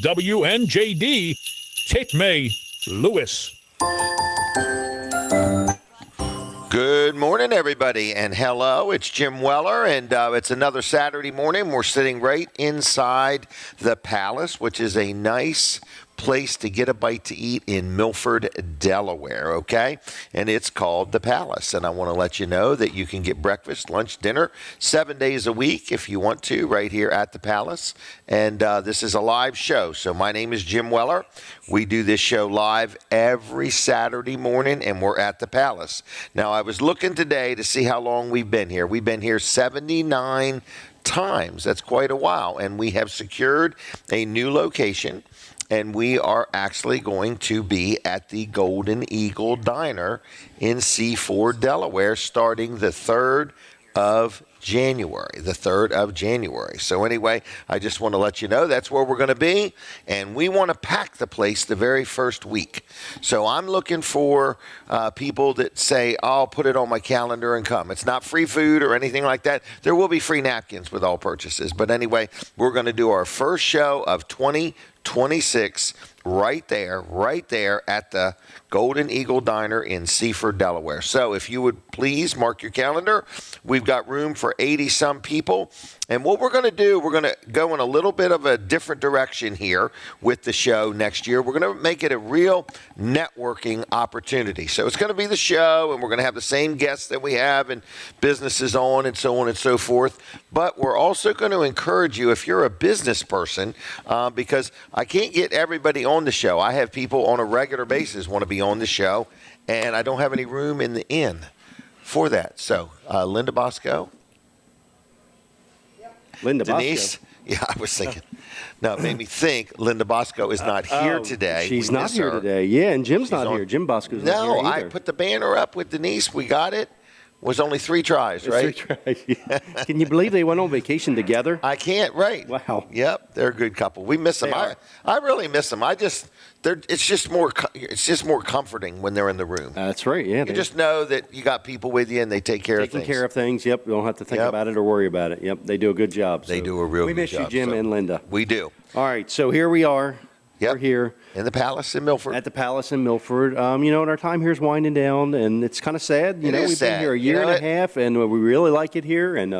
WNJD, Titmay, Lewis. Good morning, everybody, and hello. It's Jim Weller, and it's another Saturday morning. We're sitting right inside the Palace, which is a nice place to get a bite to eat in Milford, Delaware, okay? And it's called the Palace. And I want to let you know that you can get breakfast, lunch, dinner 7 days a week if you want to, right here at the Palace. And this is a live show. So my name is Jim Weller. We do this show live every Saturday morning, and we're at the Palace. Now, I was looking today to see how long we've been here. We've been here 79 times. That's quite a while. And we have secured a new location. And we are actually going to be at the Golden Eagle Diner in Seaford, Delaware, starting the 3rd of January. So anyway, I just want to let you know that's where we're going to be, and we want to pack the place the very first week. So I'm looking for people that say, I'll put it on my calendar and come. It's not free food or anything like that. There will be free napkins with all purchases. But anyway, we're going to do our first show of 2026 right there at the Golden Eagle Diner in Seaford, Delaware. So if you would please mark your calendar, we've got room for 80-some people. And what we're going to do, we're going to go in a little bit of a different direction here with the show next year. We're going to make it a real networking opportunity. So it's going to be the show, and we're going to have the same guests that we have and businesses on and so forth. But we're also going to encourage you, if you're a business person, because I can't get everybody on the show. I have people on a regular basis want to be on the show, and I don't have any room in the inn for that. So, Linda Bosco. Denise? Bosco. Yeah, I was thinking. No, it made me think Linda Bosco is not here today. She's not here today. Yeah, and Jim's not here. Jim Bosco's not here either. No, I put the banner up with Denise. We got it. Was only 3 tries, right? 3 tries. Yeah. Can you believe they went on vacation together? I can't, right. Wow. Yep, they're a good couple. We miss them. I really miss them. It's just more comforting when they're in the room. That's right, yeah. You just know that you got people with you and they take care of things. Taking care of things, yep. You don't have to think about it or worry about it. Yep, they do a good job. They do a real good job. We miss you, Jim and Linda. We do. All right, so here we are. Yep. We're here. In the Palace in Milford. At the Palace in Milford. And our time here is winding down, and it's kind of sad. We've been here a year and a half, and we really like it here, and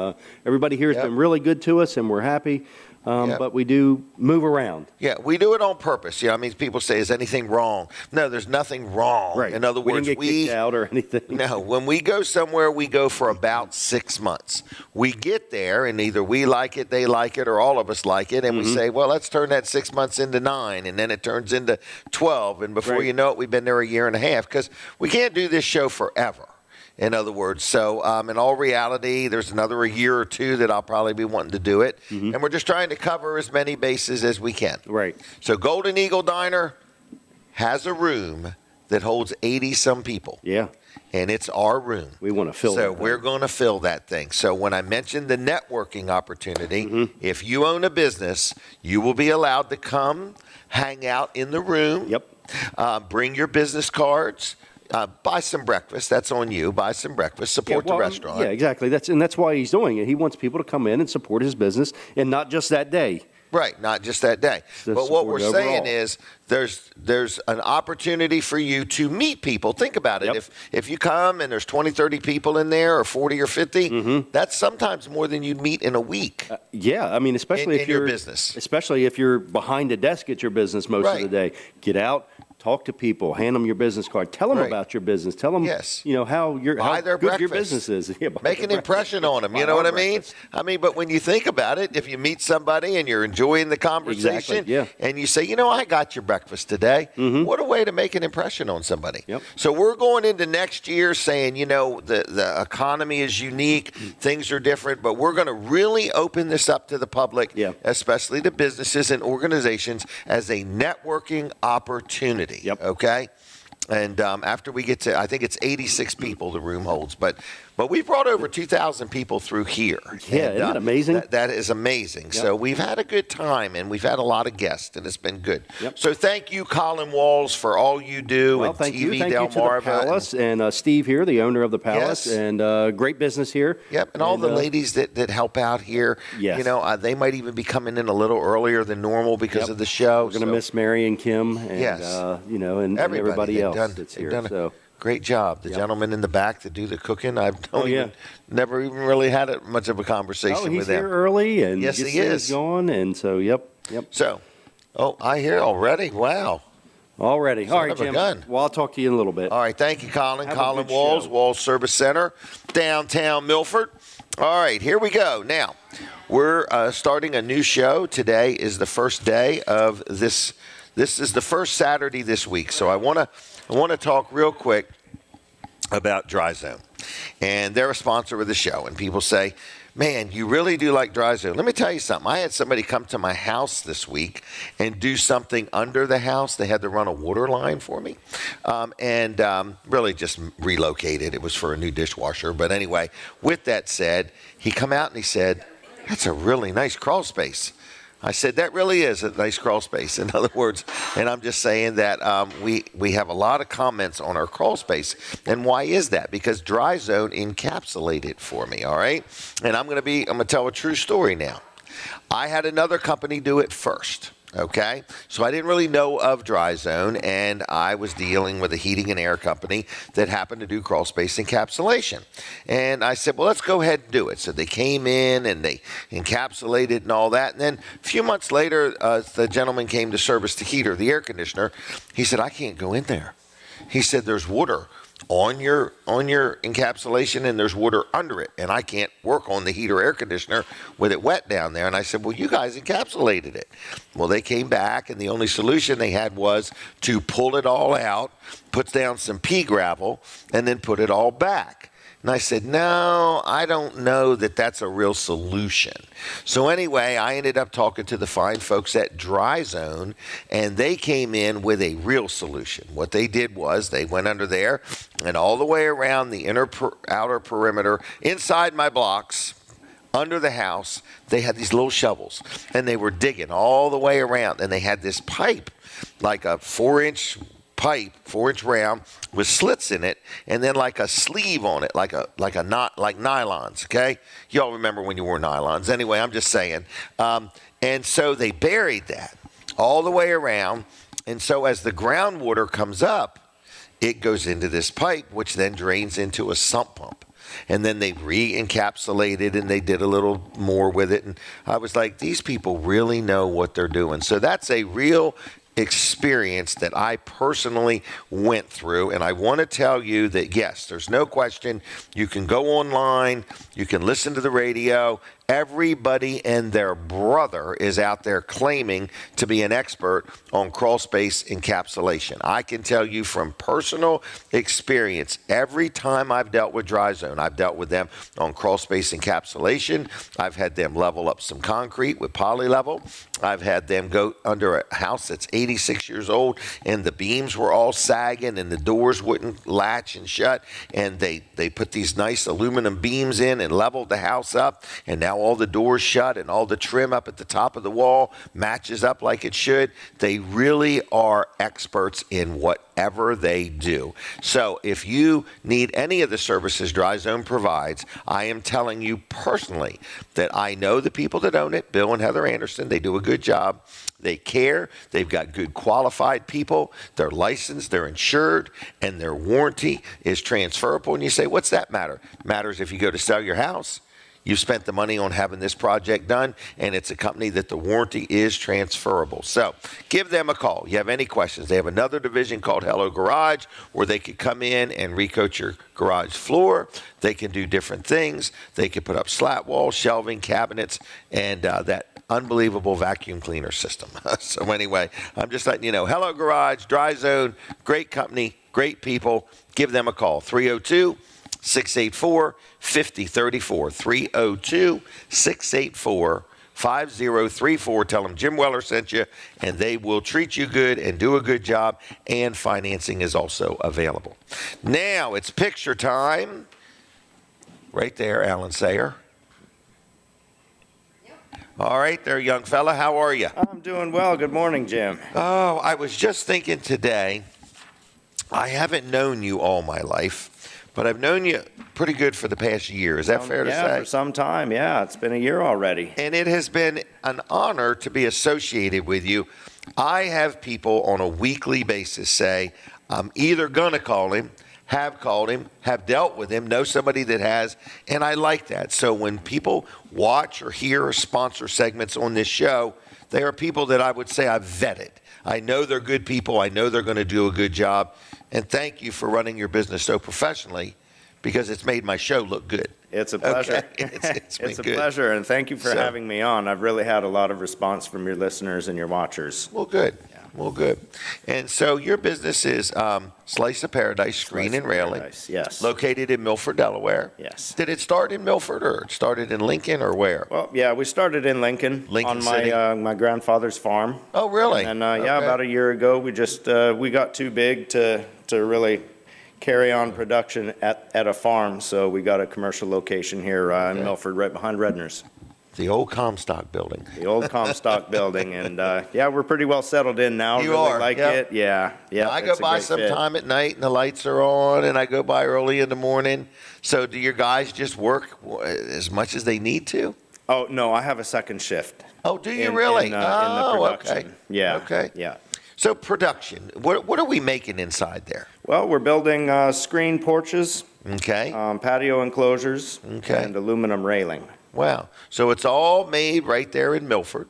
everybody here has been really good to us, and we're happy. But we do move around. Yeah, we do it on purpose. People say, is anything wrong? No, there's nothing wrong. Right. In other words, we didn't get kicked out or anything. No, when we go somewhere, we go for about 6 months. We get there, and either we like it, they like it, or all of us like it, and we say, well, let's turn that 6 months into 9, and then it turns into 12, and before you know it, we've been there a year and a half, because we can't do this show forever. In other words, so in all reality, there's another year or 2 that I'll probably be wanting to do it. And we're just trying to cover as many bases as we can. Right. So Golden Eagle Diner has a room that holds 80-some people. Yeah. And it's our room. We want to fill that. So we're going to fill that thing. So when I mentioned the networking opportunity, if you own a business, you will be allowed to come, hang out in the room. Yep. Bring your business cards. Buy some breakfast. That's on you. Buy some breakfast. Support the restaurant. Yeah, exactly. That's why he's doing it. He wants people to come in and support his business, and not just that day. Right, not just that day. But what we're saying is there's an opportunity for you to meet people. Think about it. If you come and there's 20, 30 people in there, or 40 or 50, that's sometimes more than you'd meet in a week. Especially if you're your business. Especially if you're behind a desk at your business most of the day. Get out. Talk to people. Hand them your business card. Tell them about your business. Tell them, how good your business is. Yeah, make an impression on them. You know what I mean? But when you think about it, if you meet somebody and you're enjoying the conversation, and you say, I got your breakfast today, what a way to make an impression on somebody. Yep. So we're going into next year saying, the economy is unique, things are different, but we're going to really open this up to the public, especially to businesses and organizations, as a networking opportunity. Yep. Okay. And after we get to, I think it's 86 people the room holds, but But we brought over 2,000 people through here. Yeah, and, isn't it amazing? That is amazing. Yep. So we've had a good time, and we've had a lot of guests, and it's been good. Yep. So thank you, Colin Walls, for all you do and thank TV you. Thank Delmarva. You to the Palace and Steve here, the owner of the Palace, yes. and great business here. Yep, and all the ladies that help out here. Yes. You know, they might even be coming in a little earlier than normal because of the show. We're going to miss Mary and Kim and, you know, and everybody else that's here. So. Great job. The gentleman in the back that do the cooking, never even really had much of a conversation with him. He's here early, and yes, he is going, and so yep. So, I hear already. Wow. Already. All right, Jim. Well, I'll talk to you in a little bit. All right, thank you, Colin. Have Colin Walls Service Center, downtown Milford. All right, here we go. Now, we're starting a new show. Today is the first day of this. This is the first Saturday this week, so I want to talk real quick about Dry Zone. And they're a sponsor of the show. And people say, man, you really do like Dry Zone. Let me tell you something. I had somebody come to my house this week and do something under the house. They had to run a water line for me and really just relocated. It was for a new dishwasher. But anyway, with that said, he come out and he said, that's a really nice crawl space. I said, that really is a nice crawl space. In other words, and I'm just saying that we have a lot of comments on our crawl space. And why is that? Because Dry Zone encapsulated it for me, all right? And I'm going to tell a true story now. I had another company do it first. Okay, so I didn't really know of Dry Zone, and I was dealing with a heating and air company that happened to do crawl space encapsulation. And I said, well, let's go ahead and do it. So they came in and they encapsulated and all that. And then a few months later, the gentleman came to service the heater, the air conditioner. He said, I can't go in there. He said, there's water on your encapsulation and there's water under it, and I can't work on the heater air conditioner with it wet down there. And I said, well, you guys encapsulated it. Well, they came back, and the only solution they had was to pull it all out, put down some pea gravel, and then put it all back. And I said, no, I don't know that that's a real solution. So anyway, I ended up talking to the fine folks at Dry Zone, and they came in with a real solution. What they did was they went under there, and all the way around the outer perimeter, inside my blocks, under the house, they had these little shovels, and they were digging all the way around, and they had this pipe, like a 4-inch pipe, 4-inch round, with slits in it, and then like a sleeve on it, like a knot, like nylons. Okay, y'all remember when you wore nylons? Anyway, I'm just saying. And so they buried that all the way around, and so as the groundwater comes up, it goes into this pipe, which then drains into a sump pump. And then they re-encapsulated, and they did a little more with it. And I was like, these people really know what they're doing. So that's a real experience that I personally went through, and I want to tell you that yes, there's no question, you can go online, you can listen to the radio. Everybody and their brother is out there claiming to be an expert on crawl space encapsulation. I can tell you from personal experience, every time I've dealt with Dry Zone, I've dealt with them on crawl space encapsulation. I've had them level up some concrete with poly level. I've had them go under a house that's 86 years old, and the beams were all sagging and the doors wouldn't latch and shut, and they put these nice aluminum beams in and leveled the house up, and now all the doors shut and all the trim up at the top of the wall matches up like it should. They really are experts in whatever they do. So if you need any of the services Dry Zone provides, I am telling you personally that I know the people that own it, Bill and Heather Anderson. They do a good job. They care. They've got good qualified people. They're licensed, they're insured, and their warranty is transferable. And you say, what's that matter? Matters if you go to sell your house. You spent the money on having this project done, and it's a company that the warranty is transferable. So give them a call. You have any questions. They have another division called Hello Garage where they could come in and recoat your garage floor. They can do different things. They can put up slat walls, shelving, cabinets, and that unbelievable vacuum cleaner system. So anyway, I'm just letting you know. Hello Garage, Dry Zone, great company, great people. Give them a call. 302-684-5034. 302-684-5034. Tell them Jim Weller sent you, and they will treat you good and do a good job, and financing is also available. Now it's picture time. Right there, Alan Sayer. All right there, young fella. How are you? I'm doing well. Good morning, Jim. Oh, I was just thinking today, I haven't known you all my life, but I've known you pretty good for the past year. Is that fair to say? Yeah, for some time. Yeah, it's been a year already. And it has been an honor to be associated with you. I have people on a weekly basis say, I'm either going to call him, have called him, have dealt with him, know somebody that has, and I like that. So when people watch or hear or sponsor segments on this show, they are people that I would say I've vetted. I know they're good people. I know they're going to do a good job. And thank you for running your business so professionally, because it's made my show look good. It's a pleasure. Okay. It's a pleasure, and thank you for having me on. I've really had a lot of response from your listeners and your watchers. Well, good. Well, good. And so your business is Slice of Paradise Screen and Railing. Yes. Located in Milford, Delaware. Yes. Did it start in Milford, or it started in Lincoln, or where? Well, yeah, we started in Lincoln on City. my grandfather's farm. Oh, really? And about a year ago, we just we got too big to really carry on production at a farm, so we got a commercial location here in Milford, right behind Redner's. The old Comstock building. The old Comstock building, and we're pretty well settled in now. You really are, like it. Yeah. I go by sometime at night, and the lights are on, and I go by early in the morning. So do your guys just work as much as they need to? Oh, no, I have a second shift. Oh, do you really? In the production. Okay. Yeah. Okay. Yeah. So production, what are we making inside there? Well, we're building screen porches, Okay. patio enclosures, Okay. and aluminum railing. Wow. So it's all made right there in Milford.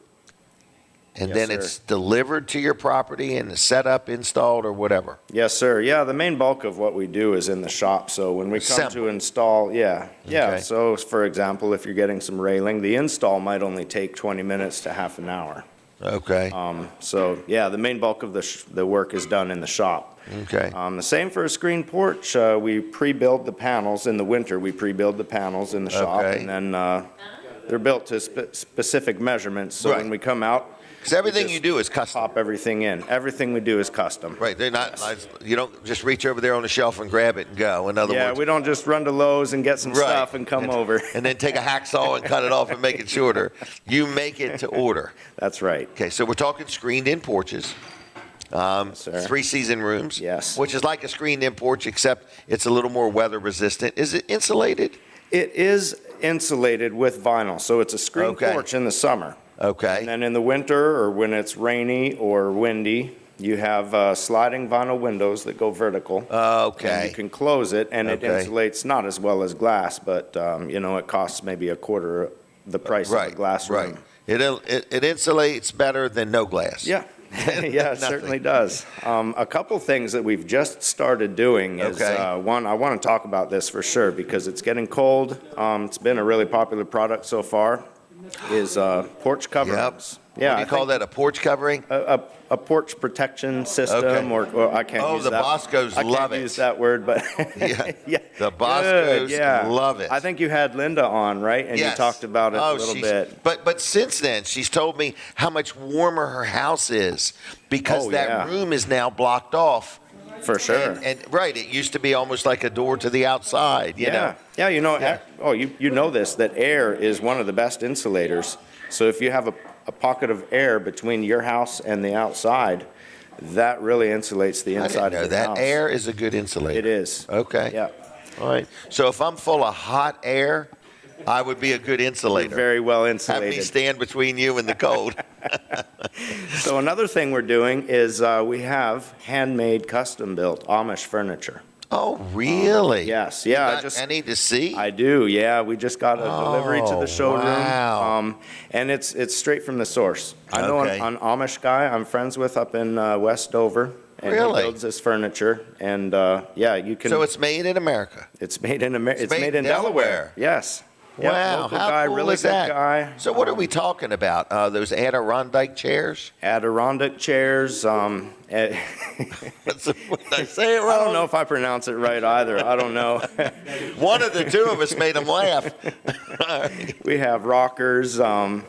And Yes, then sir. it's delivered to your property and set up, installed, or whatever. Yes, sir. Yeah, the main bulk of what we do is in the shop. So when we come Assemble. to install, yeah. Okay. So for example, if you're getting some railing, the install might only take 20 minutes to half an hour. Okay. The main bulk of the work is done in the shop. Okay. The same for a screen porch. We pre-build the panels in the winter. We pre-build the panels in the shop, Okay. and then they're built to specific measurements. So Right. when we come out, Because everything just you do is custom. pop everything in. Everything we do is custom. Right. They're not. You don't just reach over there on the shelf and grab it and go. In other Yeah, words. we don't just run to Lowe's and get some Right. stuff and come over. And then take a hacksaw and cut it off and make it shorter. You make it to order. That's right. Okay. So we're talking screened-in porches. Sir. 3-season rooms. Yes. Which is like a screened-in porch, except it's a little more weather-resistant. Is it insulated? It is insulated with vinyl, so it's a screen Okay. porch in the summer. Okay. And then in the winter, or when it's rainy or windy, you have sliding vinyl windows that go vertical. Okay. And you can close it, and it Okay. insulates not as well as glass, but it costs maybe a quarter the price of a glass room. It insulates better than no glass. Yeah. Yeah, it certainly does. A couple things that we've just started doing is, Okay. one, I want to talk about this for sure because it's getting cold. It's been a really popular product so far, is porch coverings. Yep. Yeah, What do you call that? A porch covering? a porch protection system, Okay. or I can't use the that. Boscos I love can't it. use that word, but Yeah. yeah. The Boscos Good, yeah. love it. I think you had Linda on, right? And Yes. you talked about it a little bit. But since then, she's told me how much warmer her house is because Oh, that yeah. room is now blocked off. For sure. And right, it used to be almost like a door to the outside, you know? Yeah, Yeah. you know this, that air is one of the best insulators. So if you have a pocket of air between your house and the outside, that really insulates the I inside didn't know of your that. house. Air is a good insulator. It is. Okay. Yeah. All right. So if I'm full of hot air, I would be a good insulator. Very well Have me insulated. stand between you and the cold. So another thing we're doing is we have handmade, custom-built Amish furniture. Oh, really? Yes, You yeah. got any to see? I do, yeah. We just got a delivery to the showroom. Wow. And it's straight from the source. I know Okay. an Amish guy I'm friends with up in West Dover. And Really? he builds this furniture. And you can. So it's made in America. It's made in It's made made in in Delaware. Delaware. Yes. Yeah, Wow, local how guy, cool really is good that? guy. So what are we talking about? Those Adirondack chairs? Adirondack chairs. Did I say it wrong? I don't know if I pronounce it right either. I don't know. One of the two of us made them laugh. We have rockers, and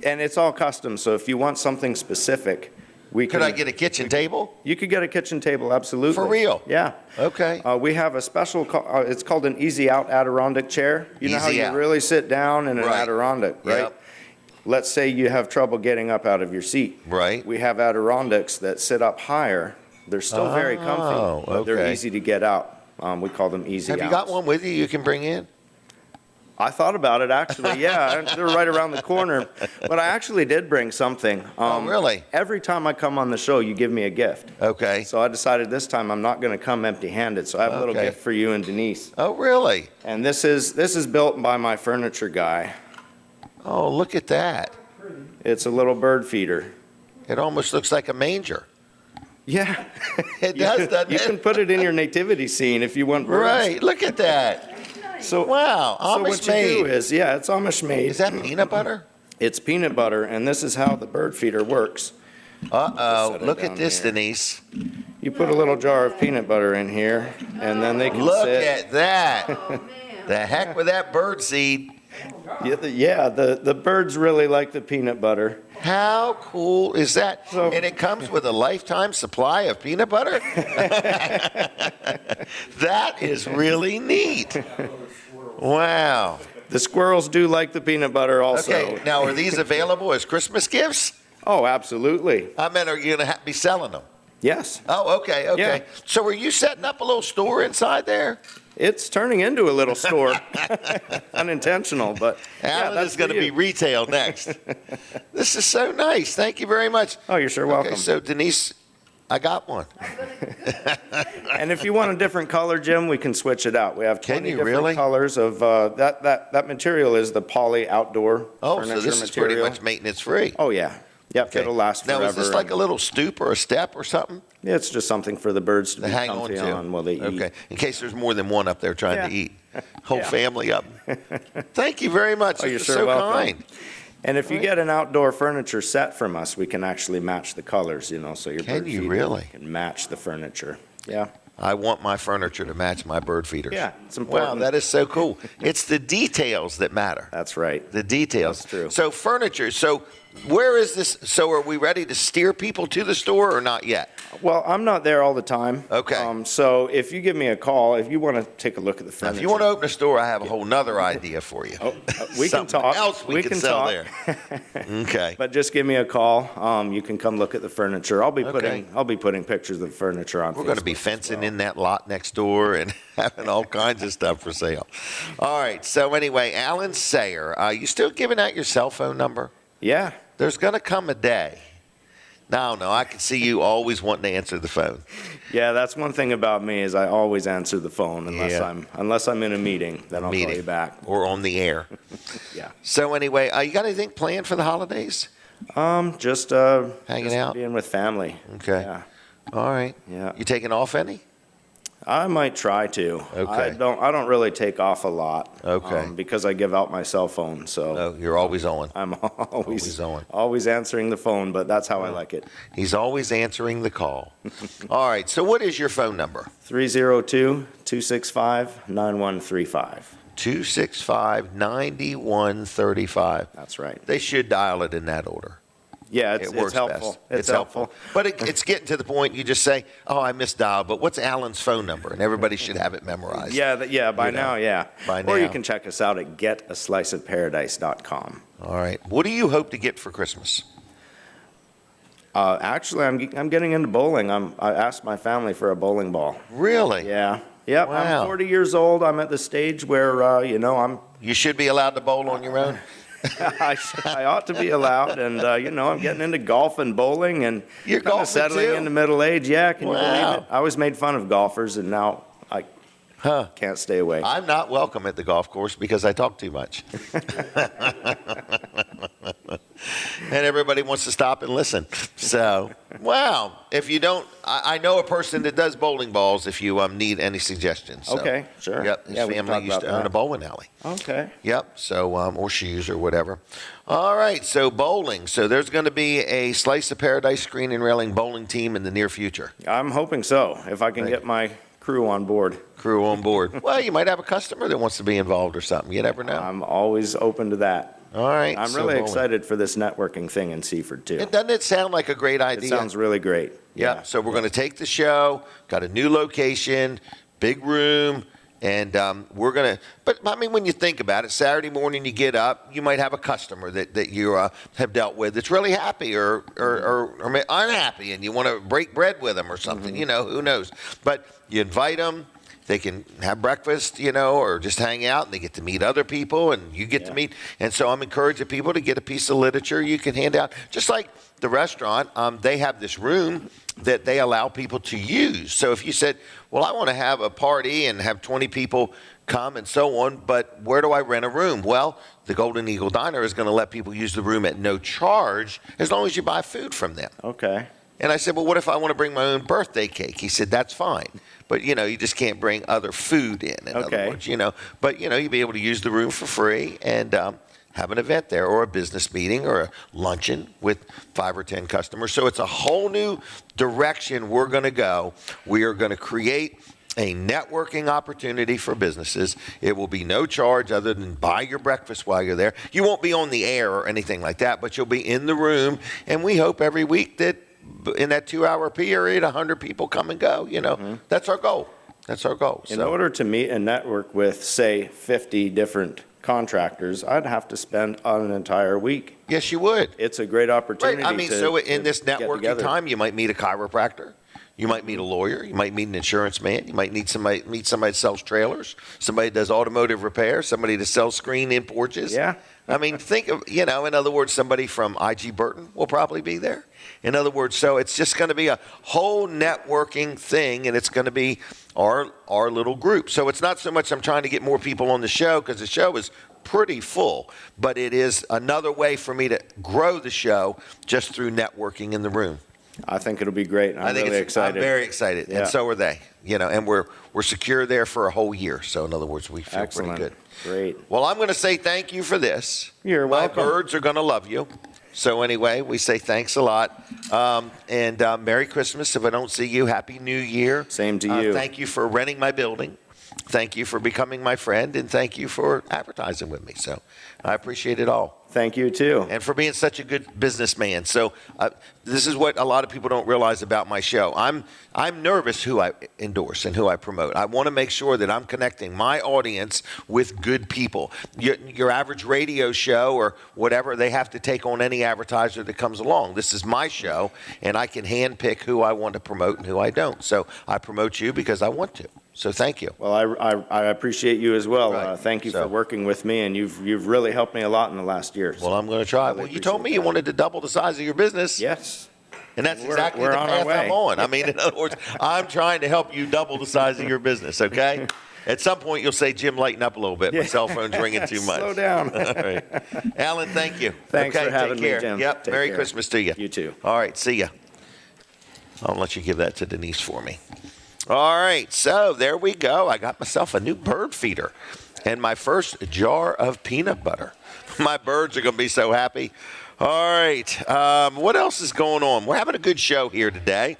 it's all custom. So if you want something specific, Could I get a kitchen table? You could get a kitchen table, absolutely. For real? Yeah. Okay. We have a special, it's called an Easy Out Adirondack chair. You know how Easy you out. really sit down in an Right. Adirondack, right? Yep. Let's say you have trouble getting up out of your seat. Right. We have Adirondacks that sit up higher. They're still very comfy, but they're okay. easy to get out. We call them Easy Outs. Have you got one with you can bring in? I thought about it, actually, yeah. They're right around the corner. But I actually did bring something. Oh, really? Every time I come on the show, you give me a gift. Okay. So I decided this time I'm not going to come empty-handed. So I have a little Okay. gift for you and Denise. Oh, really? And this is built by my furniture guy. Oh, look at that. It's a little bird feeder. It almost looks like a manger. Yeah. It does, doesn't You it? can put it in your nativity scene if you want birds. Right. Look at that. So, Wow. so Amish what you made. do is, yeah, it's Amish made. Is that peanut butter? It's peanut butter, and this is how the bird feeder works. Uh-oh. Set it Look at down this, here. Denise. You put a little jar of peanut butter in here, and then they can Look sit. at that. The heck with that bird seed. Yeah, the birds really like the peanut butter. How cool is that? So- And it comes with a lifetime supply of peanut butter? That is really neat. Wow. The squirrels do like the peanut butter also. Okay, now are these available as Christmas gifts? Oh, absolutely. I meant, are you going to be selling them? Yes. Oh, okay, okay. Yeah. So are you setting up a little store inside there? It's turning into a little store. Unintentional, but yeah, Alan that's is going to for be you. retail next. This is so nice. Thank you very much. Oh, you're sure welcome. Okay, so Denise, I got one. And if you want a different color, Jim, we can switch it out. We have Can 20 you different really? colors of that material is the poly outdoor Oh, furniture so this is material. pretty much maintenance free. Oh yeah. Yep, it'll last Now, forever. is this like a little stoop or a step or something Yeah, it's just something for the birds to to be hang on comfy to? on while they eat. Okay, in case there's more than one up there trying to Yeah. eat. Whole Yeah. family up. Thank you very much. Oh, you're You're sure so welcome. kind. And if you get an outdoor furniture set from us, we can actually match the colors, so your Can bird you feeder really? can match the furniture. Yeah. I want my furniture to match my bird feeders. Yeah, it's Wow, important. that is so cool. It's the details that matter. That's right. The details. That's true. So furniture. So where is this? So are we ready to steer people to the store or not yet? Well, I'm not there all the time. Okay. So if you give me a call, if you want to take a look at the Now, furniture. if you want to open a store, I have a whole nother idea for you. we can Something talk. else we can sell talk. there. Okay. But just give me a call. You can come look at the furniture. I'll be Okay. putting pictures of the furniture on We're going to be Facebook as fencing well. in that lot next door and having all kinds of stuff for sale. All right. So anyway, Alan Sayer, you still giving out your cell phone number? Yeah. There's going to come a day. No, I can see you always wanting to answer the phone. Yeah, that's one thing about me is I always answer the phone Yeah. unless I'm in a meeting, then I'll call you back. Or on the air. Yeah. So anyway, you got anything planned for the holidays? Just Hanging out? being with family. Okay. Yeah. All right. Yeah. You taking off any? I might try to. Okay. I don't really take off a lot. Okay. Because I give out my cell phone, so No, you're always on. I'm Always on. always answering the phone, but that's how I like it. He's always answering the call. All right. So what is your phone number? 302-265-9135. 265-9135. That's right. They should dial it in that order. Yeah, it's It works helpful. best. It's helpful. But it's getting to the point you just say, oh, I misdialed, but what's Alan's phone number? And everybody should have it memorized. Yeah, by You know, now, yeah. by Or you now. can check us out at getasliceofparadise.com. All right. What do you hope to get for Christmas? Actually, I'm getting into bowling. I asked my family for a bowling ball. Really? Yeah. Yep. Wow. I'm 40 years old. I'm at the stage where I'm You should be allowed to bowl on your own? I ought to be allowed, and I'm getting into golf and bowling, and You're kinda golfing settling too? into middle age. Yeah, can you Wow. believe it? I always made fun of golfers, and now I can't stay away. I'm not welcome at the golf course because I talk too much. And everybody wants to stop and listen. So, wow. If you don't, I know a person that does bowling balls if you need any suggestions. So, Okay, sure. Yep, his Yeah, we can family talk used to about own that. a bowling alley. Okay. Yep, so, or shoes or whatever. All right, so bowling. So there's going to be a Slice of Paradise screen and railing bowling team in the near future. I'm hoping so, if I can get my crew on board. Crew on board. Well, you might have a customer that wants to be involved or something. You never know. I'm always open to that. All right. I'm really excited for this networking thing in Seaford, too. Doesn't it sound like a great idea? It sounds really great. Yeah. So we're going to take the show, got a new location, big room, and we're going to, but I mean, when you think about it, Saturday morning you get up, you might have a customer that you have dealt with that's really happy or unhappy, and you want to break bread with them or something, who knows. But you invite them. They can have breakfast, or just hang out, and they get to meet other people, and you get to meet. And so I'm encouraging people to get a piece of literature you can hand out. Just like the restaurant, they have this room that they allow people to use. So if you said, well, I want to have a party and have 20 people come and so on, but where do I rent a room? Well, the Golden Eagle Diner is going to let people use the room at no charge as long as you buy food from them. Okay. And I said, well, what if I want to bring my own birthday cake? He said, that's fine. But, you just can't bring other food in other words, But, you'd be able to use the room for free and have an event there or a business meeting or a luncheon with 5 or 10 customers. So it's a whole new direction we're going to go. We are going to create a networking opportunity for businesses. It will be no charge other than buy your breakfast while you're there. You won't be on the air or anything like that, but you'll be in the room. And we hope every week that in that 2-hour period, 100 people come and go. That's our goal. That's our goal. In order to meet and network with, say, 50 different contractors, I'd have to spend on an entire week. Yes, you would. It's a great opportunity. Right. I mean, so in this networking time, you might meet a chiropractor. You might meet a lawyer. You might meet an insurance man. You might meet somebody that sells trailers, somebody that does automotive repair, somebody that sells screen-in porches. Yeah. I mean, think of, in other words, somebody from IG Burton will probably be there. In other words, so it's just going to be a whole networking thing, and it's going to be our little group. So it's not so much I'm trying to get more people on the show because the show is pretty full, but it is another way for me to grow the show just through networking in the room. I think it'll be great. I'm really excited. I'm very excited, and so are they. And we're secure there for a whole year. So in other words, we feel pretty good. Great. Well, I'm going to say thank you for this. You're welcome. My birds are going to love you. So anyway, we say thanks a lot. And Merry Christmas. If I don't see you, Happy New Year. Same to you. Thank you for renting my building. Thank you for becoming my friend. And thank you for advertising with me. So I appreciate it all. Thank you, too. And for being such a good businessman. So this is what a lot of people don't realize about my show. I'm nervous who I endorse and who I promote. I want to make sure that I'm connecting my audience with good people. Your average radio show or whatever, they have to take on any advertiser that comes along. This is my show, and I can handpick who I want to promote and who I don't. So I promote you because I want to. So thank you. Well, I appreciate you as well. Right. Thank you for working with me, and you've really helped me a lot in the last year. Well, I'm going to try. Well, you told me you wanted to double the size of your business. Yes. And that's exactly the path I'm on. I mean, in other words, I'm trying to help you double the size of your business, okay? At some point, you'll say, Jim, lighten up a little bit. My cell phone's ringing too much. Slow down. All right. Alan, thank you. Thanks for having take care. me, Jim. Yep. Take Merry care. Christmas to you. You too. All right. See ya. I'll let you give that to Denise for me. All right. So there we go. I got myself a new bird feeder and my first jar of peanut butter. My birds are going to be so happy. All right. What else is going on? We're having a good show here today.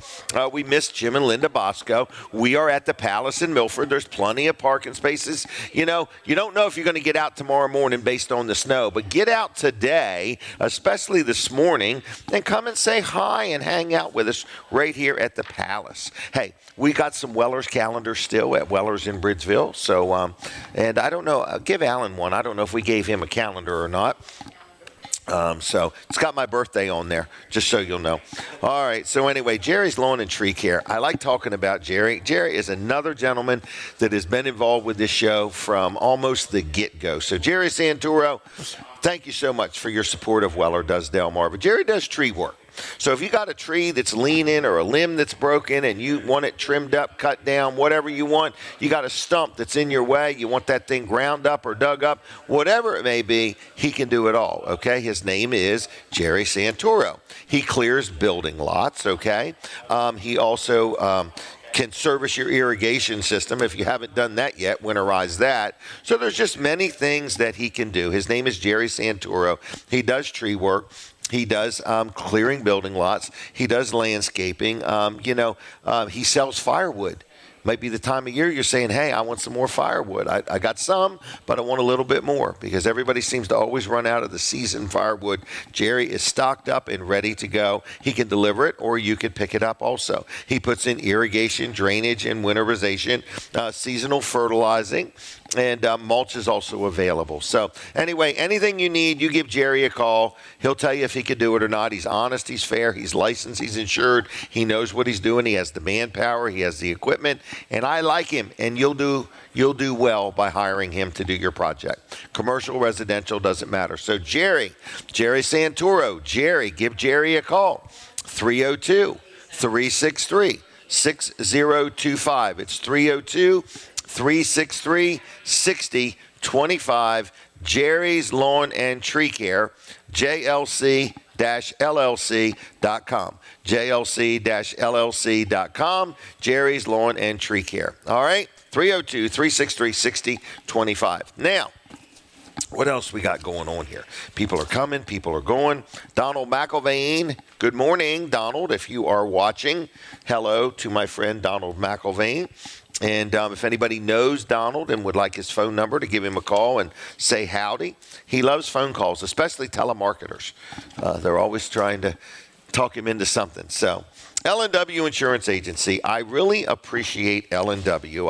We missed Jim and Linda Bosco. We are at the Palace in Milford. There's plenty of parking spaces. You don't know if you're going to get out tomorrow morning based on the snow, but get out today, especially this morning, and come and say hi and hang out with us right here at the Palace. Hey, we got some Weller's calendars still at Weller's in Bridgeville. So, and I don't know, give Alan one. I don't know if we gave him a calendar or not. So it's got my birthday on there, just so you'll know. All right. So anyway, Jerry's Lawn and Tree Care. I like talking about Jerry. Jerry is another gentleman that has been involved with this show from almost the get-go. So Jerry Santoro, thank you so much for your support of Weller Does Delmarva. Jerry does tree work. So if you got a tree that's leaning or a limb that's broken and you want it trimmed up, cut down, whatever you want, you got a stump that's in your way, you want that thing ground up or dug up, whatever it may be, he can do it all, okay? His name is Jerry Santoro. He clears building lots, okay? He also can service your irrigation system. If you haven't done that yet, winterize that. So there's just many things that he can do. His name is Jerry Santoro. He does tree work. He does clearing building lots. He does landscaping. He sells firewood. Might be the time of year you're saying, hey, I want some more firewood. I got some, but I want a little bit more, because everybody seems to always run out of the seasoned firewood. Jerry is stocked up and ready to go. He can deliver it, or you can pick it up also. He puts in irrigation, drainage, and winterization, seasonal fertilizing, and mulch is also available. So anyway, anything you need, you give Jerry a call. He'll tell you if he can do it or not. He's honest, he's fair, he's licensed, he's insured, he knows what he's doing, he has the manpower, he has the equipment, and I like him, and you'll do well by hiring him to do your project. Commercial, residential, doesn't matter. So Jerry Santoro, give Jerry a call, 302-363-6025. It's 302-363-6025. Jerry's Lawn and Tree Care, JLC-LLC.com. JLC-LLC.com. Jerry's Lawn and Tree Care. All right? 302-363-6025. Now, what else we got going on here? People are coming. People are going. Donald McIlvain. Good morning, Donald. If you are watching, hello to my friend Donald McIlvain. And if anybody knows Donald and would like his phone number, to give him a call and say howdy. He loves phone calls, especially telemarketers. They're always trying to talk him into something. So L&W Insurance Agency, I really appreciate L&W.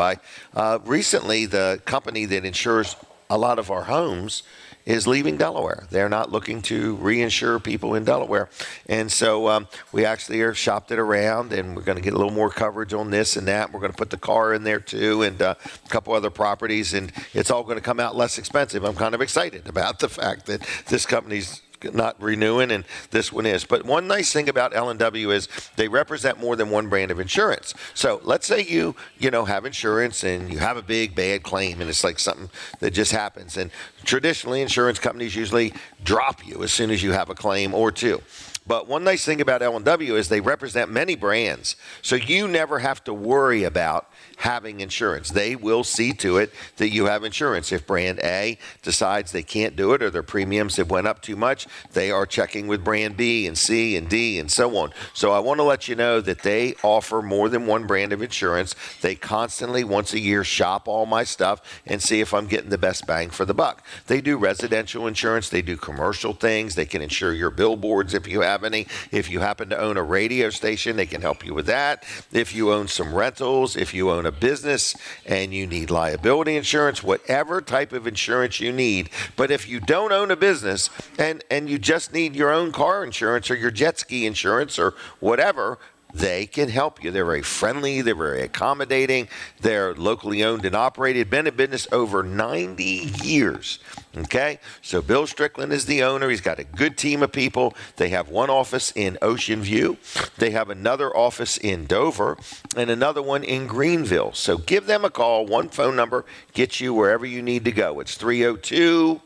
Recently, the company that insures a lot of our homes is leaving Delaware. They're not looking to reinsure people in Delaware. And so we actually are shopped it around, and we're going to get a little more coverage on this and that. We're going to put the car in there too, and a couple other properties, and it's all going to come out less expensive. I'm kind of excited about the fact that this company's not renewing and this one is. But one nice thing about L&W is they represent more than one brand of insurance. So let's say you have insurance and you have a big bad claim, and it's like something that just happens. And traditionally, insurance companies usually drop you as soon as you have a claim or two. But one nice thing about L&W is they represent many brands. So you never have to worry about having insurance. They will see to it that you have insurance. If brand A decides they can't do it or their premiums have went up too much, they are checking with brand B and C and D and so on. So I want to let you know that they offer more than one brand of insurance. They constantly, once a year, shop all my stuff and see if I'm getting the best bang for the buck. They do residential insurance. They do commercial things. They can insure your billboards if you have any. If you happen to own a radio station, they can help you with that. If you own some rentals, if you own a business and you need liability insurance, whatever type of insurance you need. But if you don't own a business and you just need your own car insurance or your jet ski insurance or whatever, they can help you. They're very friendly. They're very accommodating. They're locally owned and operated. Been in business over 90 years. Okay? So Bill Strickland is the owner. He's got a good team of people. They have one office in Ocean View. They have another office in Dover and another one in Greenville. So give them a call. One phone number gets you wherever you need to go. It's 302-856-7828.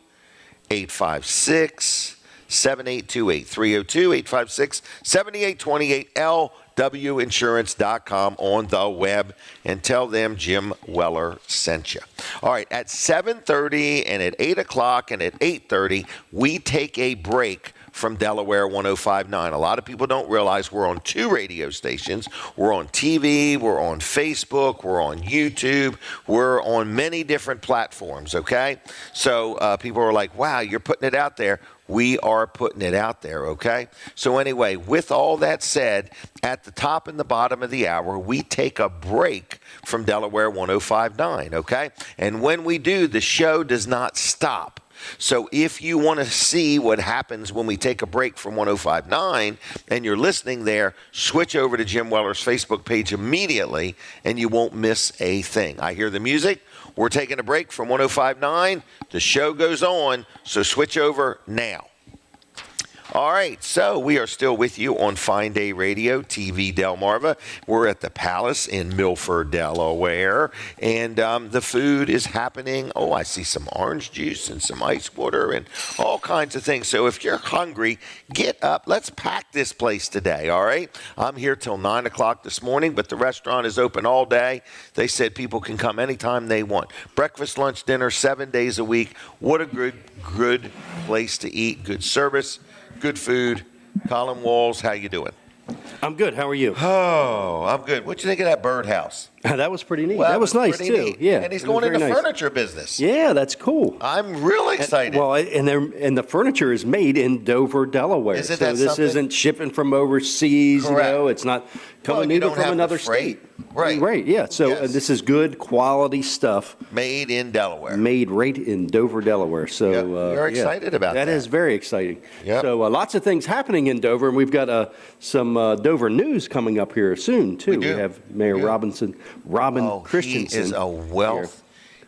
302-856-7828. LWinsurance.com on the web, and tell them Jim Weller sent you. All right, at 7:30 and at 8 o'clock and at 8:30, we take a break from Delaware 105.9. A lot of people don't realize we're on two radio stations. We're on TV, we're on Facebook, we're on YouTube, we're on many different platforms, okay? So people are like, wow, you're putting it out there. We are putting it out there, okay? So anyway, with all that said, at the top and the bottom of the hour, we take a break from Delaware 105.9, okay? And when we do, the show does not stop. So if you want to see what happens when we take a break from 105.9 and you're listening there, switch over to Jim Weller's Facebook page immediately and you won't miss a thing. I hear the music. We're taking a break from 105.9. The show goes on, so switch over now. All right, so we are still with you on Fine Day Radio, TV Delmarva. We're at the Palace in Milford, Delaware, and the food is happening. Oh, I see some orange juice and some ice water and all kinds of things. So if you're hungry, get up. Let's pack this place today, all right? I'm here till 9 o'clock this morning, but the restaurant is open all day. They said people can come anytime they want. Breakfast, lunch, dinner, 7 days a week. What a good place to eat, good service. Good food. Colin Walls, how you doing? I'm good. How are you? Oh, I'm good. What'd you think of that birdhouse? That was pretty neat. Well, that was nice, too. Neat. Yeah. And he's going into furniture business. Yeah, that's cool. I'm really excited. And the furniture is made in Dover, Delaware. Isn't so that this something? Isn't shipping from overseas, Correct. It's not coming even from another state. Right. Right, yeah. So Yes. this is good quality stuff. Made in Delaware. Made right in Dover, Delaware. So We're excited about that. That is very exciting. Yep. So lots of things happening in Dover, and we've got some Dover news coming up here soon, too. We do. have Mayor Robin Christiansen. He is a wealth.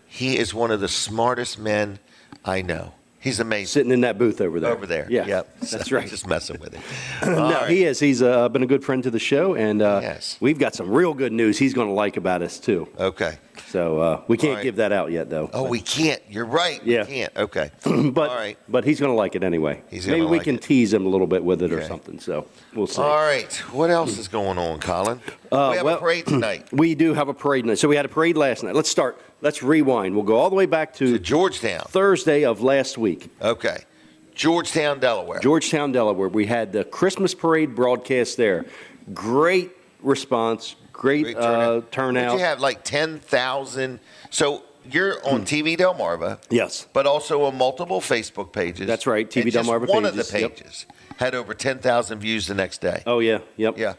He is one of the smartest men I know. He's amazing. Sitting in that booth over there. Over there. Yeah, Yep. that's right. Just messing with him. No, All right. he is. He's been a good friend to the show, and Yes. we've got some real good news he's going to like about us, too. Okay. So we can't right. give that out yet, though. Oh, we can't. You're right. Yeah. We can't. Okay. But, All right. but he's going to like it anyway. He's gonna Maybe we like can it. tease him a little bit with it or Okay. something, so we'll see. All right. What else is going on, Colin? We have a parade tonight. We do have a parade night. So we had a parade last night. Let's rewind. We'll go all the way back To to Georgetown. Thursday of last week. Okay. Georgetown, Delaware. Georgetown, Delaware. We had the Christmas parade broadcast there. Great response, great turnout. Did you have like 10,000? So you're on TV Delmarva. Yes. But also on multiple Facebook pages. That's right, TV and just Delmarva one of the pages, yep. pages had over 10,000 views the next day. Oh, yeah. Yep. Yeah.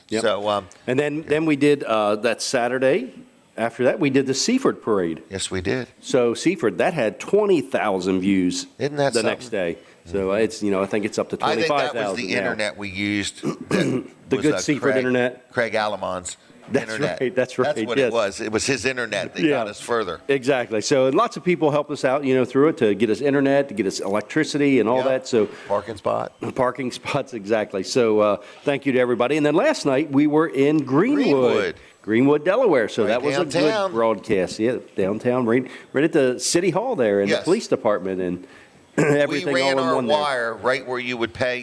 Yep. So, And then we did that Saturday. After that, we did the Seaford parade. yes, we did. So Seaford, that had 20,000 views Isn't that the something? next day. So it's, I think it's up to I think 25,000 that was the now. internet we used. The good Seaford internet. Craig Alamon's That's internet. right, that's right, That's what yes. it was. It was his internet that Yeah. got us further. Exactly. So lots of people helped us out, through it to get us internet, to get us electricity and all Yeah. that. So Parking spot. parking spots, exactly. So thank you to everybody. And then last night we were in Greenwood, Delaware. So Right that was a downtown. good broadcast. Yeah, downtown, right at the city hall there and Yes. the police department and We everything ran all in our one there. wire right where you would pay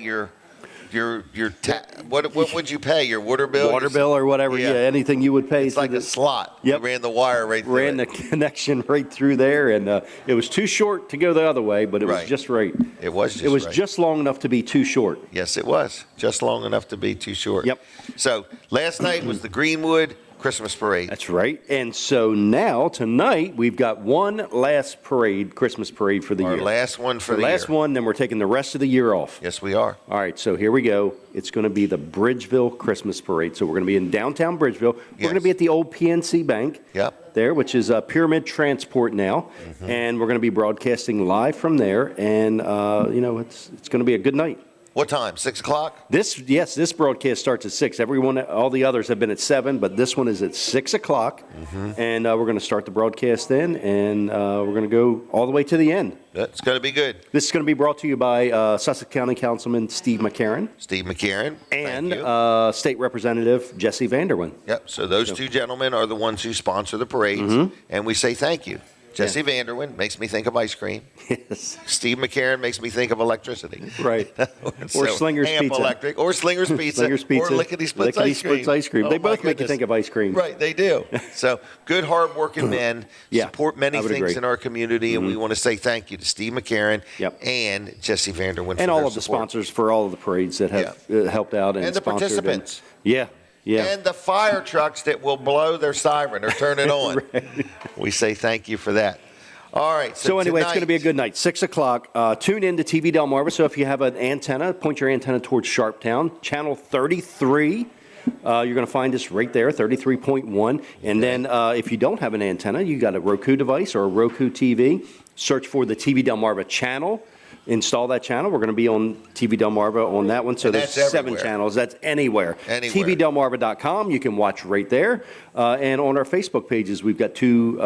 what would you pay? Your water bill? Water bill or whatever, Yeah. anything you would pay. It's through like the- a slot. Yep. We ran the wire right through ran it. the connection right through there, and it was too short to go the other way, but it was Right. just right. It was just It was right. just long enough to be too short. Yes, it was. Just long enough to be too short. Yep. So last night was the Greenwood Christmas parade. That's right. And so now, tonight, we've got one last parade, Christmas parade for the Our year. last one for the last year. one, then we're taking the rest of the year off. Yes, we are. All right, so here we go. It's going to be the Bridgeville Christmas Parade. So we're going to be in downtown Bridgeville. We're going to be at the old PNC Bank. Yep. There, which is Pyramid Transport now. And we're going to be broadcasting live from there. And, it's going to be a good night. What time? 6 o'clock? This broadcast starts at 6. All the others have been at 7, but this one is at 6 o'clock. And we're going to start the broadcast then, and we're going to go all the way to the end. That's going to be good. This is going to be brought to you by Sussex County Councilman Steve McCarron Steve McCarron. and Thank you. State Representative Jesse Vanderwin. Yep. So those two gentlemen are the ones who sponsor the parades, and we say thank you. Jesse Vanderwin makes me think of ice cream. Yes. Steve McCarron makes me think of electricity. Right. So, Slingers Amp Pizza. Electric, or Slingers Pizza, Slingers Pizza. or Lickety Splits Lickety ice cream. Splits ice cream. Oh, They my both make you goodness. think of ice cream. Right, they do. So good, hard-working men Yeah, support many I would things agree. in our community, and we want to say thank you to Steve McCarron Yep. and Jesse Vanderwin for And all their of the support. sponsors for all of the parades that have helped out and And the sponsored. participants. Yeah. And the fire trucks that will blow their siren or turn it on. We say thank you for that. All right. So anyway, it's tonight- going to be a good night. 6 o'clock. Tune in to TV Delmarva. So if you have an antenna, point your antenna towards Sharptown. Channel 33. You're going to find us right there, 33.1. And then if you don't have an antenna, you got a Roku device or a Roku TV. Search for the TV Delmarva channel. Install that channel. We're going to be on TV Delmarva on that one. So And there's that's 7 everywhere. channels. That's anywhere. Anywhere. TVDelmarva.com. You can watch right there. And on our Facebook pages, we've got two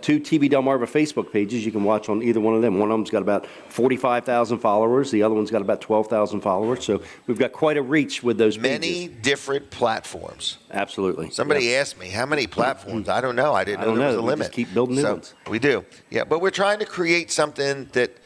TV Delmarva Facebook pages. You can watch on either one of them. One of them's got about 45,000 followers. The other one's got about 12,000 followers. So we've got quite a reach with those pages. Many different platforms. Absolutely. Somebody Yep. asked me, how many platforms? I don't know. I didn't know there was a We limit. just keep building new So, ones. We do. Yeah, but we're trying to create something that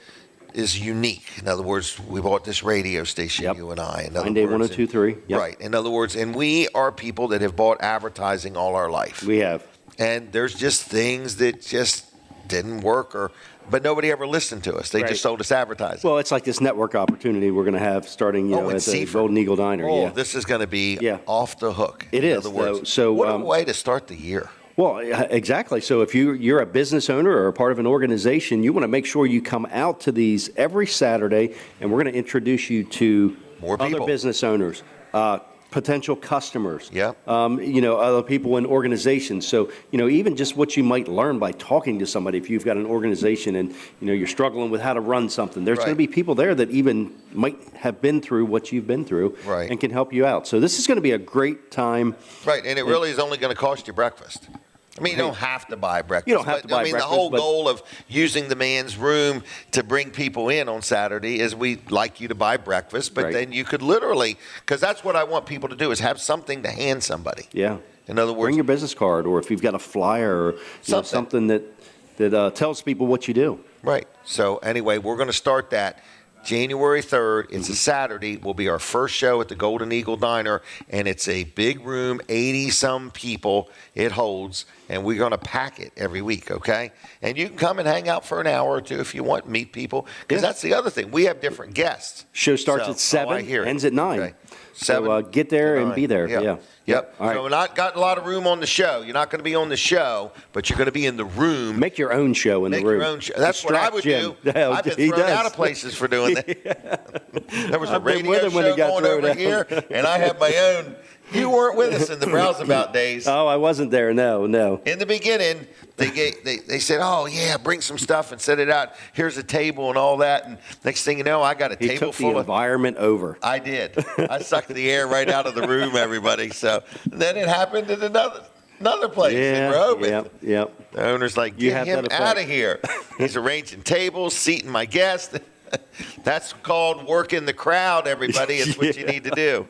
is unique. In other words, we bought this radio station, Yep. you and I. In other Fine Day words, 102.3. Yep. Right. In other words, and we are people that have bought advertising all our life. We have. And there's just things that just didn't work, or but nobody ever listened to us. They just sold us advertising. Well, it's like this network opportunity we're going to have starting, at the Golden Eagle Diner. Oh, this is going to be off the hook. It is. In other words. So, what a way to start the year. Well, exactly. So if you're a business owner or a part of an organization, you want to make sure you come out to these every Saturday, and we're going to introduce you to other business owners, potential customers, other people in organizations. So, even just what you might learn by talking to somebody, if you've got an organization and, you're struggling with how to run something, there's going to be people there that even might have been through what you've been through and can help you out. So this is going to be a great time. Right, and it really is only going to cost you breakfast. I mean, you don't have to buy breakfast. You don't have to buy breakfast. The whole goal of using the man's room to bring people in on Saturday is we'd like you to buy breakfast, but then you could literally, because that's what I want people to do, is have something to hand somebody. Yeah. In other words, bring your business card, or if you've got a flyer or something that tells people what you do. Right. So anyway, we're going to start that January 3rd. It's a Saturday. Will be our first show at the Golden Eagle Diner, and it's a big room, 80-some people it holds, and we're going to pack it every week, okay? And you can come and hang out for an hour or two if you want, meet people, because that's the other thing. We have different guests. Show starts at 7, ends at 9. Okay. So get there and be there. Yep. All right. So we're not got a lot of room on the show. You're not going to be on the show, but you're going to be in the room. Make your own show in the room. Make your own show. That's what I would do. I've been thrown out of places for doing that. There was a radio show going over here, and I have my own. You weren't with us in the Browse-About days. Oh, I wasn't there. No. In the beginning, they said, "Oh yeah, bring some stuff and set it out. Here's a table and all that." And next thing you know, I got a table full of environment over. I did. I sucked the air right out of the room, everybody. So then it happened at another place in Robin. Yep. The owner's like, "Get him out of here." He's arranging tables, seating my guests. That's called working the crowd, everybody. It's what you need to do.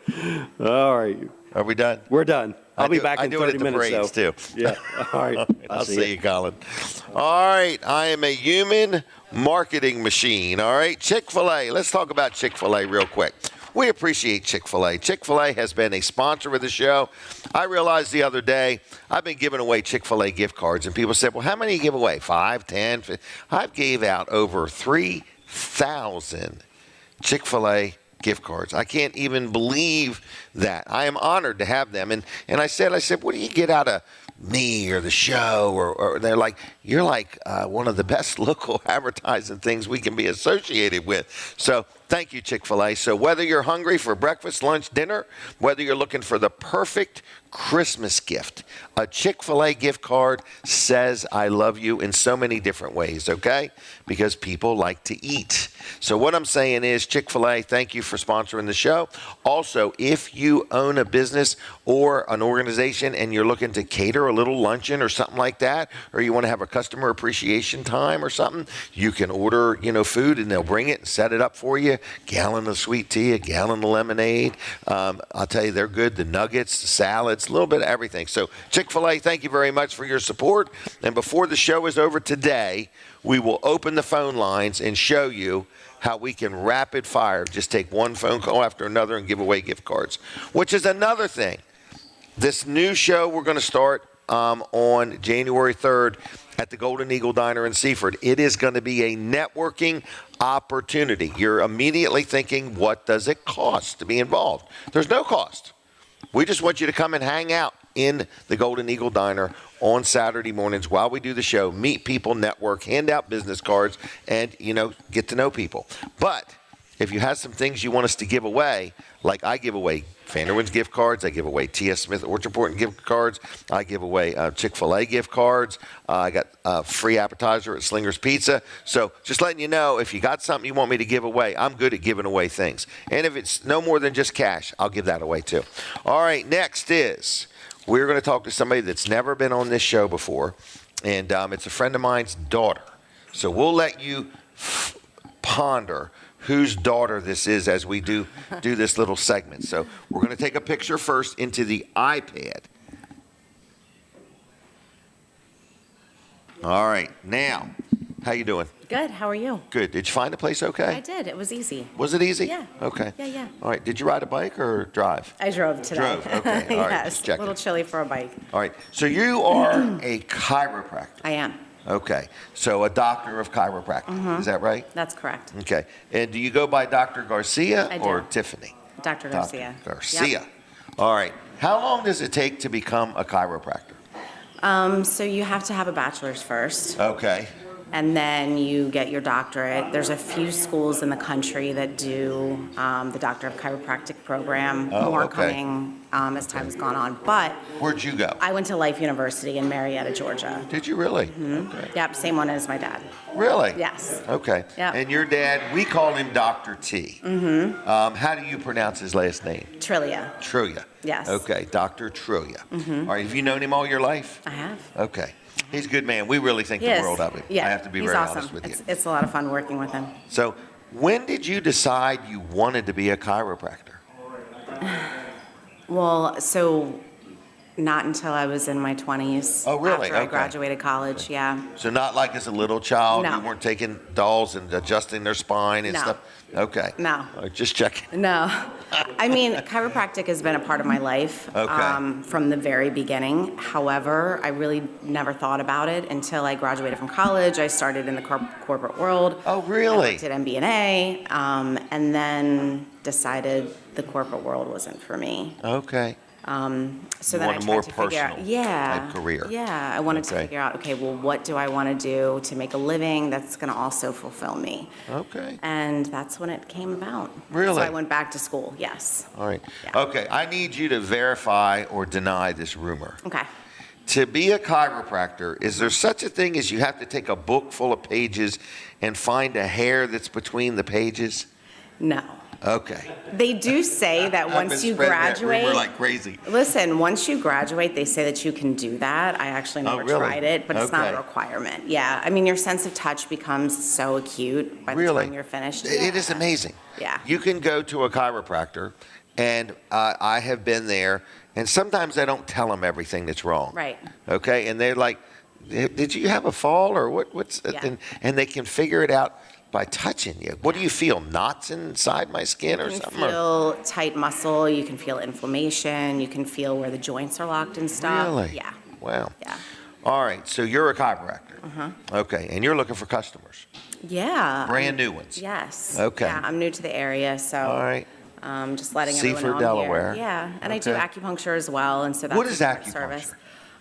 All right. Are we done? We're done. I'll be back in 30 minutes. I do it at the parades, too. Yeah. All right. I'll see you, Colin. All right. I am a human marketing machine. All right. Chick-fil-A. Let's talk about Chick-fil-A real quick. We appreciate Chick-fil-A. Chick-fil-A has been a sponsor of the show. I realized the other day I've been giving away Chick-fil-A gift cards, and people said, well, how many do you give away? 5, 10, 15? I've gave out over 3,000 Chick-fil-A gift cards. I can't even believe that. I am honored to have them. And I said, what do you get out of me or the show? Or they're like, you're like one of the best local advertising things we can be associated with. So thank you, Chick-fil-A. So whether you're hungry for breakfast, lunch, dinner, whether you're looking for the perfect Christmas gift, a Chick-fil-A gift card says I love you in so many different ways, okay? Because people like to eat. So what I'm saying is, Chick-fil-A, thank you for sponsoring the show. Also, if you own a business or an organization and you're looking to cater a little luncheon or something like that, or you want to have a customer appreciation time or something, you can order, food and they'll bring it and set it up for you. Gallon of sweet tea, a gallon of lemonade. I'll tell you, they're good. The nuggets, the salads, a little bit of everything. So Chick-fil-A, thank you very much for your support. And before the show is over today, we will open the phone lines and show you how we can rapid fire, just take one phone call after another and give away gift cards, which is another thing. This new show we're going to start on January 3rd at the Golden Eagle Diner in Seaford. It is going to be a networking opportunity. You're immediately thinking, what does it cost to be involved? There's no cost. We just want you to come and hang out in the Golden Eagle Diner on Saturday mornings while we do the show, meet people, network, hand out business cards, and, get to know people. But if you have some things you want us to give away, like I give away Vanderwin's gift cards, I give away T.S. Smith Orchard Port gift cards, I give away Chick-fil-A gift cards, I got a free appetizer at Slinger's Pizza. So just letting you know, if you got something you want me to give away, I'm good at giving away things. And if it's no more than just cash, I'll give that away too. All right, next is we're going to talk to somebody that's never been on this show before, and it's a friend of mine's daughter. So we'll let you ponder whose daughter this is as we do this little segment. So we're going to take a picture first into the iPad. All right, now, how you doing? Good. How are you? Good. Did you find the place okay? I did. It was easy. Was it easy? Yeah. Okay. Yeah. All right. Did you ride a bike or drive? I drove today. Drove. Okay. All right. Yes. Just checking. A little chilly for a bike. All right. So you are a chiropractor. I am. Okay. So a doctor of chiropractic. Is that right? That's correct. Okay. And do you go by Dr. Garcia I do. or Tiffany? Dr. Garcia. Dr. Garcia. Yep. All right. How long does it take to become a chiropractor? So you have to have a bachelor's first. Okay. And then you get your doctorate. There's a few schools in the country that do the Doctor of Chiropractic program. More coming as time has gone on. But where'd you go? I went to Life University in Marietta, Georgia. Did you really? Okay. Yep, same one as my dad. Really? Yes. Okay. Yep. And your dad, we call him Dr. T. How do you pronounce his last name? Trillia. Trillia. Yes. Okay, Dr. Trillia. All right, have you known him all your life? I have. Okay. He's a good man. We really think He the is. world of him. Yeah, I have to be he's very awesome. honest with you. It's a lot of fun working with him. So, when did you decide you wanted to be a chiropractor? Well, so not until I was in my 20s. Oh, really? After I Okay. graduated college, yeah. So not like as a little child, No. you weren't taking dolls and adjusting their spine and No. stuff? Okay. No. Just checking. No. I mean, chiropractic has been a part of my life from the very beginning. However, I really never thought about it until I graduated from college. I started in the corporate world. Oh, really? I did MBA, and then decided the corporate world wasn't for me. Okay. So You then I want a tried more to figure out, personal type career. Yeah, I wanted to Okay. figure out, okay, well, what do I want to do to make a living that's going to also fulfill me? Okay. And that's when it came about. Really? So I went back to school, yes. All right. Yeah. Okay, I need you to verify or deny this rumor. Okay. To be a chiropractor, is there such a thing as you have to take a book full of pages and find a hair that's between the pages? No. Okay. They do say that I've once been you spreading that graduate, rumor like crazy. listen, once you graduate, they say that you can do that. I actually never really? tried it, but it's not Okay. a requirement. Yeah, I mean, your sense of touch becomes so acute by the Really? time you're finished. It is Yeah. amazing. Yeah. You can go to a chiropractor, and I have been there, and sometimes I don't tell them everything that's wrong. Right. Okay, and they're like, "Did you have a fall or what's?" Yeah. And they can figure it out by touching you. What do you feel? Knots inside my skin or You something? can feel tight muscle. You can feel inflammation. You can feel where the joints are locked and stuff. Really? Yeah. Wow. Yeah. All right, so you're a chiropractor. Okay, and you're looking for customers, Yeah. brand new ones. Yes. Okay. Yeah, I'm new to the area, so All right. just letting everyone Seaford, know I'm Delaware. here. Yeah, and I do Okay. acupuncture as well, and so that's What is a different service.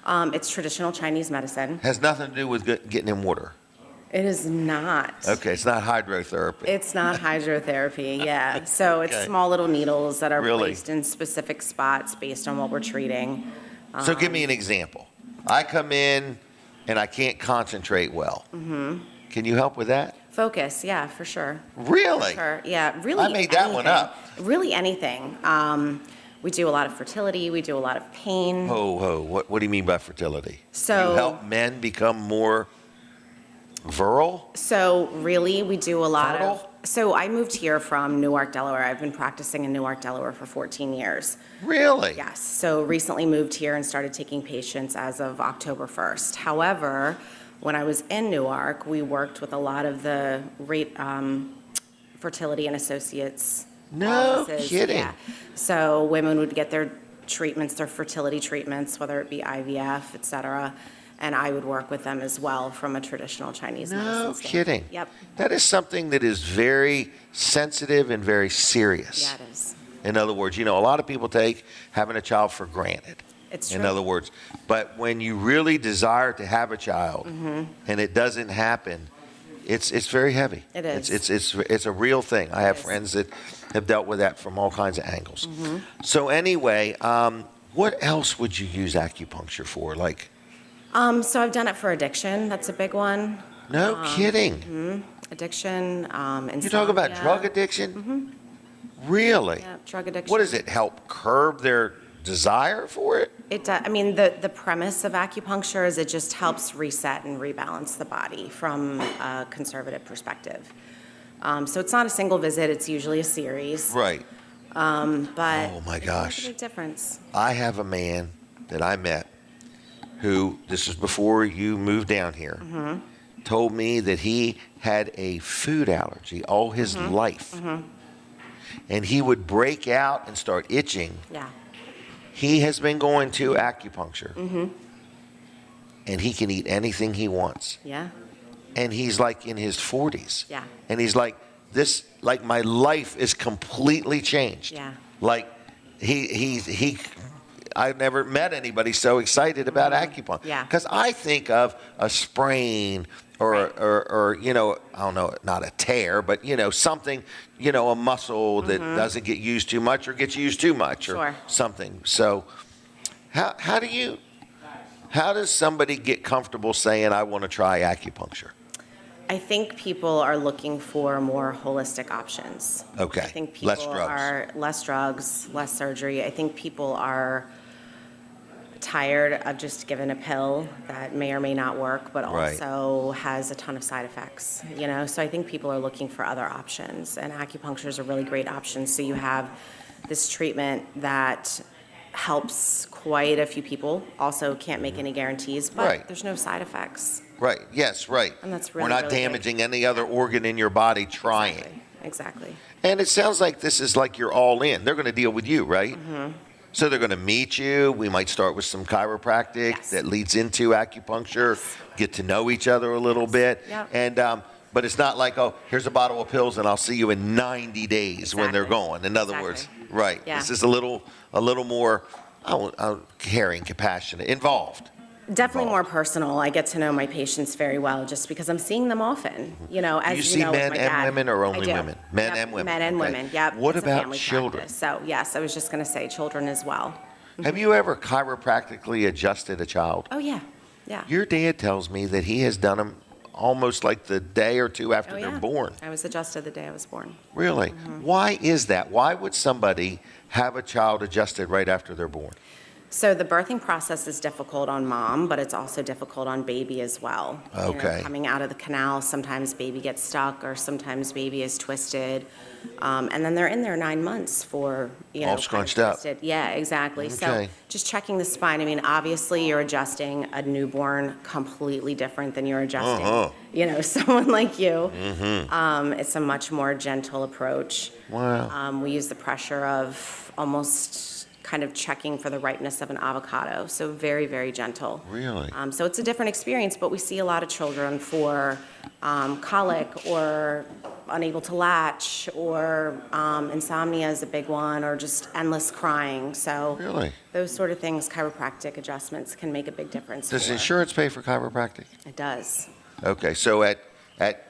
acupuncture? It's traditional Chinese medicine. Has nothing to do with getting in water. It is not. Okay, it's not hydrotherapy. It's not hydrotherapy, yeah. So it's Okay. small little needles that are Really? placed in specific spots based on what we're treating. So give me an example. I come in and I can't concentrate well. Can you help with that? Focus, yeah, for sure. Really? Sure, yeah, really. I made that one anything. up. Really anything. We do a lot of fertility. We do a lot of pain. Ho. What do you mean by fertility? So- you help men become more virile? So really, we do a lot of. Fertile? So I moved here from Newark, Delaware. I've been practicing in Newark, Delaware for 14 years. Really? Yes. So recently moved here and started taking patients as of October 1st. However, when I was in Newark, we worked with a lot of the fertility and associates. No offices. kidding. Yeah. So women would get their treatments, their fertility treatments, whether it be IVF, et cetera. And I would work with them as well from a traditional Chinese medicine No standpoint. kidding. Yep. That is something that is very sensitive and very serious. Yeah, it is. In other words, a lot of people take having a child for granted. It's In true. other words, but when you really desire to have a child and it doesn't happen, it's very heavy. It is. It's a real thing. I have is. friends that have dealt with that from all kinds of angles. So anyway, what else would you use acupuncture for? Like, So I've done it for addiction. That's a big one. no kidding. Addiction, insomnia. You talk about drug addiction? Really? Yeah, drug addiction. What does it help curb their desire for it? It does. I mean, the premise of acupuncture is it just helps reset and rebalance the body from a conservative perspective. So it's not a single visit. It's usually a series. Right. But Oh my it gosh. makes a big difference. I have a man that I met who, this is before you moved down here, told me that he had a food allergy all his life. And he would break out and start itching. Yeah. He has been going to acupuncture. and he can eat anything he wants. Yeah. And he's like in his 40s. Yeah. And he's like, my life is completely changed. Yeah. Like I've never met anybody so excited about acupuncture. Yeah. Because I think of a sprain or I don't know, not a tear, but something, a muscle that doesn't get used too much or gets used too much or something. So how does somebody get comfortable saying, I want to try acupuncture? I think people are looking for more holistic options. Okay. I think people Less drugs. are less drugs, less surgery. I think people are tired of just giving a pill that may or may not work, but also has a ton of side effects. So I think people are looking for other options, and acupuncture is a really great option. So you have this treatment that helps quite a few people. Also can't make any guarantees, but there's no side effects. Right. Yes, right. And that's really, we're not really damaging great. any other organ in your body trying. Exactly. And it sounds like this is like you're all in. They're going to deal with you, right? Mm-hmm. So they're going to meet you. We might start with some chiropractic that leads into acupuncture, get to know each other a little bit. Yep. And but it's not like, oh, here's a bottle of pills and I'll see you in 90 days when they're going. In other words, right. Yeah. This is a little more caring, compassionate, involved. Definitely more personal. I get to know my patients very well just because I'm seeing them often. As Do you see men and women or only women? Men and women. Men and women. Yep. What It's a about family children? practice. So yes, I was just going to say children as well. Have you ever chiropractically adjusted a child? Oh yeah, yeah. Your dad tells me that he has done them almost like the day or two after they're born. I was adjusted the day I was born. Really? Why is that? Why would somebody have a child adjusted right after they're born? So the birthing process is difficult on mom, but it's also difficult on baby as well. Okay. Coming out of the canal, sometimes baby gets stuck or sometimes baby is twisted. And then they're in there 9 months for, all scrunched up. Yeah, exactly. Okay. So just checking the spine. I mean, obviously you're adjusting a newborn completely different than you're adjusting, someone like you. It's a much more gentle approach. Wow. We use the pressure of almost kind of checking for the ripeness of an avocado. So very, very gentle. Really? So it's a different experience, but we see a lot of children for colic or unable to latch or insomnia is a big one or just endless crying. So Really? those sort of things, chiropractic adjustments can make a big difference. Does for. insurance pay for chiropractic? It does. Okay, so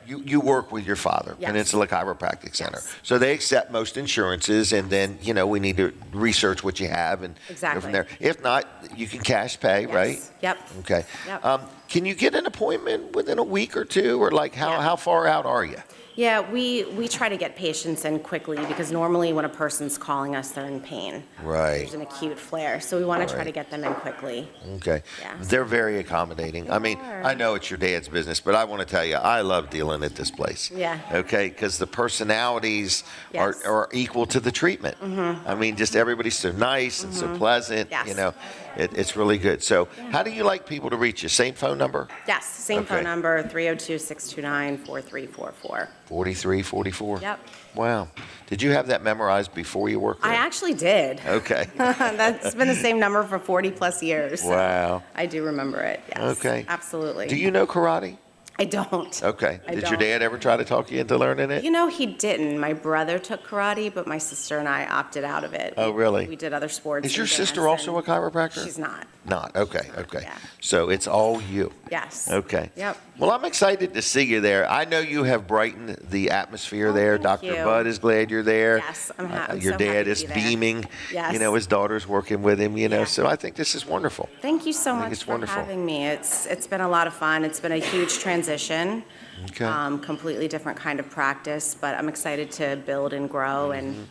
you work with your father, Yes. Peninsula Chiropractic Center. Yes. So they accept most insurances, and then, we need to research what you have and go Exactly. from there. If not, you can cash pay, Yes. right? Yep. Okay. Yep. Can you get an appointment within a week or two, or how far out are you? Yeah, we try to get patients in quickly because normally when a person's calling us, they're in pain. Right. There's an acute flare, so we want to try to get them in quickly. Okay. Yeah. They're very accommodating. I mean, are. I know it's your dad's business, but I want to tell you, I love dealing at this place. Yeah. Okay, because the personalities Yes. are equal to the treatment. I mean, just everybody's so nice and so pleasant. Yes. It's really good. So how do you like people to reach you? Same phone number? Yes, same Okay. phone number, 302-629-4344. 4344? Yep. Wow. Did you have that memorized before you worked there? I actually did. Okay. That's been the same number for 40 plus years. so Wow. I do remember it, yes. Okay. Absolutely. Do you know karate? I don't. Okay. I Did your don't. dad ever try to talk you into learning it? He didn't. My brother took karate, but my sister and I opted out of it. Oh, really? We did other sports. Is your and sister dance, also a and chiropractor? She's not. Not. Okay. Okay. Yeah. So it's all you. Yes. Okay. Yep. Well, I'm excited to see you there. I know you have brightened the atmosphere there. thank Dr. you. Bud is glad you're there. Yes, I'm I'm Your so dad happy to is be there. beaming. Yes. His daughter's working with him, Yeah. So I think this is wonderful. Thank you so think much it's for wonderful. having me. It's been a lot of fun. It's been a huge transition. Okay. Completely different kind of practice, but I'm excited to build and grow and,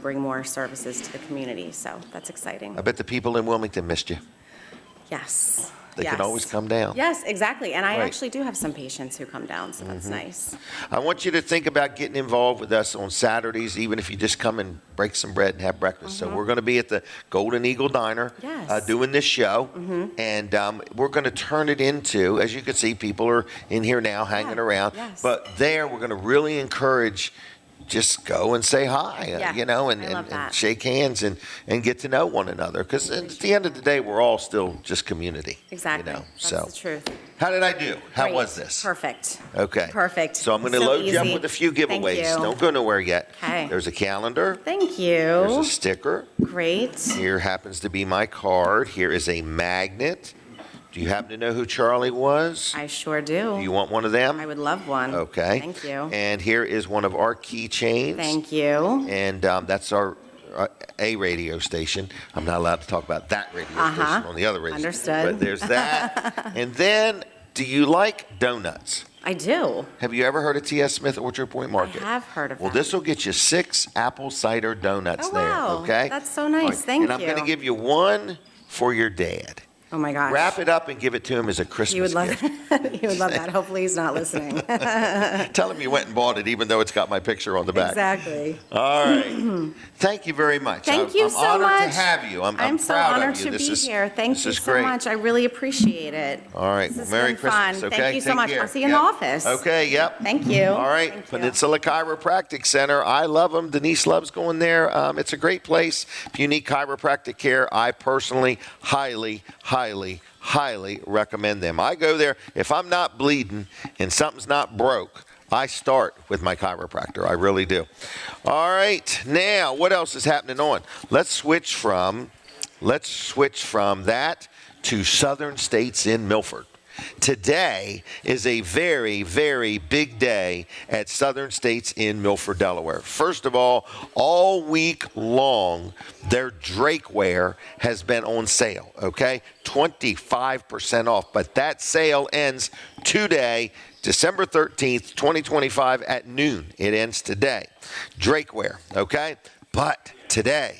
bring more services to the community. So that's exciting. I bet the people in Wilmington missed you. Yes. They yes. can always come down. Yes, exactly. And I Right. actually do have some patients who come down, so that's nice. I want you to think about getting involved with us on Saturdays, even if you just come and break some bread and have breakfast. So we're going to be at the Golden Eagle Diner Yes. doing this show. And we're going to turn it into, as you can see, people are in here now hanging around. Yes. But there we're going to really encourage just go and say hi, and shake hands and get to know one another. Because at the end of the day, we're all still just community. Exactly. That's the truth. How did I do? How Great. was this? Perfect. Okay. Perfect. So I'm going to load you up with a few giveaways. Thank you. Don't go nowhere yet. Okay. There's a calendar. Thank you. There's a sticker. Great. Here happens to be my card. Here is a magnet. Do you happen to know who Charlie was? I sure do. Do you want one of them? I would love one. Okay. Thank you. And here is one of our keychains. Thank you. And that's our a radio station. I'm not allowed to talk about that radio station on the other radio. Understood. But there's that. And then, do you like donuts? I do. Have you ever heard of T.S. Smith Orchard Point Market? I have heard of that. Well, this will get you 6 apple cider donuts wow. there, okay? That's so nice. Thank you. And I'm going to give you one for your dad. Oh my gosh. Wrap it up and give it to him as a Christmas He would love gift. that. He would love that. Hopefully he's not listening. Tell him you went and bought it, even though it's got my picture on the back. Exactly. All right. Thank you very much. Thank you so much. I'm honored to have you. I'm so proud honored of you. to This be is, here. Thank this you is so great. much. I really appreciate it. All right. This Well, has Merry been Christmas, fun. okay? Thank you so Take much. care. I'll see you in the office. Okay, yep. Thank you. All right. Thank you. Peninsula Chiropractic Center. I love them. Denise loves going there. It's a great place. If you need chiropractic care, I personally highly recommend them. I go there. If I'm not bleeding and something's not broke, I start with my chiropractor. I really do. All right. Now, what else is happening on? Let's switch from that to Southern States in Milford. Today is a very, very big day at Southern States in Milford, Delaware. First of all week long, their Drakeware has been on sale, okay? 25% off, but that sale ends today, December 13th, 2025 at noon. It ends today. Drakeware, okay? But today,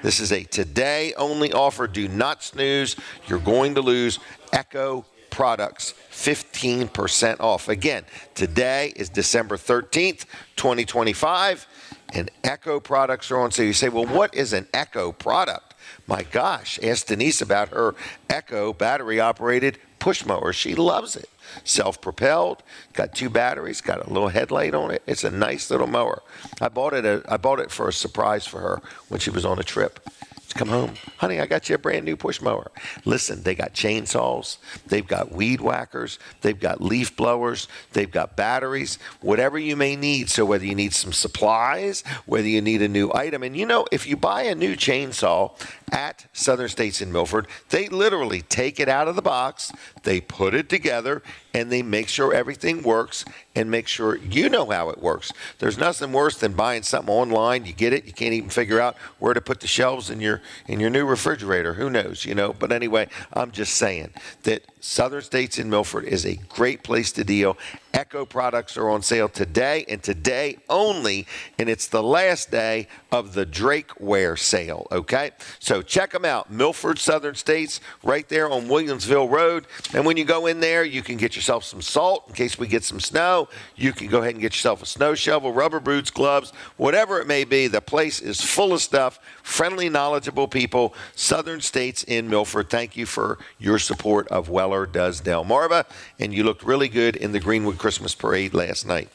this is a today-only offer. Do not snooze. You're going to lose. Echo products, 15% off. Again, today is December 13th, 2025, and Echo products are on sale. You say, well, what is an Echo product? My gosh, ask Denise about her Echo battery-operated push mower. She loves it. Self-propelled, got 2 batteries, got a little headlight on it. It's a nice little mower. I bought it for a surprise for her when she was on a trip. Come home, honey, I got you a brand new push mower. Listen, they got chainsaws, they've got weed whackers, they've got leaf blowers, they've got batteries, whatever you may need. So whether you need some supplies, whether you need a new item, and if you buy a new chainsaw at Southern States in Milford, they literally take it out of the box, they put it together, and they make sure everything works and make sure you know how it works. There's nothing worse than buying something online. You get it, you can't even figure out where to put the shelves in your new refrigerator. Who knows, But anyway, I'm just saying that Southern States in Milford is a great place to deal. Echo products are on sale today and today only, and it's the last day of the Drakeware sale, okay? So check them out. Milford Southern States, right there on Williamsville Road. And when you go in there, you can get yourself some salt in case we get some snow. You can go ahead and get yourself a snow shovel, rubber boots, gloves, whatever it may be. The place is full of stuff, friendly, knowledgeable people. Southern States in Milford, thank you for your support of Weller Does Delmarva. And you looked really good in the Greenwood Christmas Parade last night.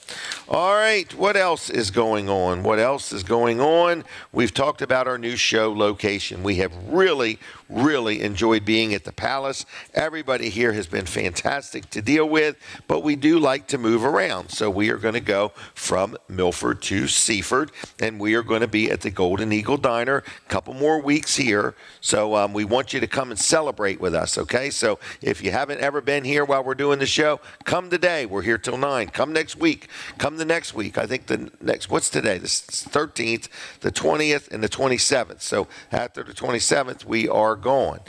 All right, what else is going on? We've talked about our new show location. We have really enjoyed being at the Palace. Everybody here has been fantastic to deal with, but we do like to move around. So we are going to go from Milford to Seaford, and we are going to be at the Golden Eagle Diner a couple more weeks here. So we want you to come and celebrate with us, okay? So if you haven't ever been here while we're doing the show, come today. We're here till 9. Come next week. Come the next week. I think what's today? The 13th, the 20th, and the 27th. So after the 27th, we are gone.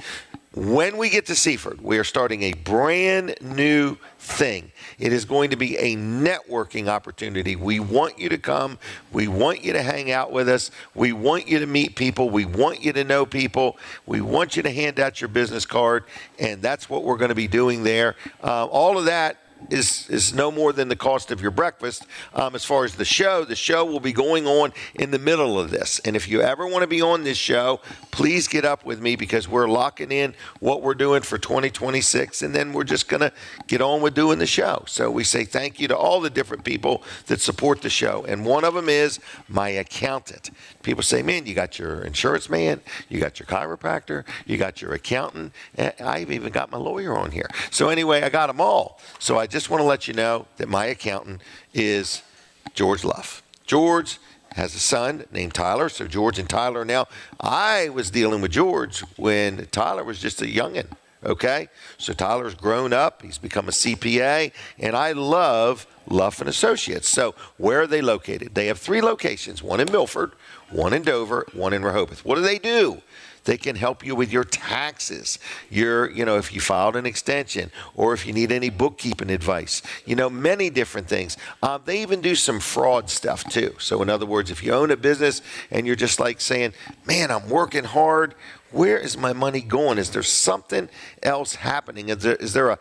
When we get to Seaford, we are starting a brand new thing. It is going to be a networking opportunity. We want you to come. We want you to hang out with us. We want you to meet people. We want you to know people. We want you to hand out your business card, and that's what we're going to be doing there. All of that is no more than the cost of your breakfast. As far as the show will be going on in the middle of this. And if you ever want to be on this show, please get up with me because we're locking in what we're doing for 2026, and then we're just going to get on with doing the show. So we say thank you to all the different people that support the show. And one of them is my accountant. People say, man, you got your insurance man, you got your chiropractor, you got your accountant, and I've even got my lawyer on here. So anyway, I got them all. So I just want to let you know that my accountant is George Luff. George has a son named Tyler, so George and Tyler now. I was dealing with George when Tyler was just a youngin', okay? So Tyler's grown up, he's become a CPA, and I love Luff and Associates. So where are they located? They have 3 locations, one in Milford, one in Dover, one in Rehoboth. What do? They can help you with your taxes, if you filed an extension, or if you need any bookkeeping advice, many different things. They even do some fraud stuff too. So in other words, if you own a business and you're just like saying, man, I'm working hard, where is my money going? Is there something else happening? Is there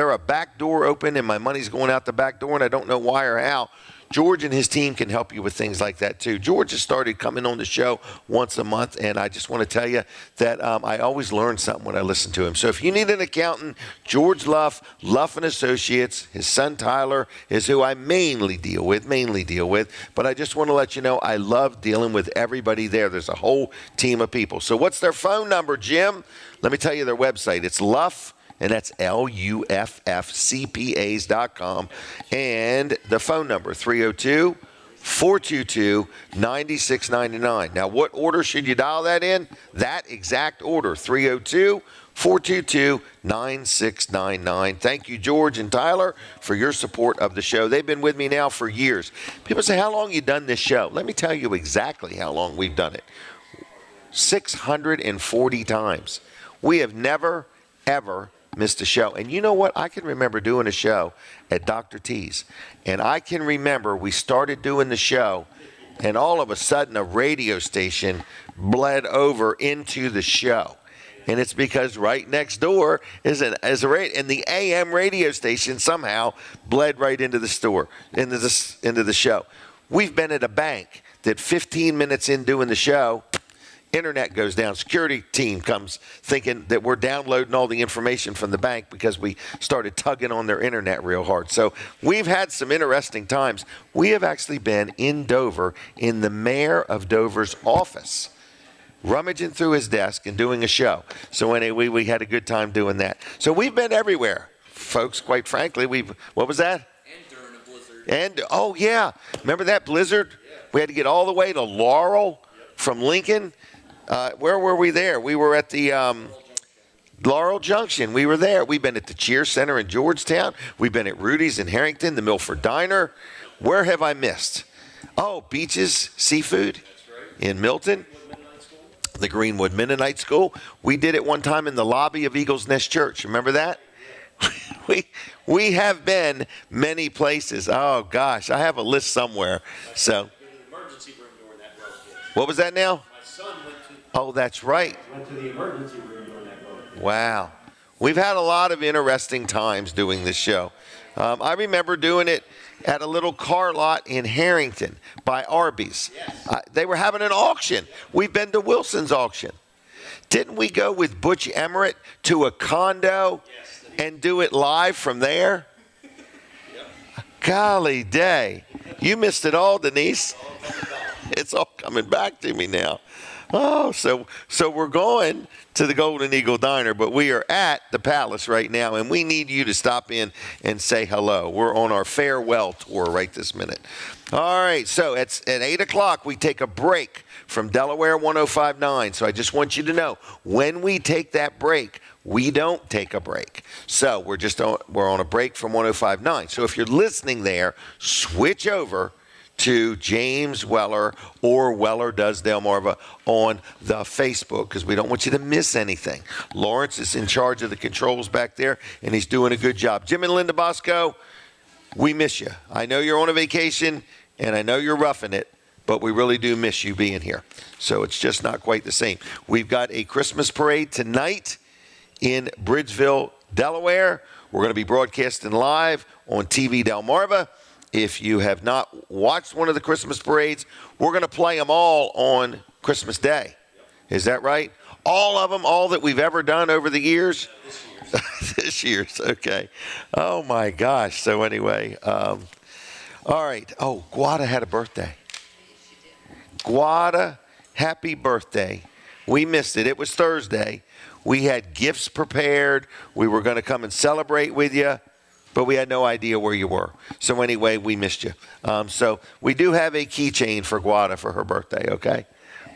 a back door open and my money's going out the back door and I don't know why or how? George and his team can help you with things like that too. George has started coming on the show once a month, and I just want to tell you that I always learn something when I listen to him. So if you need an accountant, George Luff and Associates, his son Tyler is who I mainly deal with. But I just want to let you know I love dealing with everybody there. There's a whole team of people. So what's their phone number, Jim? Let me tell you their website. It's Luff. And that's LUFFCPAs.com. And the phone number, 302-422-9699. Now, what order should you dial that in? That exact order, 302-422-9699. Thank you, George and Tyler, for your support of the show. They've been with me now for years. People say, how long have you done this show? Let me tell you exactly how long we've done it. 640 times. We have never, ever missed a show. And you know what? I can remember doing a show at Dr. T's. And I can remember we started doing the show, and all of a sudden a radio station bled over into the show. And it's because right next door is a radio, and the AM radio station somehow bled right into the show. We've been at a bank that 15 minutes in doing the show, internet goes down. Security team comes thinking that we're downloading all the information from the bank because we started tugging on their internet real hard. So we've had some interesting times. We have actually been in Dover in the mayor of Dover's office, rummaging through his desk and doing a show. So anyway, we had a good time doing that. So we've been everywhere, folks, quite frankly. What was that? And during a blizzard. And, oh, yeah. Remember that blizzard? Yeah. We had to get all the way to Laurel from Lincoln. Where were we there? We were at the Laurel Junction. We were there. We've been at the Cheer Center in Georgetown. We've been at Rudy's in Harrington, the Milford Diner. Where have I missed? Oh, Beaches Seafood in Milton. The Greenwood Mennonite School. We did it one time in the lobby of Eagles Nest Church. Remember that? We have been many places. Oh, gosh. I have a list somewhere. So, what was that now? Oh, that's right. Went to the emergency room during that vote. Wow. We've had a lot of interesting times doing this show. I remember doing it at a little car lot in Harrington by Arby's. Yes. They were having an auction. We've been to Wilson's auction. Didn't we go with Butch Emmerich to a condo and do it live from there? Yep. Golly day. You missed it all, Denise. It's all coming back to me now. Oh, so we're going to the Golden Eagle Diner, but we are at the Palace right now, and we need you to stop in and say hello. We're on our farewell tour right this minute. All right, so at 8 o'clock, we take a break from Delaware 105.9. So I just want you to know, when we take that break, we don't take a break. So we're on a break from 105.9. So if you're listening there, switch over to James Weller or Weller Does Delmarva on the Facebook, because we don't want you to miss anything. Lawrence is in charge of the controls back there, and he's doing a good job. Jim and Linda Bosco, we miss you. I know you're on a vacation, and I know you're roughing it, but we really do miss you being here. So it's just not quite the same. We've got a Christmas parade tonight in Bridgeville, Delaware. We're going to be broadcasting live on TV Delmarva. If you have not watched one of the Christmas parades, we're going to play them all on Christmas Day. Is that right? All of them, all that we've ever done over the years? This year's, okay. Oh, my gosh. So anyway, all right. Oh, Guada had a birthday. Guada, happy birthday. We missed it. It was Thursday. We had gifts prepared. We were going to come and celebrate with you, but we had no idea where you were. So anyway, we missed you. So we do have a keychain for Guada for her birthday, okay?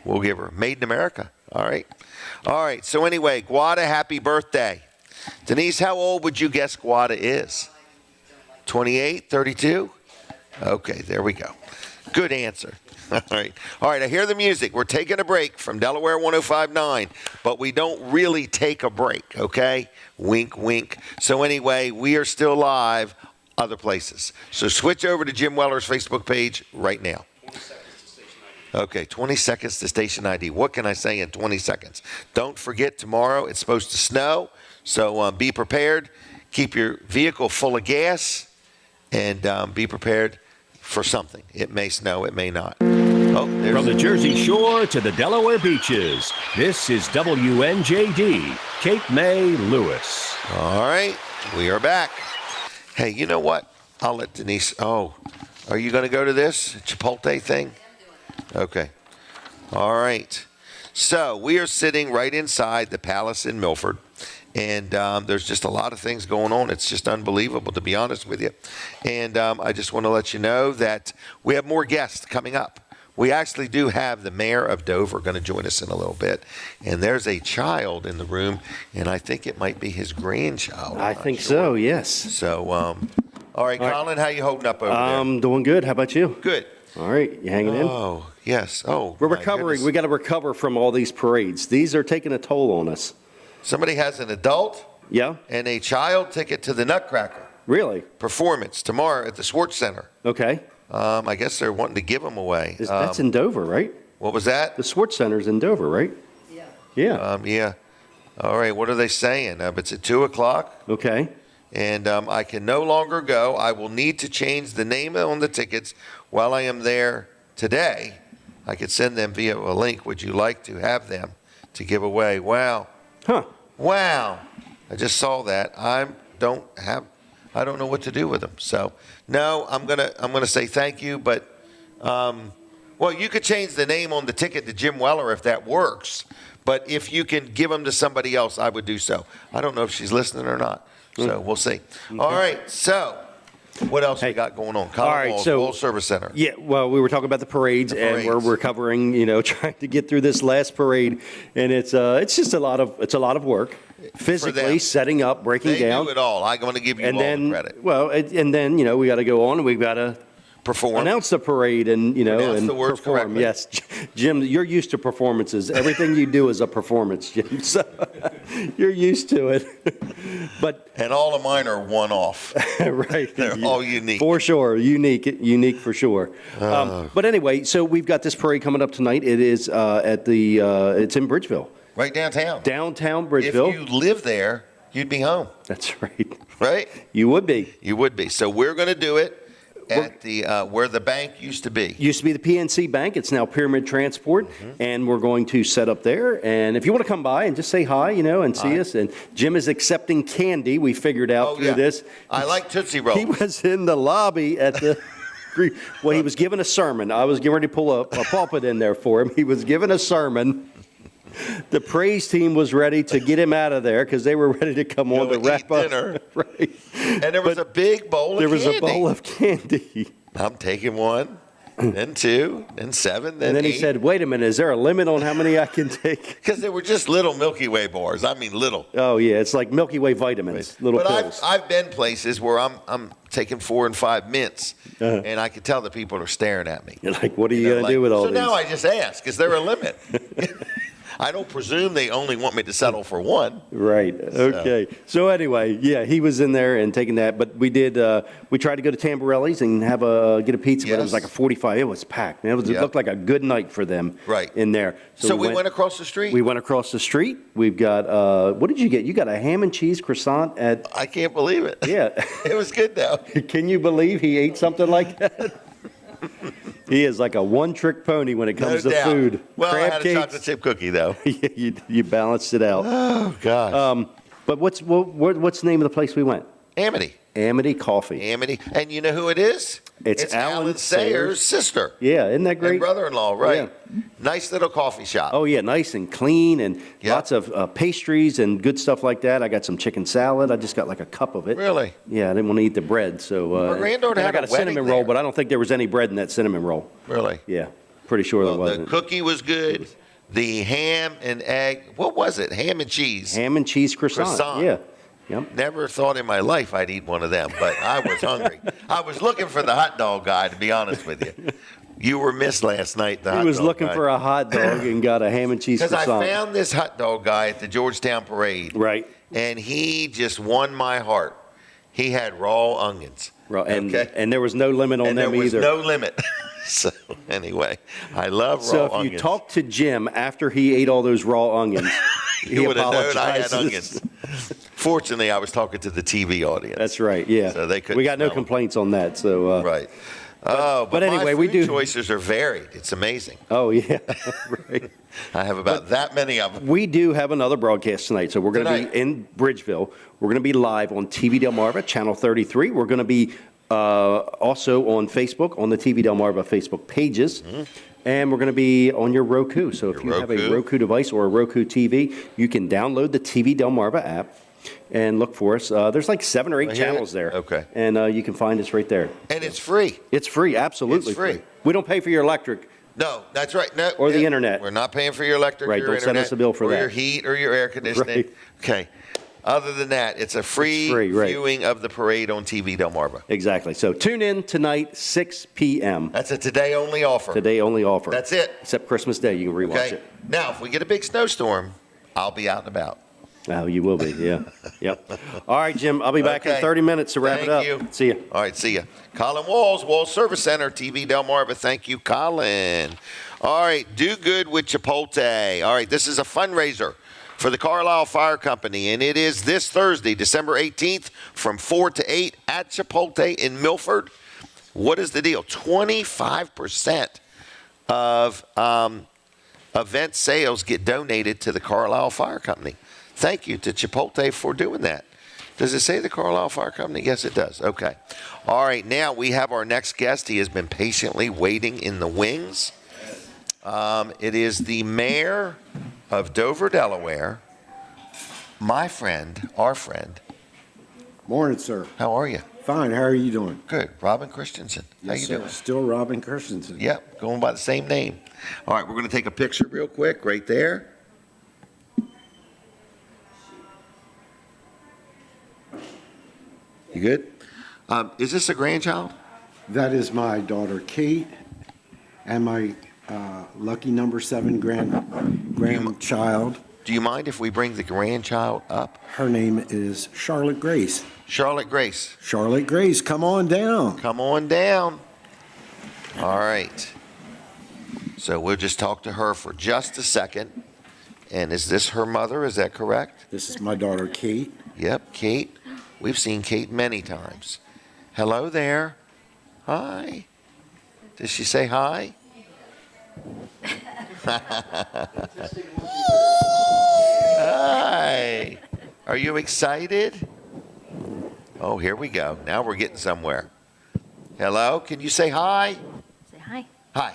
We'll give her. Made in America, all right? All right, so anyway, Guada, happy birthday. Denise, how old would you guess Guada is? 28, 32? Okay, there we go. Good answer. All right, I hear the music. We're taking a break from Delaware 105.9, but we don't really take a break, okay? Wink, wink. So anyway, we are still live other places. So switch over to Jim Weller's Facebook page right now. 20 seconds to station ID. Okay, 20 seconds to station ID. What can I say in 20 seconds? Don't forget, tomorrow it's supposed to snow, so be prepared. Keep your vehicle full of gas, and be prepared for something. It may snow, it may not. Oh, from the Jersey Shore to the Delaware beaches, this is WNJD, Cape May, Lewis. All right, we are back. Hey, you know what? I'll let Denise. Oh, are you going to go to this Chipotle thing? Okay. All right. So we are sitting right inside the Palace in Milford. And there's just a lot of things going on. It's just unbelievable, to be honest with you. And I just want to let you know that we have more guests coming up. We actually do have the mayor of Dover going to join us in a little bit. And there's a child in the room, and I think it might be his grandchild. I think so, yes. So, all right, Colin, how you holding up over there? I'm doing good. How about you? Good. All right, you hanging in? Oh, yes. Oh, we're recovering. We got to recover from all these parades. These are taking a toll on us. Somebody has an adult and a child ticket to the Nutcracker. Really? Performance tomorrow at the Sports Center. Okay. I guess they're wanting to give them away. That's in Dover, right? What was that? The Sports Center's in Dover, right? Yeah. Yeah. Yeah. All right. What are they saying? It's at 2 o'clock. Okay. And I can no longer go. I will need to change the name on the tickets while I am there today. I could send them via a link. Would you like to have them to give away? Wow. Huh. Wow. I just saw that. I don't know what to do with them. So, no, I'm gonna say thank you, but well, you could change the name on the ticket to Jim Weller if that works. But if you can give them to somebody else, I would do so. I don't know if she's listening or not. So we'll see. Okay. All right. So what else we got going on? Colin, all right, so World Service Center. Yeah, well, we were talking about the parades, and we're recovering. Trying to get through this last parade, and it's just a lot of work, physically setting up, breaking down. They do it all. I'm going to give you all the credit. Well, and then we got to go on, and we've got to perform, announce the parade, and and the words perform. Correctly. Yes, Jim, you're used to performances. Everything you do is a performance, Jim. So you're used to it. And all of mine are one-off. Right. They're all unique. For sure. Unique for sure. But anyway, so we've got this parade coming up tonight. It is it's in Bridgeville. Right downtown. Downtown Bridgeville. If you live there, you'd be home. That's right. Right? You would be. You would be. So we're going to do it at the where the bank used to be. Used to be the PNC Bank. It's now Pyramid Transport, and we're going to set up there. And if you want to come by and just say hi, and see us. And Jim is accepting candy. We figured out through this. I like Tootsie Rolls. He was in the lobby at the. Well, he was giving a sermon. I was getting ready to pull up a pulpit in there for him. He was giving a sermon. The praise team was ready to get him out of there because they were ready to come on to wrap up dinner. Right. And there was a big bowl of candy. There was a bowl of candy. I'm taking one, then two, then seven, then and then 8. he said, wait a minute, is there a limit on how many I can take? Because they were just little Milky Way bars. I mean, little. Oh, yeah, it's like Milky Way vitamins, little pills. I've been places where I'm taking 4 and 5 mints, and I can tell the people are staring at me. You're like, what are you going to do with all these? So now I just ask, is there a limit? I don't presume they only want me to settle for one. Right. Okay. So anyway, yeah, he was in there and taking that. But we did. We tried to go to Tamborelli's and get a pizza, but it was like a 45. It was packed. Man. It looked like a good night for them. Right. In there. So we went across the street. We went across the street. We've got. What did you get? You got a ham and cheese croissant at. I can't believe it. Yeah. It was good though. Can you believe he ate something like that? He is like a one-trick pony when it comes to food. Well, Crab I had cakes. a chocolate chip cookie though. you balanced it out. Oh gosh. But what's the name of the place we went? Amity Coffee. Amity. And you know who it is? It's Alan Sayers' sister. Yeah, isn't that great? And brother-in-law, right? Yeah. Nice little coffee shop. Oh, yeah, nice and clean and lots of pastries and good stuff like that. I got some chicken salad. I just got like a cup of it. Really? Yeah, I didn't want to eat the bread, so. My granddaughter had I got a cinnamon roll, but I don't think there was any bread in that cinnamon roll. Really? Yeah, pretty sure there wasn't. The cookie was good. The ham and egg, what was it? Ham and cheese. Ham and cheese croissant. Yeah. Yep. Never thought in my life I'd eat one of them, but I was hungry. I was looking for the hot dog guy, to be honest with you. You were missed last night, the hot dog guy. He was looking for a hot dog and got a ham and cheese croissant. Because I found this hot dog guy at the Georgetown Parade. Right. And he just won my heart. He had raw onions. And there was no limit on them either. And there was no limit. So anyway, I love raw onions. So if you talk to Jim after he ate all those raw onions, he would have known I had onions. Fortunately, I was talking to the TV audience. That's right. Yeah. So they couldn't. We got no complaints on that. So. Right. But anyway, my food choices are varied. It's amazing. Oh yeah. Right. I have about that many of them. We do have another broadcast tonight, so we're going to be in Bridgeville. We're going to be live on TV Delmarva, Channel 33. We're going to be also on Facebook, on the TV Delmarva Facebook pages. Mm-hmm. And we're going to be on your Roku. So if you have a Roku device or a Roku TV, you can download the TV Delmarva app and look for us. There's like 7 or 8 channels there. Okay. And you can find us right there. And it's free. It's free, absolutely it's free. We don't pay for your electric. No, that's right. No, or the internet. We're not paying for your electric or your don't internet, send us a bill for or that. your heat or your air conditioning. Right. Okay. Other than that, it's a free viewing of the parade on TV Delmarva. Exactly. So tune in tonight, 6 p.m. That's a today-only offer. Today-only offer. That's it. Except Christmas Day. You can rewatch it. Now, if we get a big snowstorm, I'll be out and about. Oh, you will be, yeah. Yep. All right, Jim, I'll be back in 30 minutes to wrap it up. Thank you. See you. All right, see you. Colin Walls Service Center, TV Delmarva. Thank you, Colin. All right, do good with Chipotle. All right, this is a fundraiser for the Carlisle Fire Company, and it is this Thursday, December 18th, from 4 to 8 at Chipotle in Milford. What is the deal? 25% of event sales get donated to the Carlisle Fire Company. Thank you to Chipotle for doing that. Does it say the Carlisle Fire Company? Yes, it does. Okay. All right, now we have our next guest. He has been patiently waiting in the wings. It is the mayor of Dover, Delaware, my friend, our friend. Morning, sir. How are you? Fine. How are you doing? Good. Robin Christiansen. How you doing? Still Robin Christiansen. Yep, going by the same name. All right, we're going to take a picture real quick right there. You good? Is this a grandchild? That is my daughter Kate and my lucky number 7 grandchild. Do you mind if we bring the grandchild up? Her name is Charlotte Grace. Charlotte Grace. Charlotte Grace, come on down. Come on down. All right. So we'll just talk to her for just a second. And is this her mother? Is that correct? This is my daughter Kate. Yep, Kate. We've seen Kate many times. Hello there. Hi. Did she say hi? Hi. Are you excited? Oh, here we go. Now we're getting somewhere. Hello. Can you say hi? Say hi. Hi.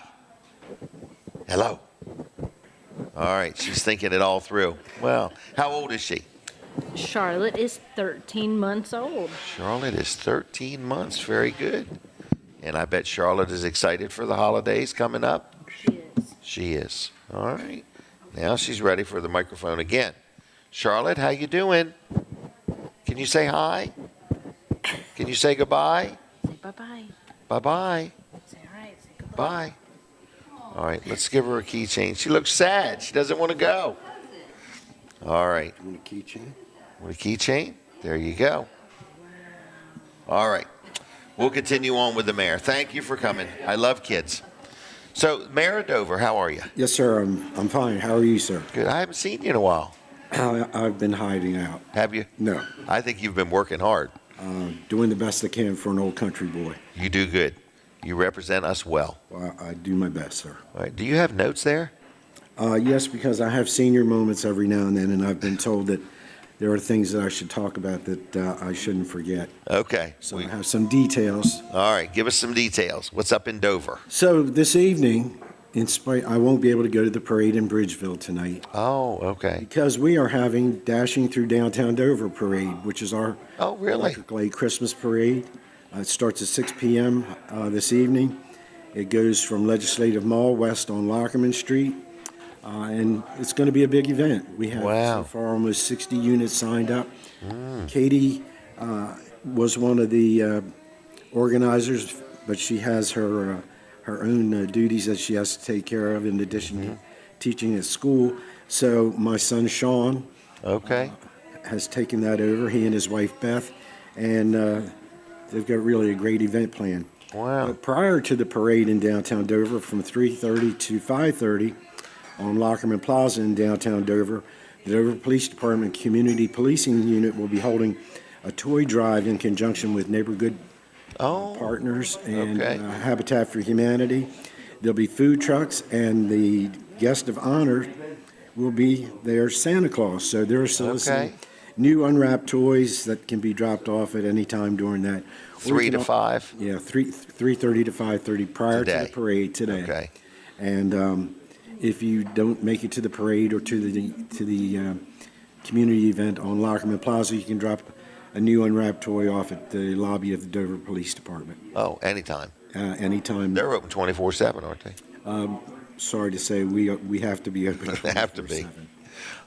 Hello. All right. She's thinking it all through. Well, how old is she? Charlotte is 13 months old. Charlotte is 13 months. Very good. And I bet Charlotte is excited for the holidays coming up. She is. She is. All right. Now she's ready for the microphone again. Charlotte, how you doing? Can you say hi? Can you say goodbye? Say bye-bye. Bye-bye. Say all right. Say goodbye. Bye. All right, let's give her a keychain. She looks sad. She doesn't want to go. All right. You want a keychain? Want a keychain? There you go. All right. We'll continue on with the mayor. Thank you for coming. I love kids. So, Mayor of Dover, how are you? Yes, sir. I'm fine. How are you, sir? Good. I haven't seen you in a while. I've been hiding out. Have you? No. I think you've been working hard. Doing the best I can for an old country boy. You do good. You represent us well. Well, I do my best, sir. All right. Do you have notes there? Yes, because I have senior moments every now and then, and I've been told that there are things that I should talk about that I shouldn't forget. Okay. So I have some details. All right. Give us some details. What's up in Dover? So this evening, I won't be able to go to the parade in Bridgeville tonight. Oh, okay. Because we are having Dashing Through Downtown Dover Parade, which is our Electric Light Christmas Parade. It starts at 6 p.m. This evening. It goes from Legislative Mall west on Lockerman Street. And it's going to be a big event. We have so far almost 60 units signed up. Katie was one of the organizers, but she has her own duties that she has to take care of in addition to teaching at school. So my son Sean has taken that over, he and his wife Beth, and they've got really a great event planned. Wow. But prior to the parade in downtown Dover from 3:30 to 5:30, on Lockerman Plaza in downtown Dover, the Dover Police Department Community Policing Unit will be holding a toy drive in conjunction with neighborhood partners and Habitat for Humanity. There'll be food trucks, and the guest of honor will be their Santa Claus. So they're soliciting new unwrapped toys that can be dropped off at any time during that. 3 to 5? Yeah, 3:30 to 5:30 prior to the parade today. Okay. And if you don't make it to the parade or to the community event on Lockerman Plaza, you can drop a new unwrapped toy off at the lobby of the Dover Police Department. Oh, anytime. Anytime. They're open 24/7, aren't they? Sorry to say, we have to be open 24/7. They have to be.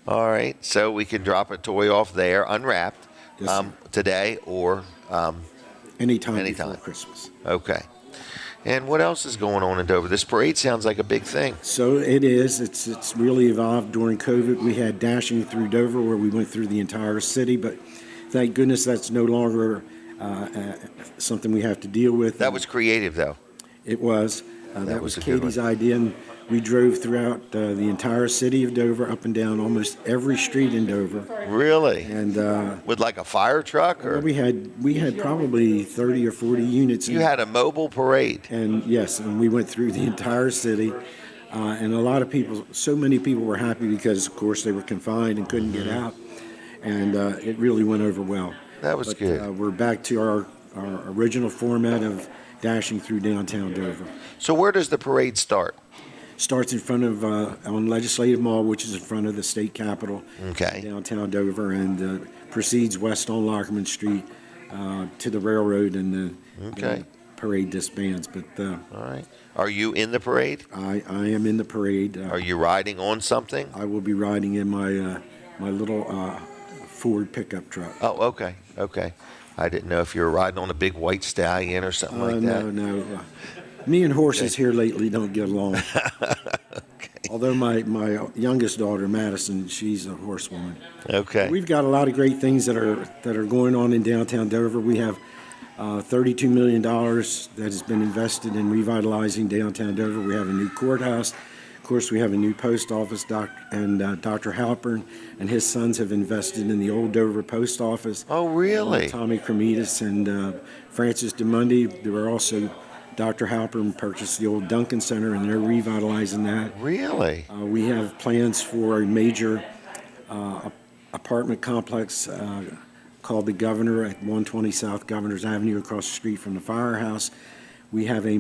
All right, so we can drop a toy off there, unwrapped, today or anytime before Christmas. Okay. And what else is going on in Dover? This parade sounds like a big thing. So it is. It's really evolved. During COVID, we had Dashing Through Dover, where we went through the entire city, but thank goodness that's no longer something we have to deal with. That was creative, though. It was. That was Katie's idea, and we drove throughout the entire city of Dover, up and down almost every street in Dover. Really? And with like a fire truck, or we had probably 30 or 40 units. You had a mobile parade. And yes, and we went through the entire city, and a lot of people, so many people were happy because, of course, they were confined and couldn't get out, and it really went over well. That was good. We're back to our original format of Dashing Through Downtown Dover. So where does the parade start? Starts in front of, on Legislative Mall, which is in front of the state capitol, downtown Dover, and proceeds west on Lockerman Street to the railroad, and the parade disbands. But all right. Are you in the parade? I am in the parade. Are you riding on something? I will be riding in my my little Ford pickup truck. Oh, okay. I didn't know if you were riding on a big white stallion or something like that. No. Me and horses here lately don't get along. Although my youngest daughter, Madison, she's a horsewoman. Okay. We've got a lot of great things that are going on in downtown Dover. We have $32 million that has been invested in revitalizing downtown Dover. We have a new courthouse. Of course, we have a new post office, and Dr. Halpern and his sons have invested in the old Dover post office. Oh, really? Tommy Cremidas and Francis DeMundi. There were also Dr. Halpern purchased the old Duncan Center, and they're revitalizing that. Really? We have plans for a major apartment complex called the Governor at 120 South Governors Avenue across the street from the firehouse. We have a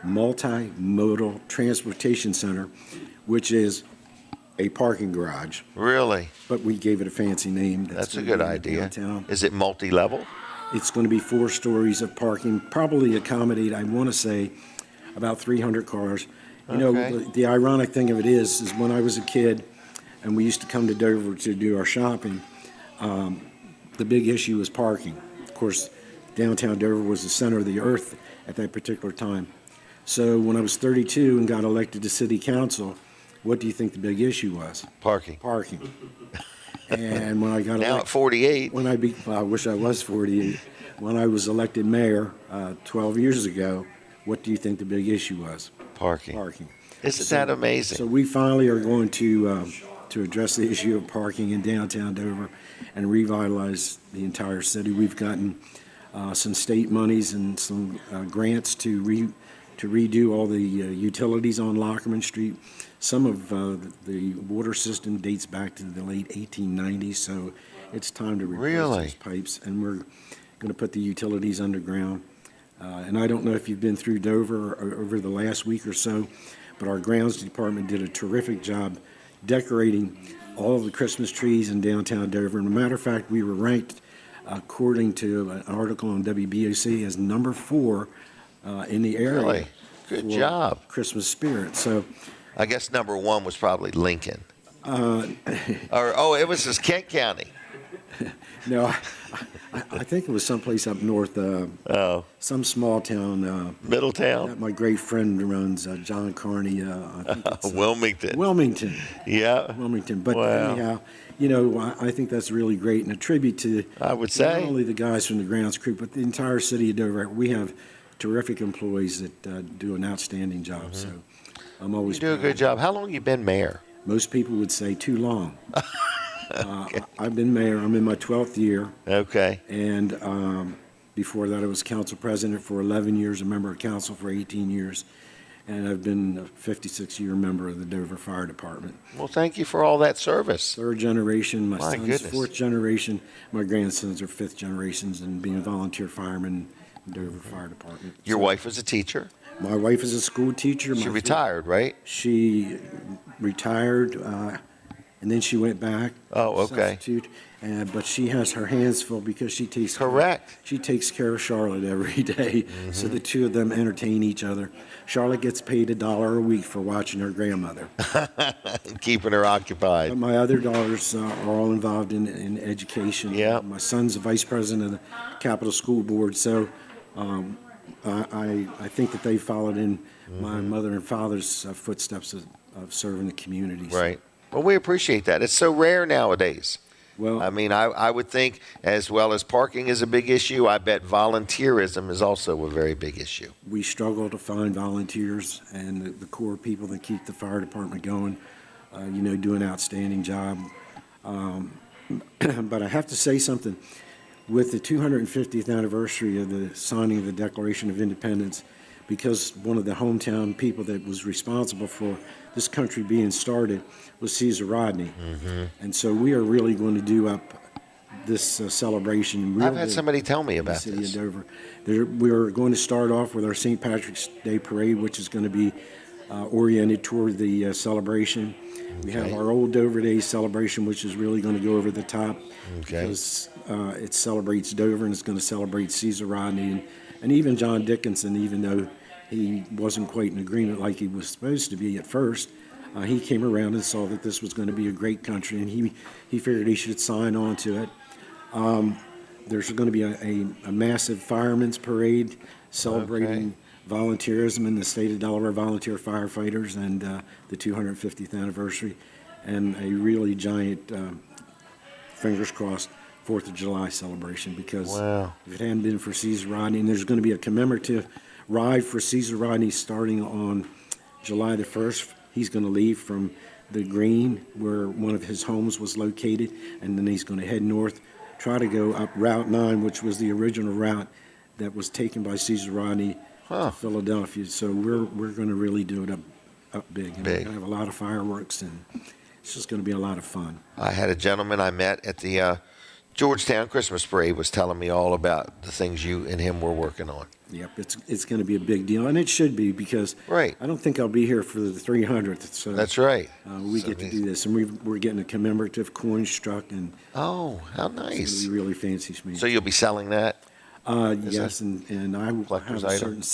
multimodal transportation center, which is a parking garage. Really? But we gave it a fancy name. That's a good idea. Downtown. Is it multi-level? It's going to be 4 stories of parking, probably accommodate, I want to say, about 300 cars. You know, the ironic thing of it is when I was a kid and we used to come to Dover to do our shopping, the big issue was parking. Of course, downtown Dover was the center of the earth at that particular time. So when I was 32 and got elected to city council, what do you think the big issue was? Parking. Parking. And when I got Now at 48. well, I wish I was 48. When I was elected mayor 12 years ago, what do you think the big issue was? Parking. Parking. Isn't that amazing? So we finally are going to address the issue of parking in downtown Dover and revitalize the entire city. We've gotten some state monies and some grants to redo all the utilities on Lockerman Street. Some of the water system dates back to the late 1890s, so it's time to replace those pipes, and we're going to put the utilities underground. And I don't know if you've been through Dover over the last week or so, but our grounds department did a terrific job decorating all of the Christmas trees in downtown Dover. And as a matter of fact, we were ranked, according to an article on WBOC, as number 4 in the area. Really? Good job. Christmas spirit. So I guess number 1 was probably Lincoln. It was just Kent County. No, I think it was someplace up north, some small town. Middletown? That my great friend runs, John Carney. I think it's, Wilmington. Wilmington. Yeah. Wilmington. But wow. Anyhow, I think that's really great, and a tribute to I would say not only the guys from the grounds crew, but the entire city of Dover. We have terrific employees that do an outstanding job. Mm-hmm. So I'm always you do a good job. How long have you been mayor? Most people would say too long. Okay. I've been mayor. I'm in my 12th year. Okay. And before that, I was council president for 11 years, a member of council for 18 years. And I've been a 56-year member of the Dover Fire Department. Well, thank you for all that service. 3rd generation. My son's goodness. 4th generation. My grandsons are 5th generations, and being a volunteer fireman in Dover Fire Department. Your wife was a teacher? My wife is a school teacher. She retired, right? She retired, and then she went back. Oh, okay. But she has her hands full because she takes Correct. She takes care of Charlotte every day, so the two of them entertain each other. Charlotte gets paid $1 a week for watching her grandmother. Keeping her occupied. But my other daughters are all involved in education. Yeah. My son's the vice president of the Capitol School Board, so I think that they followed in my mother and father's footsteps of serving the community. Right. Well, we appreciate that. It's so rare nowadays. Well, I mean, I would think as well as parking is a big issue, I bet volunteerism is also a very big issue. We struggle to find volunteers and the core people that keep the fire department going, do an outstanding job. But I have to say something. With the 250th anniversary of the signing of the Declaration of Independence, because one of the hometown people that was responsible for this country being started was Caesar Rodney. Mm-hmm. And so we are really going to do up this celebration. I've had somebody tell me about the city this. of Dover. We're going to start off with our St. Patrick's Day Parade, which is going to be oriented toward the celebration. Okay. We have our Old Dover Day celebration, which is really going to go over the top because it celebrates Dover and it's going to celebrate Caesar Rodney and even John Dickinson, even though he wasn't quite in agreement like he was supposed to be at first. He came around and saw that this was going to be a great country, and he figured he should sign on to it. There's going to be a massive firemen's parade celebrating volunteerism in the state of Delaware, volunteer firefighters, and the 250th anniversary, and a really giant, fingers crossed, 4th of July celebration, because if it hadn't been for Caesar Rodney, and there's going to be a commemorative ride for Caesar Rodney starting on July the 1st. He's going to leave from the Green, where one of his homes was located, and then he's going to head north, try to go up Route 9, which was the original route that was taken by Caesar Rodney to Philadelphia. So we're going to really do it up big. And we're going to have a lot of fireworks, and it's just going to be a lot of fun. I had a gentleman I met at the Georgetown Christmas Parade was telling me all about the things you and him were working on. Yep, it's going to be a big deal, and it should be, because I don't think I'll be here for the 300th. So that's right. We get to do this, and we're getting a commemorative coin struck, and how nice! It's going to be really fancy schmancy. So you'll be selling that? Yes, and I will have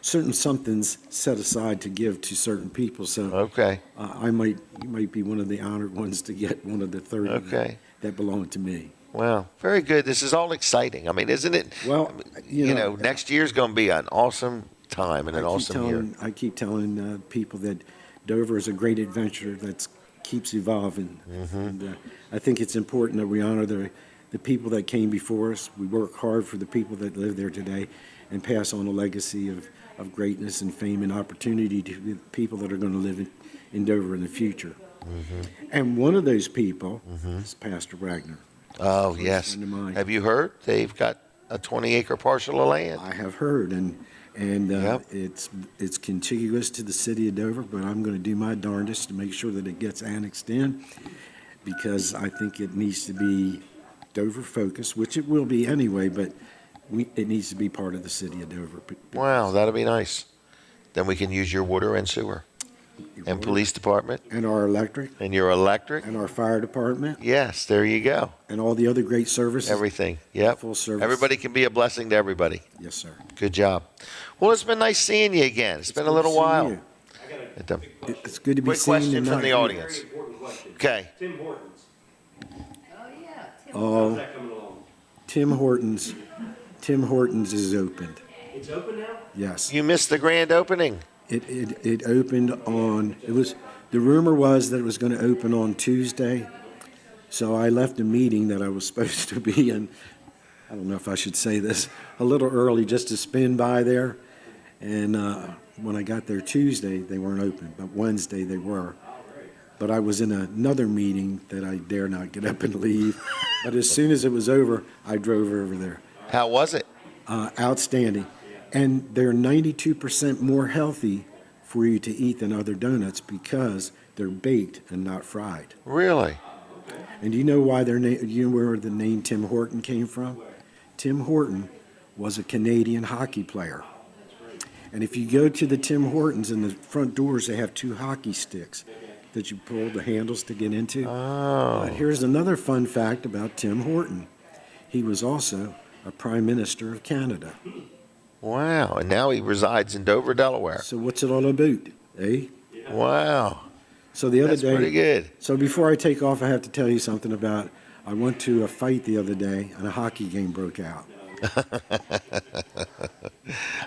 certain somethings set aside to give to certain people. So you might be one of the honored ones to get one of the 30 that belong to me. Wow, very good. This is all exciting. I mean, isn't it? Well, next year's going to be an awesome time and an awesome year. I keep telling people that Dover is a great adventure that keeps evolving. And I think it's important that we honor the people that came before us. We work hard for the people that live there today and pass on a legacy of greatness and fame and opportunity to the people that are going to live in Dover in the future. And one of those people is Pastor Wagner. Oh, yes. Have you heard? They've got a 20-acre parcel of land. I have heard, and it's contiguous to the city of Dover, but I'm going to do my darndest to make sure that it gets annexed in, because I think it needs to be Dover focused, which it will be anyway, but it needs to be part of the city of Dover. Wow, that'll be nice. Then we can use your water and sewer. And police department. And our electric. And your electric. And our fire department. Yes, there you go. And all the other great services. Everything, yep. Full service. Everybody can be a blessing to everybody. Yes, sir. Good job. Well, it's been nice seeing you again. It's been a little while. It's good to be quick seen. Question from the audience. Okay. Tim Hortons. Oh, How's that coming along? Tim Hortons is opened. It's open now? Yes. You missed the grand opening. It opened on, the rumor was that it was going to open on Tuesday. So I left a meeting that I was supposed to be in, I don't know if I should say this, a little early just to spin by there. And when I got there Tuesday, they weren't open, but Wednesday they were. But I was in another meeting that I dare not get up and leave. But as soon as it was over, I drove over there. How was it? Outstanding. And they're 92% more healthy for you to eat than other donuts because they're baked and not fried. Really? And do you know why you know where the name Tim Horton came from? Tim Horton was a Canadian hockey player. And if you go to the Tim Hortons, in the front doors, they have 2 hockey sticks that you pull the handles to get into. Oh. But here's another fun fact about Tim Horton. He was also a Prime Minister of Canada. Wow. And now he resides in Dover, Delaware. So what's it all about, eh? Wow. So the other That's day, pretty good. So before I take off, I have to tell you something about, I went to a fight the other day and a hockey game broke out.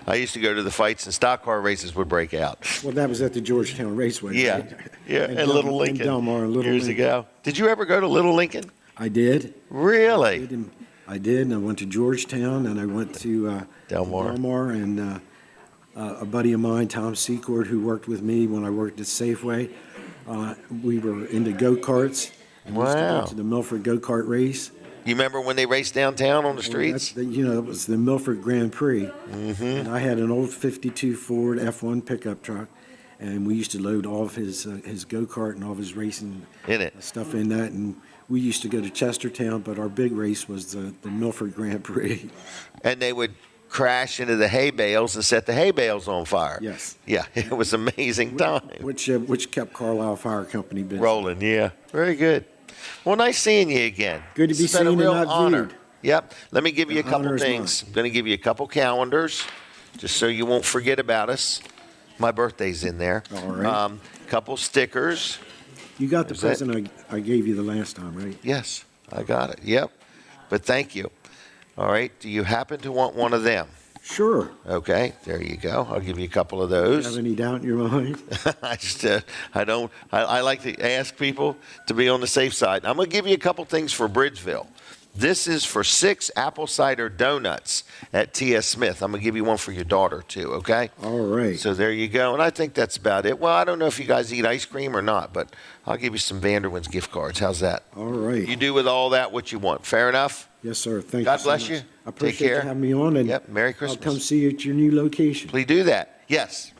I used to go to the fights and stock car races would break out. Well, that was at the Georgetown Raceway. Yeah, Right? yeah, and Little Lincoln. In Delmarva, Little years Lincoln. ago. Did you ever go to Little Lincoln? I did. Really? I did, and I went to Georgetown, and I went to Delmarva. And a buddy of mine, Tom Secord, who worked with me when I worked at Safeway, we were into go-karts, and we used to go to the Milford go-kart race. You remember when they raced downtown on the streets? It was the Milford Grand Prix, and I had an old 52 Ford F1 pickup truck, and we used to load all of his go-kart and all of his racing stuff in that, and we used to go to Chestertown, but our big race was the Milford Grand Prix. And they would crash into the hay bales and set the hay bales on fire. Yes. Yeah, it was an amazing time. Which kept Carlisle Fire Company busy. Rolling, yeah. Very good. Well, nice seeing you again. Good to be seen and not honor. viewed. Yep. Let me give you a couple honor is things. mine. I'm going to give you a couple calendars, just so you won't forget about us. My birthday's in there. All right. Couple stickers. You got the Is that- present I gave you the last time, right? Yes, I got it. Yep. But thank you. All right. Do you happen to want one of them? Sure. Okay. There you go. I'll give you a couple of You those. have any doubt in your mind? I like to ask people to be on the safe side. I'm going to give you a couple things for Bridgeville. This is for 6 apple cider donuts at T.S. Smith. I'm going to give you one for your daughter, too, okay? All right. So there you go. And I think that's about it. Well, I don't know if you guys eat ice cream or not, but I'll give you some Vanderwin's gift cards. How's that? All right. You do with all that what you want. Fair enough? Yes, sir. Thank you. God so bless much. you. I appreciate Take care. you having me on. And Yep. Merry Christmas. I'll come see you at your new location. Please do that. Yes.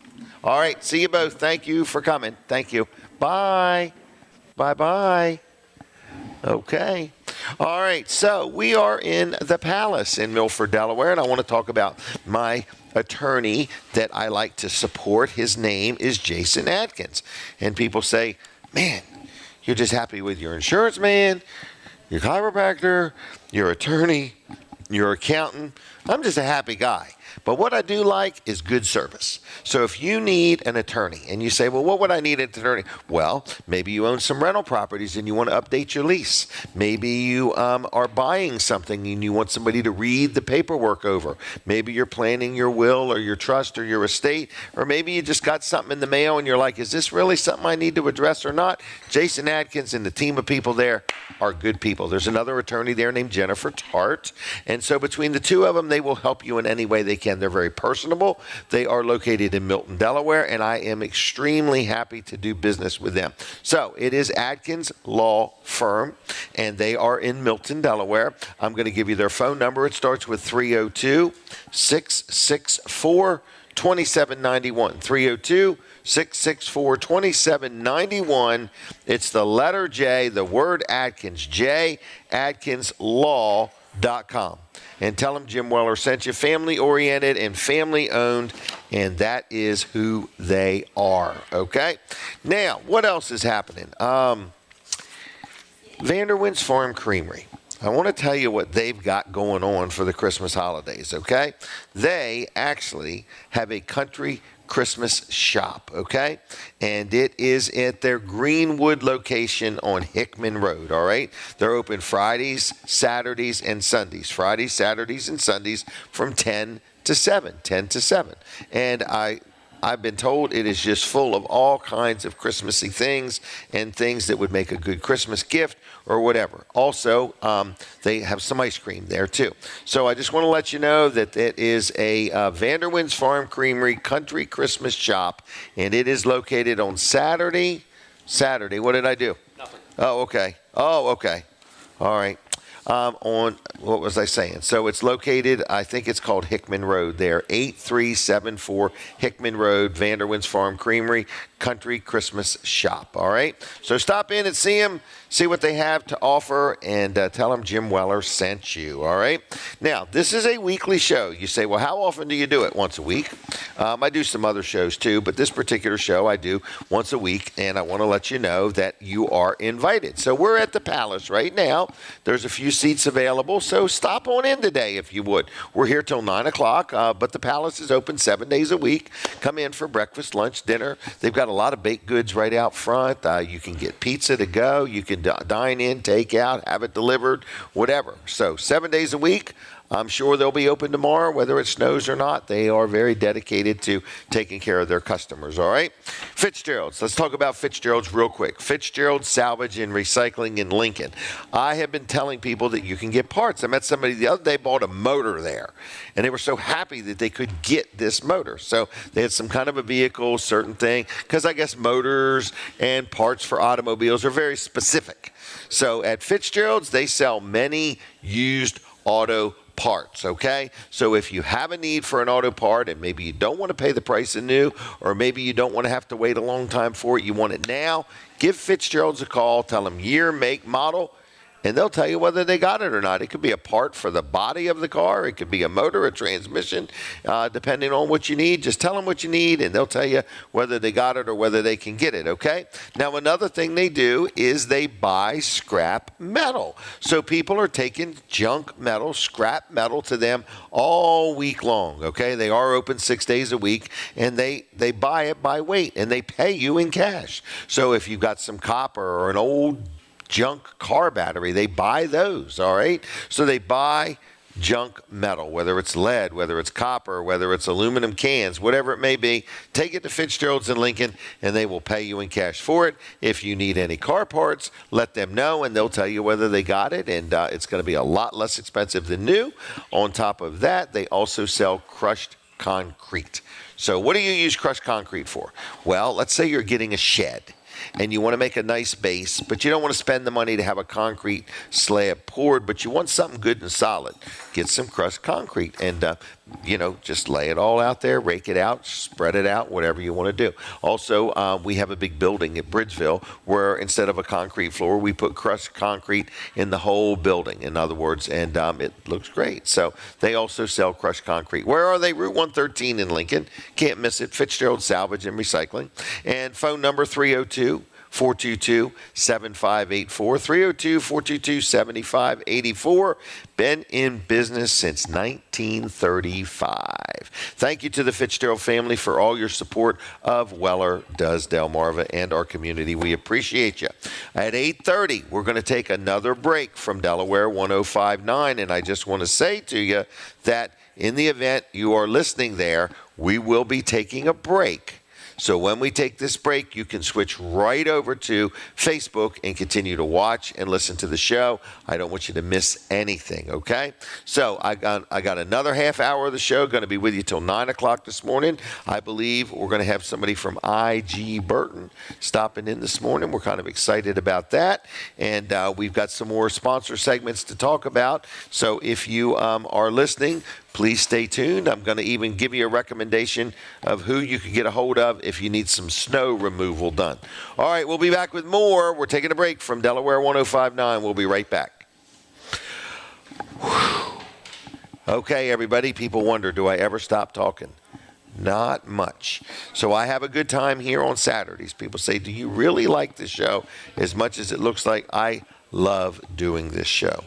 All right. See you both. Thank you for coming. Thank you. Bye. Bye-bye. Okay. All right. So we are in the Palace in Milford, Delaware, and I want to talk about my attorney that I like to support. His name is Jason Atkins. And people say, man, you're just happy with your insurance man, your chiropractor, your attorney, your accountant. I'm just a happy guy. But what I do like is good service. So if you need an attorney and you say, well, what would I need an attorney? Well, maybe you own some rental properties and you want to update your lease. Maybe you are buying something and you want somebody to read the paperwork over. Maybe you're planning your will or your trust or your estate, or maybe you just got something in the mail and you're like, is this really something I need to address or not? Jason Adkins and the team of people there are good people. There's another attorney there named Jennifer Tart. And so between the two of them, they will help you in any way they can. They're very personable. They are located in Milton, Delaware, and I am extremely happy to do business with them. So it is Adkins Law Firm, and they are in Milton, Delaware. I'm going to give you their phone number. It starts with 302-664-2791. 302-664-2791. It's the letter J, the word Adkins, adkinslaw.com. And tell them Jim Weller sent you. Family-oriented and family-owned, and that is who they are, okay? Now, what else is happening? Vanderwin's Farm Creamery. I want to tell you what they've got going on for the Christmas holidays, okay? They actually have a country Christmas shop, okay? And it is at their Greenwood location on Hickman Road, all right? They're open Fridays, Saturdays, and Sundays. Fridays, Saturdays, and Sundays from 10 to 7. And I've been told it is just full of all kinds of Christmassy things and things that would make a good Christmas gift or whatever. Also, they have some ice cream there too. So I just want to let you know that it is a Vanderwin's Farm Creamery Country Christmas Shop, and it is located on Saturday. What did I do? Nothing. Oh, okay. All right. On, what was I saying? So it's located, I think it's called Hickman Road there, 8374 Hickman Road, Vanderwin's Farm Creamery, Country Christmas Shop, all right? So stop in and see them, see what they have to offer, and tell them Jim Weller sent you, all right? Now, this is a weekly show. You say, well, how often do you do it? Once a week. I do some other shows too, but this particular show I do once a week, and I want to let you know that you are invited. So we're at the Palace right now. There's a few seats available, so stop on in today if you would. We're here till 9 o'clock, but the Palace is open 7 days a week. Come in for breakfast, lunch, dinner. They've got a lot of baked goods right out front. You can get pizza to go. You can dine in, take out, have it delivered, whatever. So 7 days a week. I'm sure they'll be open tomorrow, whether it snows or not. They are very dedicated to taking care of their customers, all right? Fitzgerald's. Let's talk about Fitzgerald's real quick. Fitzgerald's Salvage and Recycling in Lincoln. I have been telling people that you can get parts. I met somebody the other day, bought a motor there, and they were so happy that they could get this motor. So they had some kind of a vehicle, certain thing, because I guess motors and parts for automobiles are very specific. So at Fitzgerald's, they sell many used auto parts, okay? So if you have a need for an auto part and maybe you don't want to pay the price of new, or maybe you don't want to have to wait a long time for it, you want it now, give Fitzgerald's a call, tell them year, make, model, and they'll tell you whether they got it or not. It could be a part for the body of the car. It could be a motor, a transmission, depending on what you need. Just tell them what you need, and they'll tell you whether they got it or whether they can get it, okay? Now, another thing they do is they buy scrap metal. So people are taking junk metal, scrap metal to them all week long, okay? They are open 6 days a week, and they buy it by weight, and they pay you in cash. So if you've got some copper or an old junk car battery, they buy those, all right? So they buy junk metal, whether it's lead, whether it's copper, whether it's aluminum cans, whatever it may be. Take it to Fitzgerald's in Lincoln, and they will pay you in cash for it. If you need any car parts, let them know, and they'll tell you whether they got it, and it's going to be a lot less expensive than new. On top of that, they also sell crushed concrete. So what do you use crushed concrete for? Well, let's say you're getting a shed, and you want to make a nice base, but you don't want to spend the money to have a concrete slab poured, but you want something good and solid. Get some crushed concrete and, just lay it all out there, rake it out, spread it out, whatever you want to do. Also, we have a big building at Bridgeville where instead of a concrete floor, we put crushed concrete in the whole building, in other words, and it looks great. So they also sell crushed concrete. Where are they? Route 113 in Lincoln. Can't miss it. Fitzgerald Salvage and Recycling. And phone number 302 302-422-7584. 302-422-7584. Been in business since 1935. Thank you to the Fitzgerald family for all your support of Weller Does Delmarva and our community. We appreciate you. At 8:30, we're going to take another break from Delaware 105.9, and I just want to say to you that in the event you are listening there, we will be taking a break. So when we take this break, you can switch right over to Facebook and continue to watch and listen to the show. I don't want you to miss anything, okay? So I got another half hour of the show, going to be with you till 9 o'clock this morning. I believe we're going to have somebody from IG Burton stopping in this morning. We're kind of excited about that. And we've got some more sponsor segments to talk about. So if you are listening, please stay tuned. I'm going to even give you a recommendation of who you can get a hold of if you need some snow removal done. All right, we'll be back with more. We're taking a break from Delaware 105.9. We'll be right back. Whew. Okay, everybody, people wonder, do I ever stop talking? Not much. So I have a good time here on Saturdays. People say, do you really like this show as much as it looks like? I love doing this show.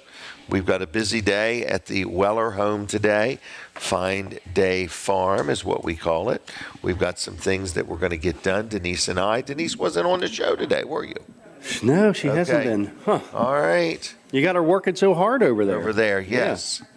We've got a busy day at the Weller home today. Fine Day Farm is what we call it. We've got some things that we're going to get done, Denise and I. Denise wasn't on the show today, were you? No, she hasn't been. Huh. All right. You got her working so hard over there. Over there, yes. Yeah.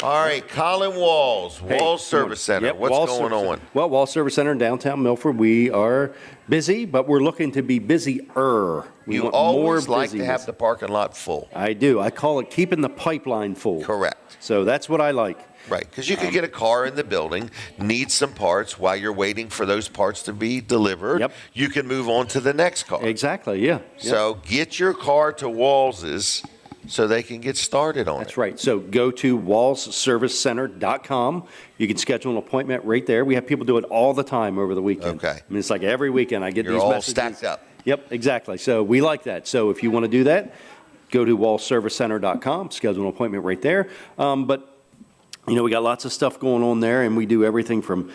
All right, Colin Walls, Walls Service Center. Yep, what's going on? Well, Walls Service Center in downtown Milford, we are busy, but we're looking to be busier. You always like to have the parking lot full. I do. I call it keeping the pipeline full. Correct. So that's what I like. Right, because you could get a car in the building, need some parts while you're waiting for those parts to be delivered. Yep. You can move on to the next car. Exactly, yeah. So get your car to Walls's so they can get started on it. That's right. So go to wallsservicecenter.com. You can schedule an appointment right there. We have people do it all the time over the weekend. Okay. I mean, it's like every weekend I get You're these all messages. stacked up. Yep, exactly. So we like that. So if you want to do that, go to wallsservicecenter.com, schedule an appointment right there. But you know, we got lots of stuff going on there, and we do everything from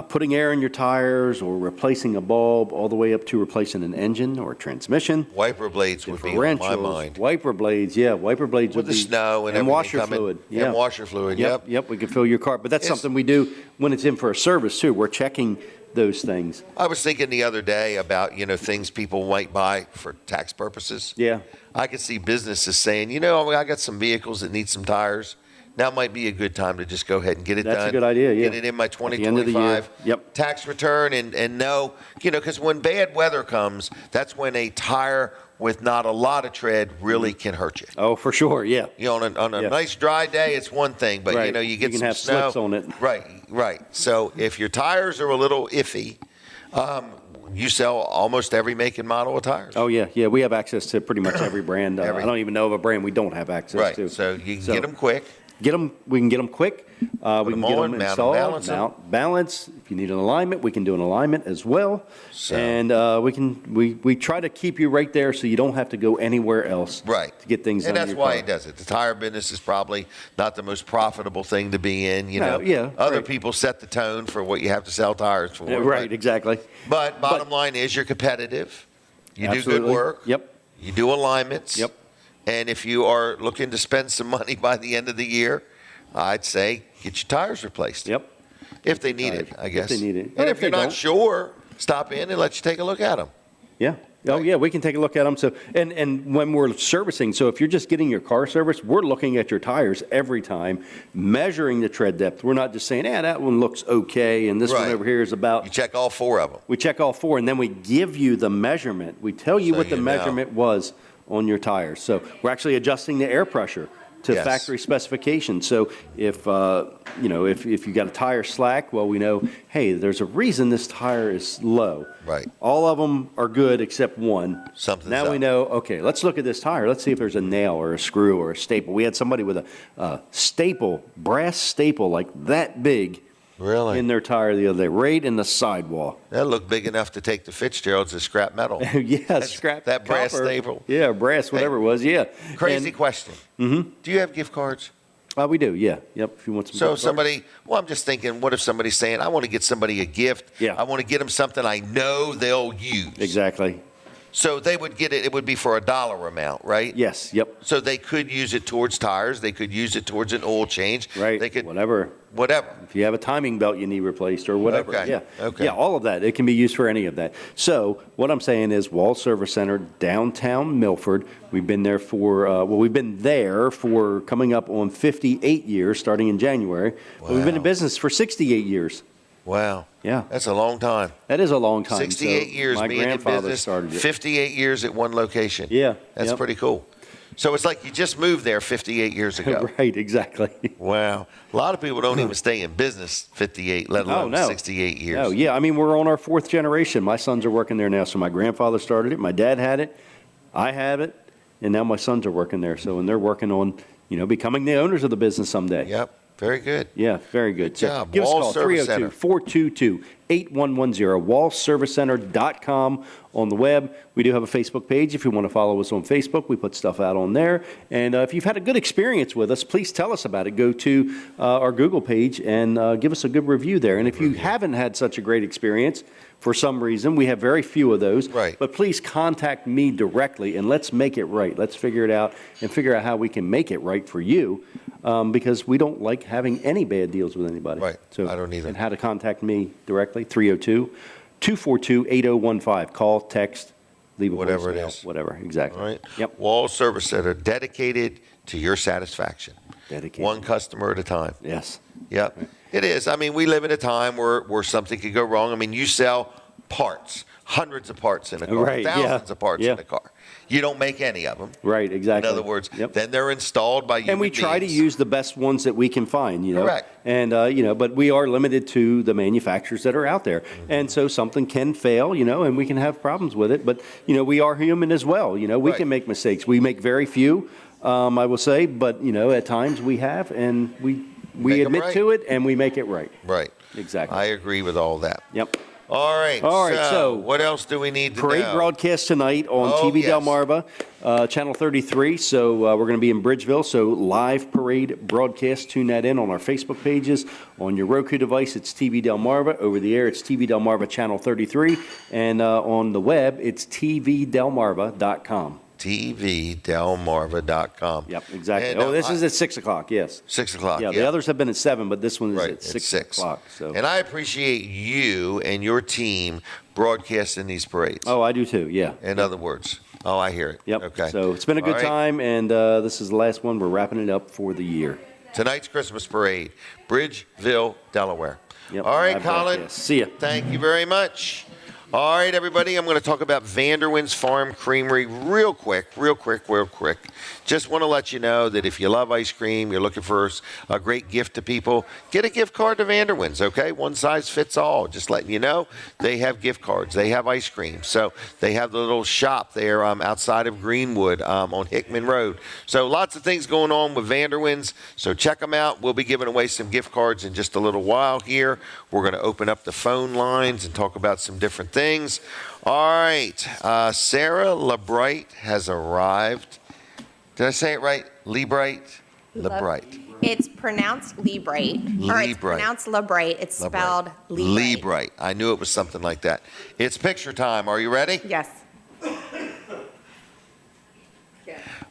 putting air in your tires or replacing a bulb all the way up to replacing an engine or a transmission. Wiper blades would be on my mind. Wiper blades, yeah. Wiper blades with would be. With the snow and washer coming. fluid. Yeah. And washer fluid, yep. Yep, we can fill your car. But that's something we do when it's in for a service, too. We're checking those things. I was thinking the other day about, you know, things people might buy for tax purposes. Yeah. I could see businesses saying, you know, I got some vehicles that need some tires. Now might be a good time to just go ahead and get it done. That's a good idea, yeah. Get it in my 2025 tax return and know, you know, because when bad weather comes, that's when a tire with not a lot of tread really can hurt you. Oh, for sure, yeah. You know, on a nice dry day, it's one thing, but, you know, you get some snow. You can have slips on it. Right. So if your tires are a little iffy, you sell almost every make and model of tires. Oh, yeah. We have access to pretty much every brand. I don't even know of a brand we don't have access to. Right, so you can get them quick. We can get them quick. We can get them installed, balance. If you need an alignment, we can do an alignment as well. So, and we try to keep you right there so you don't have to go anywhere else to get things done. And that's why he does it. The tire business is probably not the most profitable thing to be in. You know, other people set the tone for what you have to sell tires for. Right, exactly. But bottom line is you're competitive. You do good work. Yep. You do alignments. Yep. And if you are looking to spend some money by the end of the year, I'd say get your tires replaced. Yep. If they need it, I guess. If they need it. And if you're not sure, stop in and let you take a look at them. Yeah. Oh, yeah, we can take a look at them. So, and when we're servicing, so if you're just getting your car serviced, we're looking at your tires every time, measuring the tread depth. We're not just saying, that one looks okay, and this one over here is about. You check all four of them. We check all four, and then we give you the measurement. We tell you what the measurement was on your tires. So we're actually adjusting the air pressure to factory specifications. So if if you got a tire slack, well, we know, hey, there's a reason this tire is low. Right. All of them are good except one. Something's now up. we know, okay, let's look at this tire. Let's see if there's a nail or a screw or a staple. We had somebody with a brass staple like that big. Really? In their tire the other day, right in the sidewall. That looked big enough to take the Fitzgeralds as scrap metal. Scrap that brass copper. staple. Yeah, brass, whatever it was. Yeah. Crazy question. Mm-hmm. Do you have gift cards? We do. Yeah. Yep. If you want some. So somebody. Well, I'm just thinking. What if somebody's saying, "I want to get somebody a gift. Yeah. I want to get them something I know they'll use." Exactly. So they would get it. It would be for $1 amount, right? Yes. Yep. So they could use it towards tires. They could use it towards an oil change. Right. They could Whatever. If you have a timing belt you need replaced or whatever. Okay. Yeah. Okay. Yeah, all of that. It can be used for any of that. So what I'm saying is Wall Service Center, downtown Milford. We've been there for coming up on 58 years, starting in January. Wow. But we've been in business for 68 years. Wow. Yeah. That's a long time. That is a long time. 68 years my being in grandfather business, started it. 58 years at one location. Yeah. That's Yep. pretty cool. So it's like you just moved there 58 years ago. Right, exactly. Wow. A lot of people don't even stay in business 58, let alone 68 years. No, yeah. I mean, we're on our 4th generation. My sons are working there now. So my grandfather started it. My dad had it. I have it. And now my sons are working there. So, and they're working on, becoming the owners of the business someday. Yep. Very good. Yeah, very good. Good job. Give us a Wall call, Service Center. 302-422-8110, wallservicecenter.com on the web. We do have a Facebook page if you want to follow us on Facebook. We put stuff out on there. And if you've had a good experience with us, please tell us about it. Go to our Google page and give us a good review there. And if you haven't had such a great experience, for some reason, we have very few of those. Right. But please contact me directly and let's make it right. Let's figure it out and figure out how we can make it right for you. Because we don't like having any bad deals with anybody. Right. So, I don't either. And how to contact me directly, 302-242-8015. Call, text, leave a Whatever it voicemail, is. Whatever, exactly. All right. Yep. Wall Service Center, dedicated to your satisfaction. Dedicated. One customer at a time. Yes. Yep. It is. I mean, we live in a time where something could go wrong. I mean, you sell parts, hundreds of parts in a car, Right, yeah. thousands of parts in a car. You don't make any of them. Right, exactly. In other words, Yep. then they're installed by human And we try to beings. use the best ones that we can find, Correct. And, but we are limited to the manufacturers that are out there. Mm-hmm. And so something can fail, and we can have problems with it. But, we are human as well. We Right. can make mistakes. We make very few, I will say, but, at times we have, and we Make 'em admit right. to it and we make it right. Right. Exactly. I agree with all that. Yep. All right. So what else do we need to Parade know? broadcast tonight on TV yes. Delmarva, Channel 33. So we're going to be in Bridgeville. So live parade broadcast. Tune that in on our Facebook pages. On your Roku device, it's TV Delmarva. Over the air, it's TV Delmarva Channel 33. And on the web, it's tvdelmarva.com. tvdelmarva.com. Yep, exactly. And, this is at 6 o'clock, yes. 6 o'clock, Yeah, the others have been at 7, but this one is Right, at at 6 o'clock. So. And I appreciate you and your team broadcasting these parades. Oh, I do too, yeah. In other words. Oh, I hear it. Yep. Okay. So it's been a good All right. time, and this is the last one. We're wrapping it up for the year. Tonight's Christmas parade, Bridgeville, Delaware. Yep, All right, live Colin. broadcast. See ya. Thank you very much. All right, everybody, I'm going to talk about Vanderwin's Farm Creamery real quick. Just want to let you know that if you love ice cream, you're looking for a great gift to people, get a gift card to Vanderwin's, okay? One size fits all. Just letting you know, they have gift cards. They have ice cream. So they have the little shop there outside of Greenwood on Hickman Road. So lots of things going on with Vanderwin's. So check them out. We'll be giving away some gift cards in just a little while here. We're going to open up the phone lines and talk about some different things. All right. Sara LeBright has arrived. Did I say it right? LeBright? LeBright. It's pronounced LeBright. Or it's pronounced LeBright. It's spelled LeBright. LeBright. I knew it was something like that. It's picture time. Are you ready? Yes.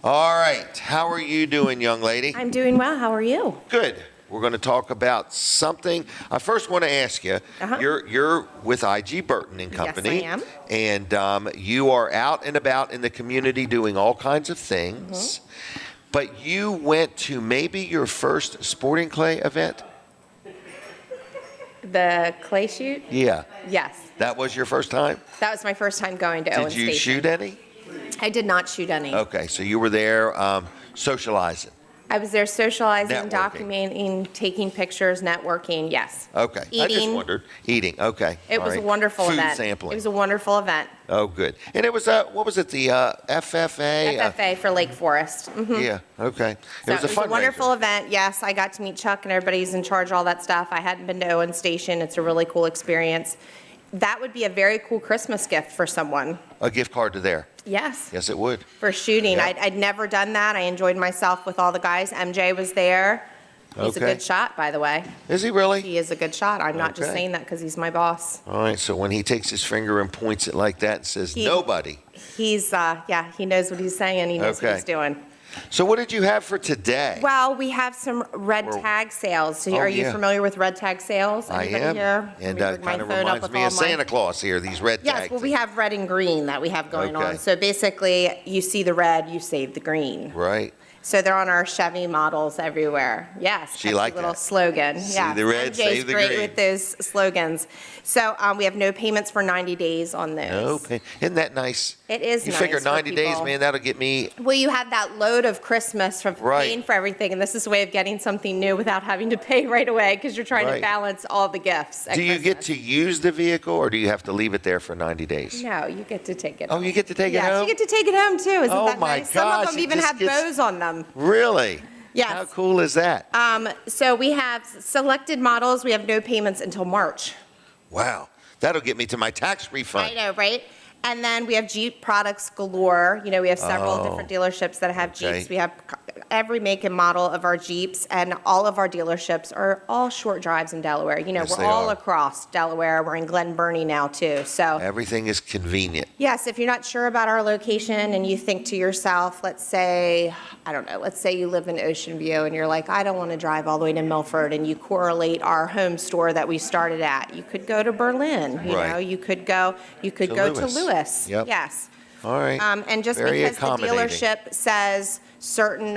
All right. How are you doing, young lady? I'm doing well. How are you? Good. We're going to talk about something. I first want to ask you, you're with IG Burton and Company. Yes, I am. And you are out and about in the community doing all kinds of things. Mm-hmm. But you went to maybe your first sporting clay event? The clay shoot? Yeah. Yes. That was your first time? That was my first time going to Owen Did you Station. shoot any? I did not shoot any. Okay, so you were there socializing. I was there socializing, Networking. documenting, taking pictures, networking, yes. Okay. I just Eating. wondered. Eating, okay. It All was a right. wonderful Food event. sampling. It was a wonderful event. Oh, good. And it was, what was it, the FFA? FFA for Lake Forest. Mhm. Yeah, okay. So It was a fundraiser. wonderful event. Yes, I got to meet Chuck and everybody's in charge of all that stuff. I hadn't been to Owen Station. It's a really cool experience. That would be a very cool Christmas gift for someone. A gift card to there. Yes. Yes, it would. For shooting. Yeah. I'd never done that. I enjoyed myself with all the guys. MJ was there. He's Okay. a good shot, by the way. Is he really? He is a good shot. I'm not just Okay. saying that because he's my boss. All right, so when he takes his finger and points it like that and says, He- nobody. He's, he knows what he's saying. He knows what he's doing. So what did you have for today? Well, we have some red tag sales. So are you familiar with red tag sales? Anybody am. Here? And kind of reminds me of Santa Claus here, these red tags. Yes, well, we have red and green that we have going on. So basically, you see the red, you save the green. Right. So they're on our Chevy models everywhere. Yes. She liked little that. slogan. See the red, save the green. Great with those slogans. So we have no payments for 90 days on those. Isn't that nice? It is nice. You figure 90 days, man, that'll get me. Well, you have that load of Christmas from paying for everything, and this is a way of getting something new without having to pay right away because you're trying to balance all the gifts. Do you get to use the vehicle, or do you have to leave it there for 90 days? No, you get to take it. Oh, you get to take it home? Yes, you get to take it home too. Isn't that my nice? Some of them even have bows on them. Really? Yes. How cool is that? So we have selected models. We have no payments until March. Wow. That'll get me to my tax refund. I know, right? And then we have Jeep products galore. You know, we have several different dealerships that have Jeeps. We have every make and model of our Jeeps, and all of our dealerships are all short drives in Delaware. You know, we're all across Delaware. We're in Glen Burnie now, too. So everything is convenient. Yes, if you're not sure about our location and you think to yourself, let's say, I don't know, let's say you live in Ocean View and you're like, I don't want to drive all the way to Milford, and you correlate our home store that we started at. You could go to Berlin, you know, you could go to Lewis. Yep. Yes. All right. And just because the dealership says certain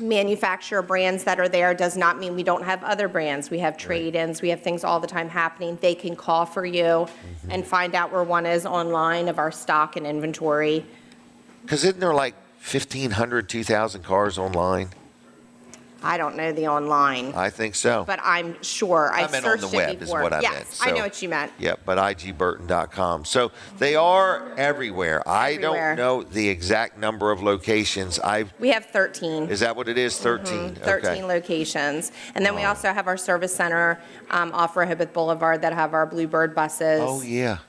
manufacturer brands that are there does not mean we don't have other brands. We have trade-ins. We have things all the time happening. They can call for you and find out where one is online of our stock and inventory. Because isn't there like 1,500, 2,000 cars online? I don't know the online. I think so. But I'm sure. I meant on the web is what I meant. Yes, I know what you meant. Yep, but igburton.com. So they are everywhere. I don't know the exact number of locations. We have 13. Is that what it is? 13? 13 locations. And then we also have our service center off Rehoboth Boulevard that have our Bluebird buses. Oh, yeah.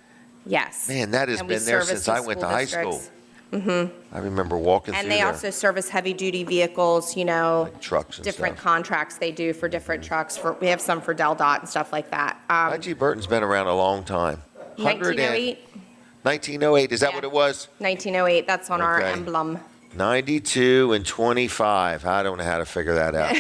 Yes. Man, that has been there since I went to high school. I remember walking through there. And they also service heavy-duty vehicles, you know, like trucks and different stuff. Contracts they do for different trucks. We have some for Del Dot and stuff like that. IG Burton's been around a long time. 1908. 1908, is that what it was? 1908, that's on our emblem. 92 and 25. I don't know how to figure that out.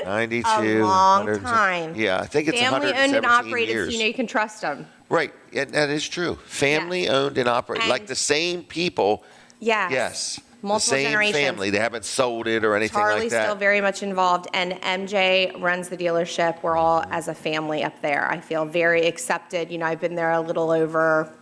92. A long time. Yeah, I think it's 117 years. Family-owned and operated, so you know you can trust them. Right, that is true. Family-owned and operated, like the same people. Yes. Multiple the same generations. Family. They haven't sold it or anything Charlie's like that. still very much involved, and MJ runs the dealership. We're all as a family up there. I feel very accepted. You know, I've been there a little over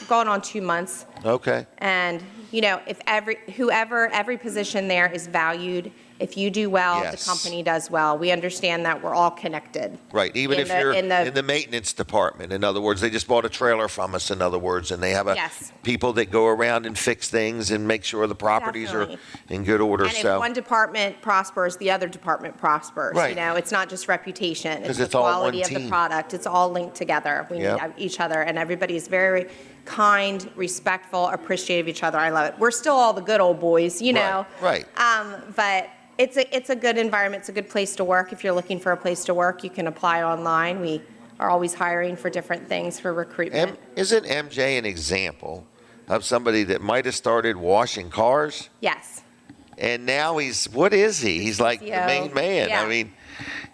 going on 2 months. Okay. And you know, if every position there is valued. If you do well, the company does well. We understand that we're all connected. Right, even if you're in the maintenance department. In other words, they just bought a trailer from us, in other words, and they have people that go around and fix things and make sure the properties are in good order. And if one department prospers, the other department prospers. Right. You know, it's not just reputation. It's the it's all quality one of team. the product. It's all linked together. We need each other, and everybody's very kind, respectful, appreciative of each other. I love it. We're still all the good old boys, you know. Right. But it's a good environment. It's a good place to work. If you're looking for a place to work, you can apply online. We are always hiring for different things for recruitment. Isn't MJ an example of somebody that might have started washing cars? Yes. And now what is he? He's like the main man. Yeah. I mean,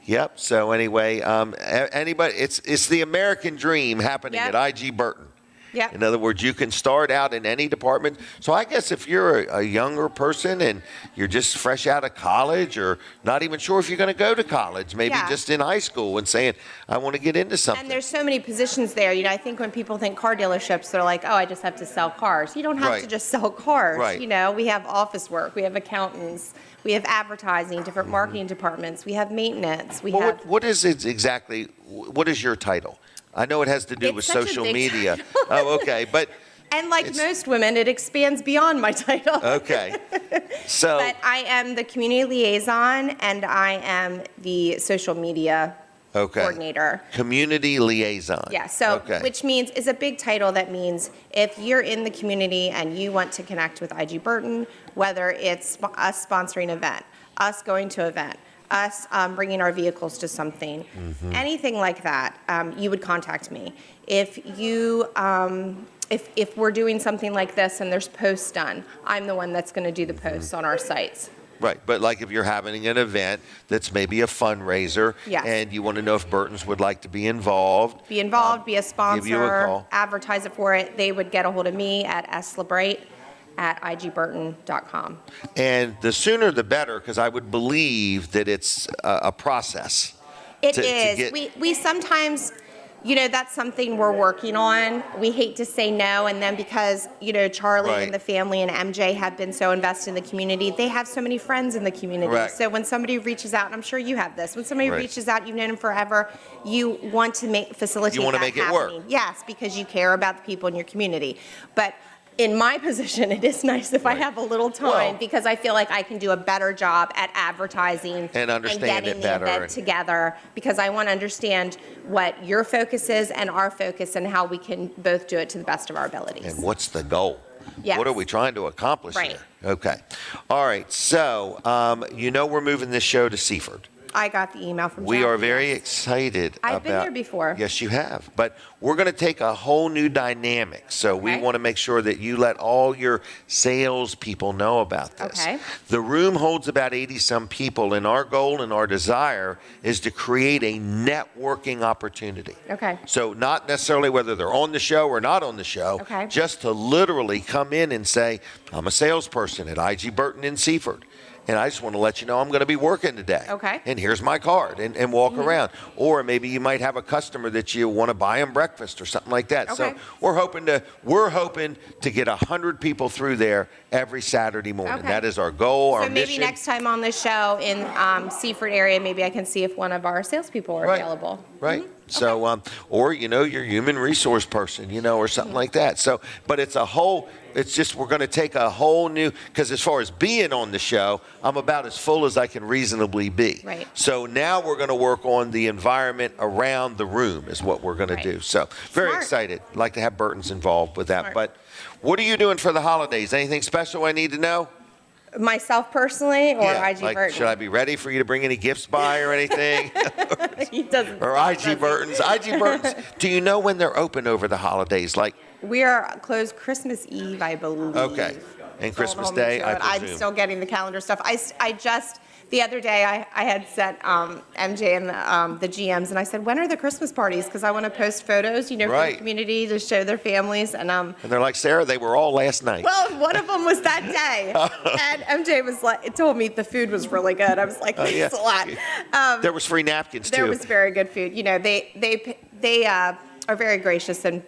yep. So anyway, it's the American dream happening at IG Burton. Yep. In other words, you can start out in any department. So I guess if you're a younger person and you're just fresh out of college or not even sure if you're going to go to college, maybe just in high school and saying, I want to get into something. And there's so many positions there. You know, I think when people think car dealerships, they're like, oh, I just have to sell cars. You don't have to just sell cars. Right. You know, we have office work. We have accountants. We have advertising, different marketing departments. We have maintenance. What is it exactly? What is your title? I know it has to do with social media. Oh, okay. And like most women, it expands beyond my title. Okay. So. But I am the community liaison, and I am the social media coordinator. Community liaison. Yeah, so which means is a big title that means if you're in the community and you want to connect with IG Burton, whether it's us sponsoring an event, us going to an event, us bringing our vehicles to something, anything like that, you would contact me. If you if we're doing something like this and there's posts done, I'm the one that's going to do the posts on our sites. Right, but like if you're having an event that's maybe a fundraiser, Yes. and you want to know if Burton's would like to be involved. Be involved, be a sponsor, give you a call. advertise it for it, they would get a hold of me at slebbright@igburton.com. And the sooner the better, because I would believe that it's a process. It is. We sometimes, that's something we're working on. We hate to say no, and then because, Charlie Right. and the family and MJ have been so invested in the community, they have so many friends in the community. Correct. So when somebody reaches out, and I'm sure you have this, when somebody Right. reaches out, you've known them forever, you want to facilitate You want to that make it work. happening. Yes, because you care about the people in your community. But in my position, it is nice if I have a little time, Well- because I feel like I can do a better job at advertising And understand getting it the better. event together, because I want to understand what your focus is and our focus and how we can both do it to the best of our abilities. And what's the goal? Yes. What are we trying to accomplish Right. here? Okay. All right. So, we're moving this show to Seaford. I got the email from We Jackie, are very yes. excited I've been there before. Yes, you have. But we're going to take a whole new dynamic. So we Okay. want to make sure that you let all your sales people know about this. Okay. The room holds about 80-some people, and our goal and our desire is to create a networking opportunity. Okay. So not necessarily whether they're on the show or not on the show, Okay. just to literally come in and say, I'm a salesperson at IG Burton in Seaford. And I just want to let you know I'm going to be working today. Okay. And here's my card, and walk around. Or maybe you might have a customer that you want to buy them breakfast or something like that. Okay. So we're hoping to get 100 people through there every Saturday morning. Okay. That is our goal, our So maybe mission. next time on the show in Seaford area, maybe I can see if one of our salespeople are Right. available. Right. So, or, your human resource person, or something like that. So, but it's we're going to take a whole new, because as far as being on the show, I'm about as full as I can reasonably be. Right. So now we're going to work on the environment around the room is what we're going to do. So very Smart. excited. Like to have Burton's involved with that. Smart. But what are you doing for the holidays? Anything special I need to know? Myself personally, or IG Burton? Should I be ready for you to bring any gifts by or anything? He doesn't. Or IG Burton's. IG Burton's. Do you know when they're open over the holidays? Like, We are closed Christmas Eve, I believe. okay. And Don't Christmas hold me Day, to I it. I'm presume. still getting the calendar stuff. I just, the other day, I had sent MJ and the GMs, and I said, when are the Christmas parties? Because I want to post photos, for Right. the community to show their families. And And they're like, Sarah, they were all last night. well, one of them was that day. And MJ was like, it told me the food was really good. I was like, thanks yeah. a lot. There was free napkins, too. There was very good food. They are very gracious and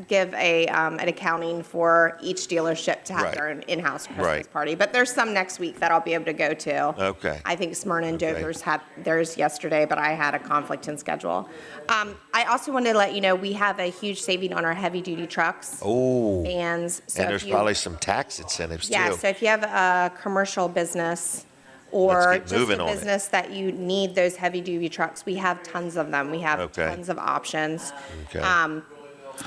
give an accounting for each dealership to have Right. their own in-house Christmas Right. party. But there's some next week that I'll be able to go to. Okay. I think Smyrna and Okay. Dover's had theirs yesterday, but I had a conflict in schedule. I also wanted to let you know we have a huge saving on our heavy-duty trucks. Oh. Vans. So And if there's you- probably some tax incentives, yeah, too. so if you have a commercial business Let's or get just a moving on it. business that you need those heavy-duty trucks, we have tons of them. We have Okay. tons of options. Okay.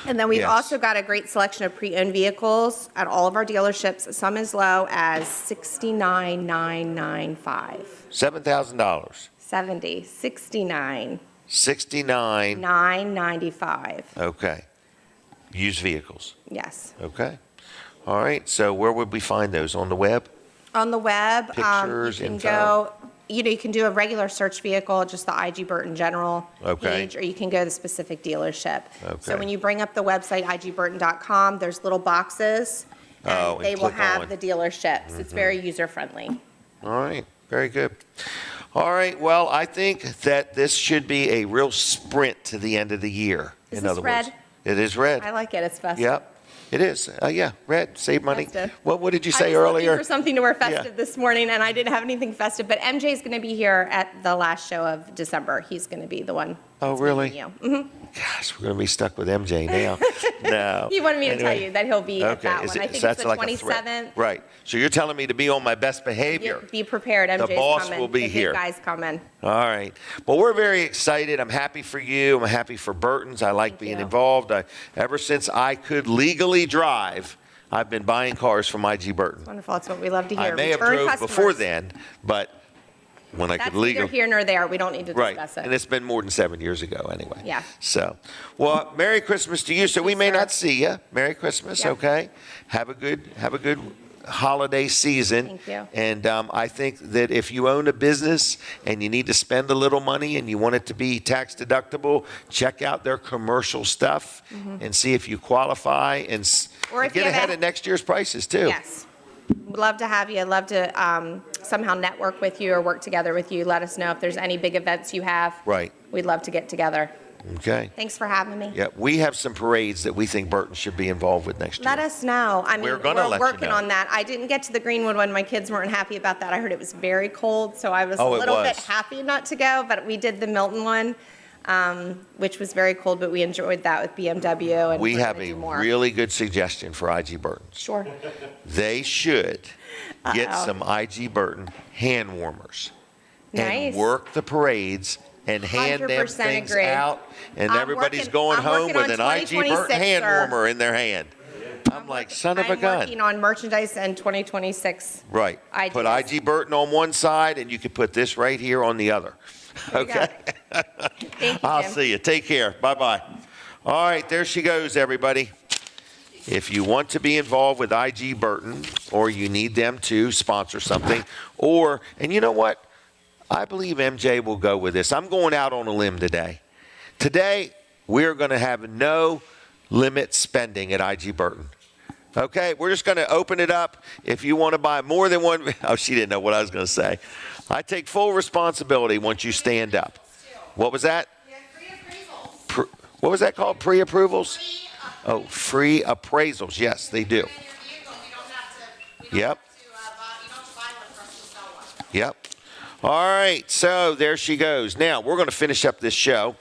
And then we've Yes. also got a great selection of pre-owned vehicles at all of our dealerships, some as low as $69,995. $7,000. 69 $69. $995. Okay. Used vehicles. Yes. Okay. All right. So where would we find those? On the web? On the web, Pictures, you can info. go, you can do a regular search vehicle, just the IG Burton General Okay. page, or you can go to the specific dealership. So Okay. when you bring up the website, igburton.com, there's little boxes, Oh, and they and will click have on. the dealerships. It's very user-friendly. All right. Very good. All right. Well, I think that this should be a real sprint to the end of the year. Is in this other red? words. It is red. I like it, it's festive. Yep. It is. Yeah. Red. Save money. Festive. What did you I say was earlier? looking for something to wear festive Yeah. this morning, and I didn't have anything festive, but MJ's going to be here at the last show of December. He's going to be the one. Oh, that's really? meeting you. Mhm. Gosh, we're going to be stuck with MJ now. No. He wanted me to tell Anyway. you that he'll be at Okay. that Is one. it- I think so it's that's the like a threat. 27th. Right. So you're telling me to be on my best behavior. Be prepared. MJ's boss coming. will be The here. big guy's coming. All right. Well, we're very excited. I'm happy for you. I'm happy for Burton's. I like Thank being you. involved. Ever since I could legally drive, I've been buying cars from IG Burton. Wonderful. That's what we love to hear. I may have Return drove customers. before then, but when I could That's legally. neither here nor there. We don't need to discuss it. And it's been more than 7 years ago anyway. Yeah. So, well, Merry Christmas to you. So we may not see you. Merry Christmas, Yeah. okay? Have a good holiday season. Thank you. And I think that if you own a business and you need to spend a little money and you want it to be tax deductible, check out their commercial stuff and see if you qualify and Or if get you have ahead a- of next year's prices too. Yes. We'd love to have you. I'd love to somehow network with you or work together with you. Let us know if there's any big events you have. Right. We'd love to get together. Okay. Thanks for having me. Yeah, we have some parades that we think Burton should be involved with next year. Let us know. I mean, We're gonna let you working know. on that. I didn't get to the Greenwood one. My kids weren't happy about that. I heard it was very cold, so I was a Oh, it little bit was. happy not to go. But we did the Milton one, which was very cold, but we enjoyed that with BMW. And We we're have gonna a do more. really good suggestion for IG Burton. Sure. They should get some IG Burton hand warmers Nice. and work the parades and hand them 100% things agree. out, and I'm everybody's working- going I'm home working with on an IG Burton 2026, hand sir. warmer in their hand. I'm like, son of a I'm gun. working on merchandise and 2026. Right. Put ideas. IG Burton on one side, and you can put this right here on the other. You got Okay. Thank you, I'll Jim. see you. Take care. Bye-bye. All right, there she goes, everybody. If you want to be involved with IG Burton, or you need them to sponsor something, and you know what? I believe MJ will go with this. I'm going out on a limb today. Today, we're going to have no limit spending at IG Burton. Okay, we're just going to open it up. If you want to buy more than one, she didn't know what I was going to say. I take full responsibility once you stand up. What was that? What was that called? Pre-approvals? Oh, free appraisals. Yes, they do. Yep. Yep. All right, so there she goes. Now, we're going to finish up this show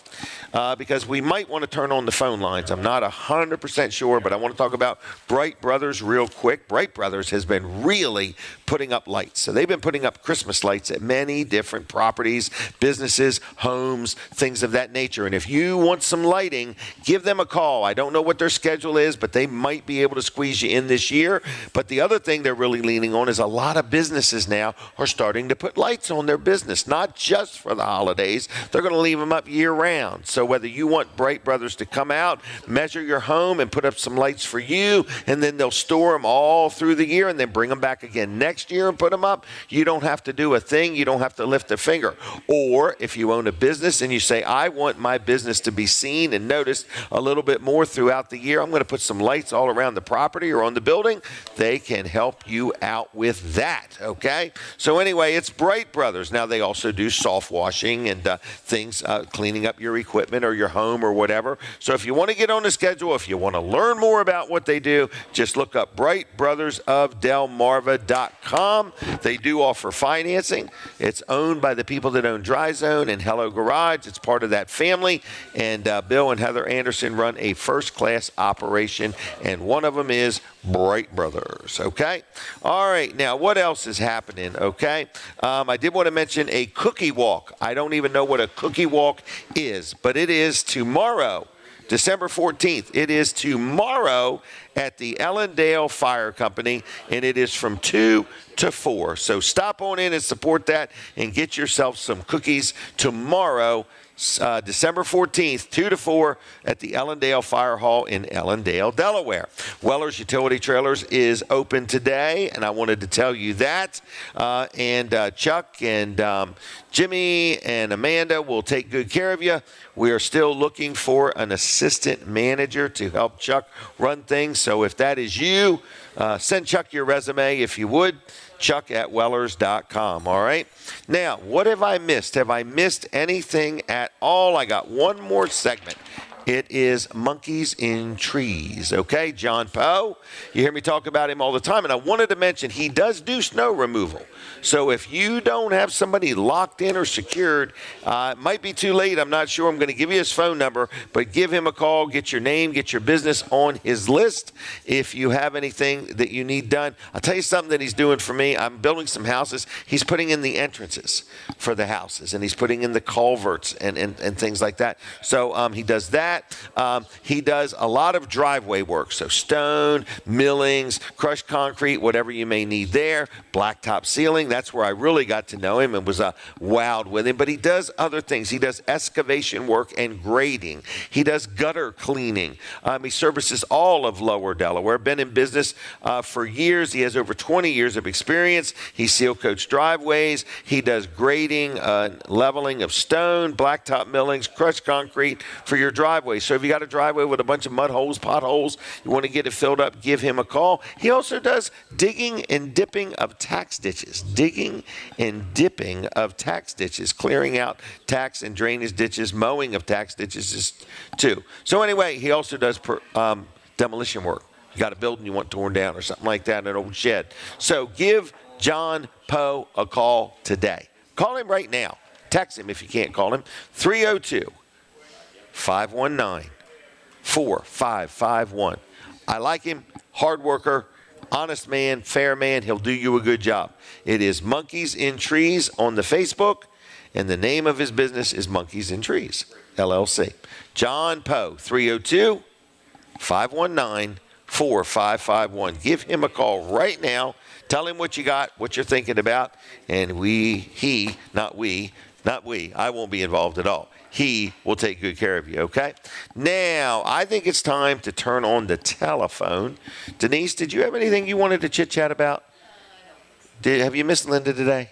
because we might want to turn on the phone lines. I'm not 100% sure, but I want to talk about Bright Brothers real quick. Bright Brothers has been really putting up lights. So they've been putting up Christmas lights at many different properties, businesses, homes, things of that nature. And if you want some lighting, give them a call. I don't know what their schedule is, but they might be able to squeeze you in this year. But the other thing they're really leaning on is a lot of businesses now are starting to put lights on their business, not just for the holidays. They're going to leave them up year round. So whether you want Bright Brothers to come out, measure your home, and put up some lights for you, and then they'll store them all through the year and then bring them back again next year and put them up, you don't have to do a thing. You don't have to lift a finger. Or if you own a business and you say, I want my business to be seen and noticed a little bit more throughout the year, I'm going to put some lights all around the property or on the building, they can help you out with that, okay? So anyway, it's Bright Brothers. Now, they also do soft washing and things, cleaning up your equipment or your home or whatever. So if you want to get on the schedule, if you want to learn more about what they do, just look up brightbrothersofdelmarva.com. They do offer financing. It's owned by the people that own Dry Zone and Hello Garage. It's part of that family. And Bill and Heather Anderson run a first-class operation, and one of them is Bright Brothers, okay? All right, now what else is happening, okay? I did want to mention a cookie walk. I don't even know what a cookie walk is, but it is tomorrow, December 14th. It is tomorrow at the Ellendale Fire Company, and it is from 2 to 4. So stop on in and support that and get yourself some cookies tomorrow, December 14th, 2 to 4 at the Ellendale Fire Hall in Ellendale, Delaware. Weller's Utility Trailers is open today, and I wanted to tell you that. And Chuck and Jimmy and Amanda will take good care of you. We are still looking for an assistant manager to help Chuck run things. So if that is you, send Chuck your resume if you would. Chuck@wellers.com, all right? Now, what have I missed? Have I missed anything at all? I got one more segment. It is Monkeys in Trees, okay? John Poe, you hear me talk about him all the time, and I wanted to mention he does do snow removal. So if you don't have somebody locked in or secured, it might be too late. I'm not sure. I'm going to give you his phone number, but give him a call, get your name, get your business on his list if you have anything that you need done. I'll tell you something that he's doing for me. I'm building some houses. He's putting in the entrances for the houses, and he's putting in the culverts and things like that. So he does that. that. He does a lot of driveway work, so stone, millings, crushed concrete, whatever you may need there, blacktop sealing. That's where I really got to know him and was wowed with him. But he does other things. He does excavation work and grading. He does gutter cleaning. He services all of Lower Delaware. Been in business for years. He has over 20 years of experience. He seal coats driveways. He does grading, leveling of stone, blacktop millings, crushed concrete for your driveway. So if you got a driveway with a bunch of mud holes, potholes, you want to get it filled up, give him a call. He also does digging and dipping of tax ditches. Digging and dipping of tax ditches, clearing out tax and drainage ditches, mowing of tax ditches too. So anyway, he also does demolition work. You got a building you want torn down or something like that, an old shed. So give John Poe a call today. Call him right now. Text him if you can't call him. 302-519-4551. I like him. Hard worker, honest man, fair man. He'll do you a good job. It is Monkeys in Trees on the Facebook, and the name of his business is Monkeys in Trees, LLC. John Poe, 302-519-4551. Give him a call right now. Tell him what you got, what you're thinking about, and not we, I won't be involved at all. He will take good care of you, okay? Now, I think it's time to turn on the telephone. Denise, did you have anything you wanted to chit-chat about? Have you missed Linda today?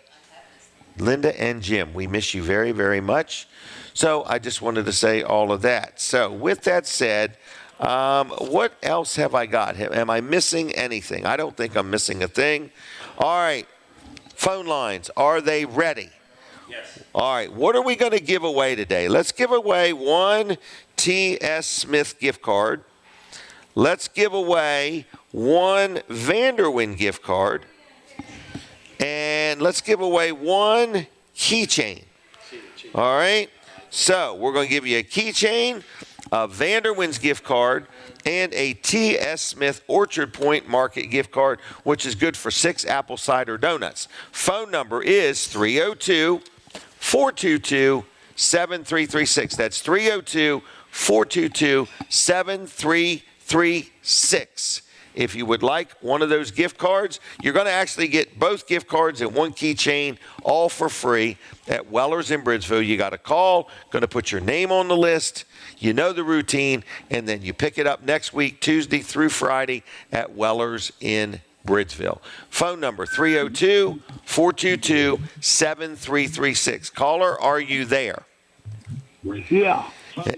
Linda and Jim, we miss you very, very much. So I just wanted to say all of that. So with that said, what else have I got? Am I missing anything? I don't think I'm missing a thing. All right, phone lines, are they ready? Yes. All right, what are we going to give away today? Let's give away one T.S. Smith gift card. Let's give away one Vanderwyn gift card. And let's give away one keychain. All right, so we're going to give you a keychain, a Vanderwyn's gift card, and a T.S. Smith Orchard Point Market gift card, which is good for 6 apple cider donuts. Phone number is 302-422-7336. That's 302-422-7336. If you would like one of those gift cards, you're going to actually get both gift cards and one keychain, all for free at Weller's in Bridgeville. You got a call, going to put your name on the list, you know the routine, and then you pick it up next week, Tuesday through Friday at Weller's in Bridgeville. Phone number 302-422-7336. Caller, are you there? Yeah.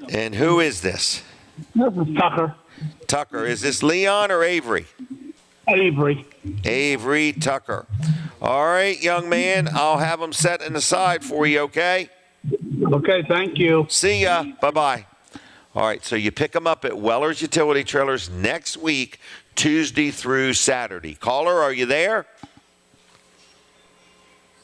And who is this? This is Tucker. Tucker, is this Leon or Avery? Avery. Avery Tucker. All right, young man, I'll have them setting aside for you, okay? Okay, thank you. See ya. Bye-bye. All right, so you pick them up at Weller's Utility Trailers next week, Tuesday through Saturday. Caller, are you there?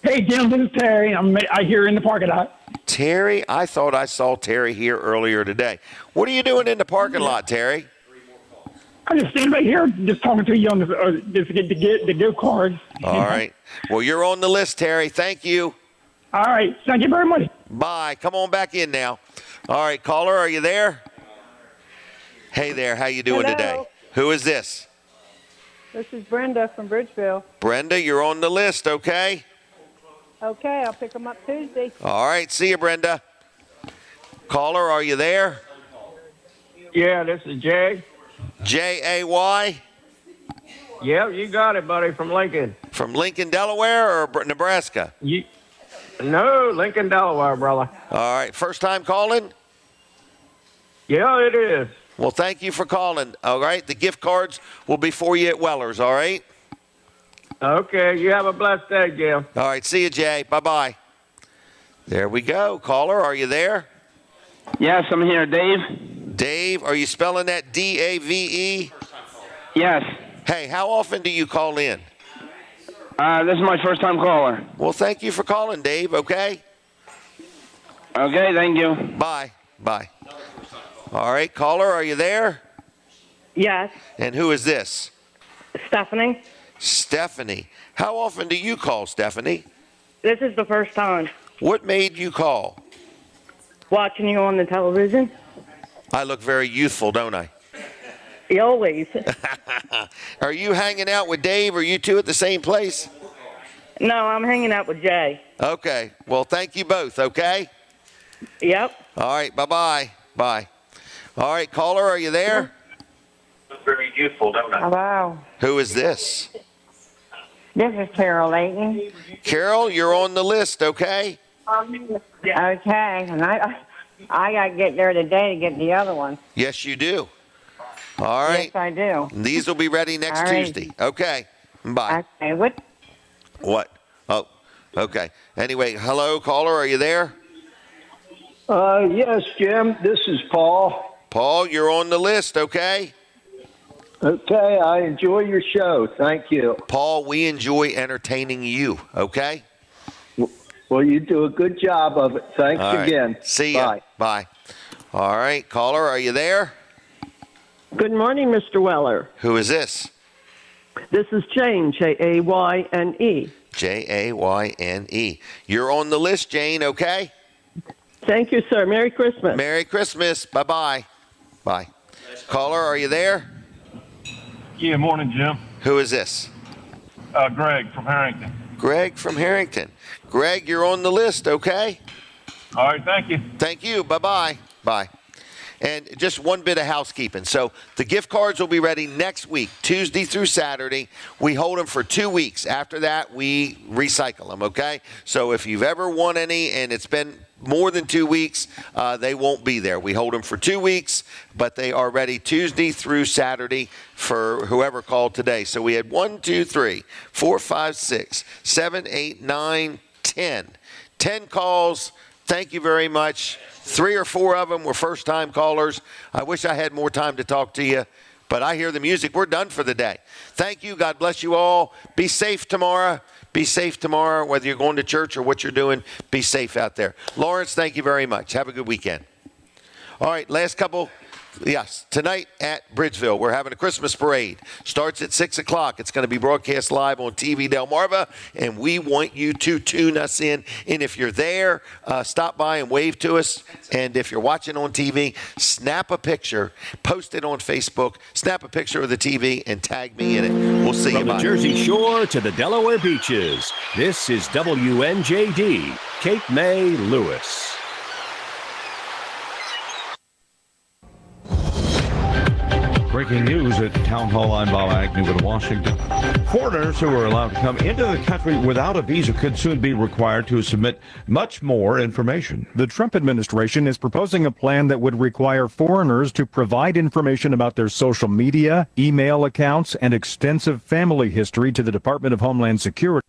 Hey, Jim, this is Terry. I hear you in the parking lot. Terry? I thought I saw Terry here earlier today. What are you doing in the parking lot, Terry? I'm just standing right here, just talking to you on just to get the gift card. All right. Well, you're on the list, Terry. Thank you. All right. Thank you very much. Bye. Come on back in now. All right, caller, are you there? Hey there. How you doing today? Who is this? This is Brenda from Bridgeville. Brenda, you're on the list, okay? Okay, I'll pick them up Tuesday. All right. See you, Brenda. Caller, are you there? Yeah, this is Jay. J-A-Y? Yeah, you got it, buddy, from Lincoln. From Lincoln, Delaware, or Nebraska? No, Lincoln, Delaware, brother. All right. First time calling? Yeah, it is. Well, thank you for calling. All right. The gift cards will be for you at Weller's, all right? Okay. You have a blessed day, Jim. All right. See you, Jay. Bye-bye. There we go. Caller, are you there? Yes, I'm here. Dave? Dave, are you spelling that D-A-V-E? Yes. Hey, how often do you call in? This is my first time caller. Well, thank you for calling, Dave, okay? Okay, thank you. Bye. Bye. All right, caller, are you there? Yes. And who is this? Stephanie. Stephanie. How often do you call, Stephanie? This is the first time. What made you call? Watching you on the television. I look very youthful, don't I? Always. Are you hanging out with Dave? Are you two at the same place? No, I'm hanging out with Jay. Okay. Well, thank you both, okay? Yep. All right. Bye-bye. Bye. All right, caller, are you there? Very youthful, don't I? Hello. Who is this? This is Carol Layton. Carol, you're on the list, okay? Okay, and I got to get there today to get the other one. Yes, you do. All right. Yes, I do. These will be ready next All right. Tuesday. Okay. Bye. Okay, What? Oh, okay. Anyway, hello, caller, are you there? Yes, Jim. This is Paul. Paul, you're on the list, okay? Okay, I enjoy your show. Thank you. Paul, we enjoy entertaining you, okay? Well, you do a good job of it. Thanks All right. again. See ya. Bye. All right, caller, are you there? Good morning, Mr. Weller. Who is this? This is Jane, Jayne. Jayne. You're on the list, Jane, okay? Thank you, sir. Merry Christmas. Merry Christmas. Bye-bye. Bye. Caller, are you there? Yeah, morning, Jim. Who is this? Greg from Harrington. Greg from Harrington. Greg, you're on the list, okay? All right, thank you. Thank you. Bye-bye. Bye. And just one bit of housekeeping. So the gift cards will be ready next week, Tuesday through Saturday. We hold them for 2 weeks. After that, we recycle them, okay? So if you've ever won any and it's been more than 2 weeks, they won't be there. We hold them for 2 weeks, but they are ready Tuesday through Saturday for whoever called today. So we had 1, 2, 3, 4, 5, 6, 7, 8, 9, 10. 10 calls. Thank you very much. 3 or 4 of them were first-time callers. I wish I had more time to talk to you, but I hear the music. We're done for the day. Thank you. God bless you all. Be safe tomorrow. Be safe tomorrow, whether you're going to church or what you're doing. Be safe out there. Lawrence, thank you very much. Have a good weekend. All right, last couple. Yes, tonight at Bridgeville, we're having a Christmas parade. Starts at 6 o'clock. It's going to be broadcast live on TV Delmarva, and we want you to tune us in. And if you're there, stop by and wave to us. And if you're watching on TV, snap a picture, post it on Facebook, snap a picture of the TV, and tag me in it. We'll see you. From the Jersey Shore to the Delaware beaches, this is WNJD, Cape May, Lewis. Breaking news at Town Hall. I'm Bob Agnew in Washington. Foreigners who are allowed to come into the country without a visa could soon be required to submit much more information. The Trump administration is proposing a plan that would require foreigners to provide information about their social media, email accounts, and extensive family history to the Department of Homeland Security.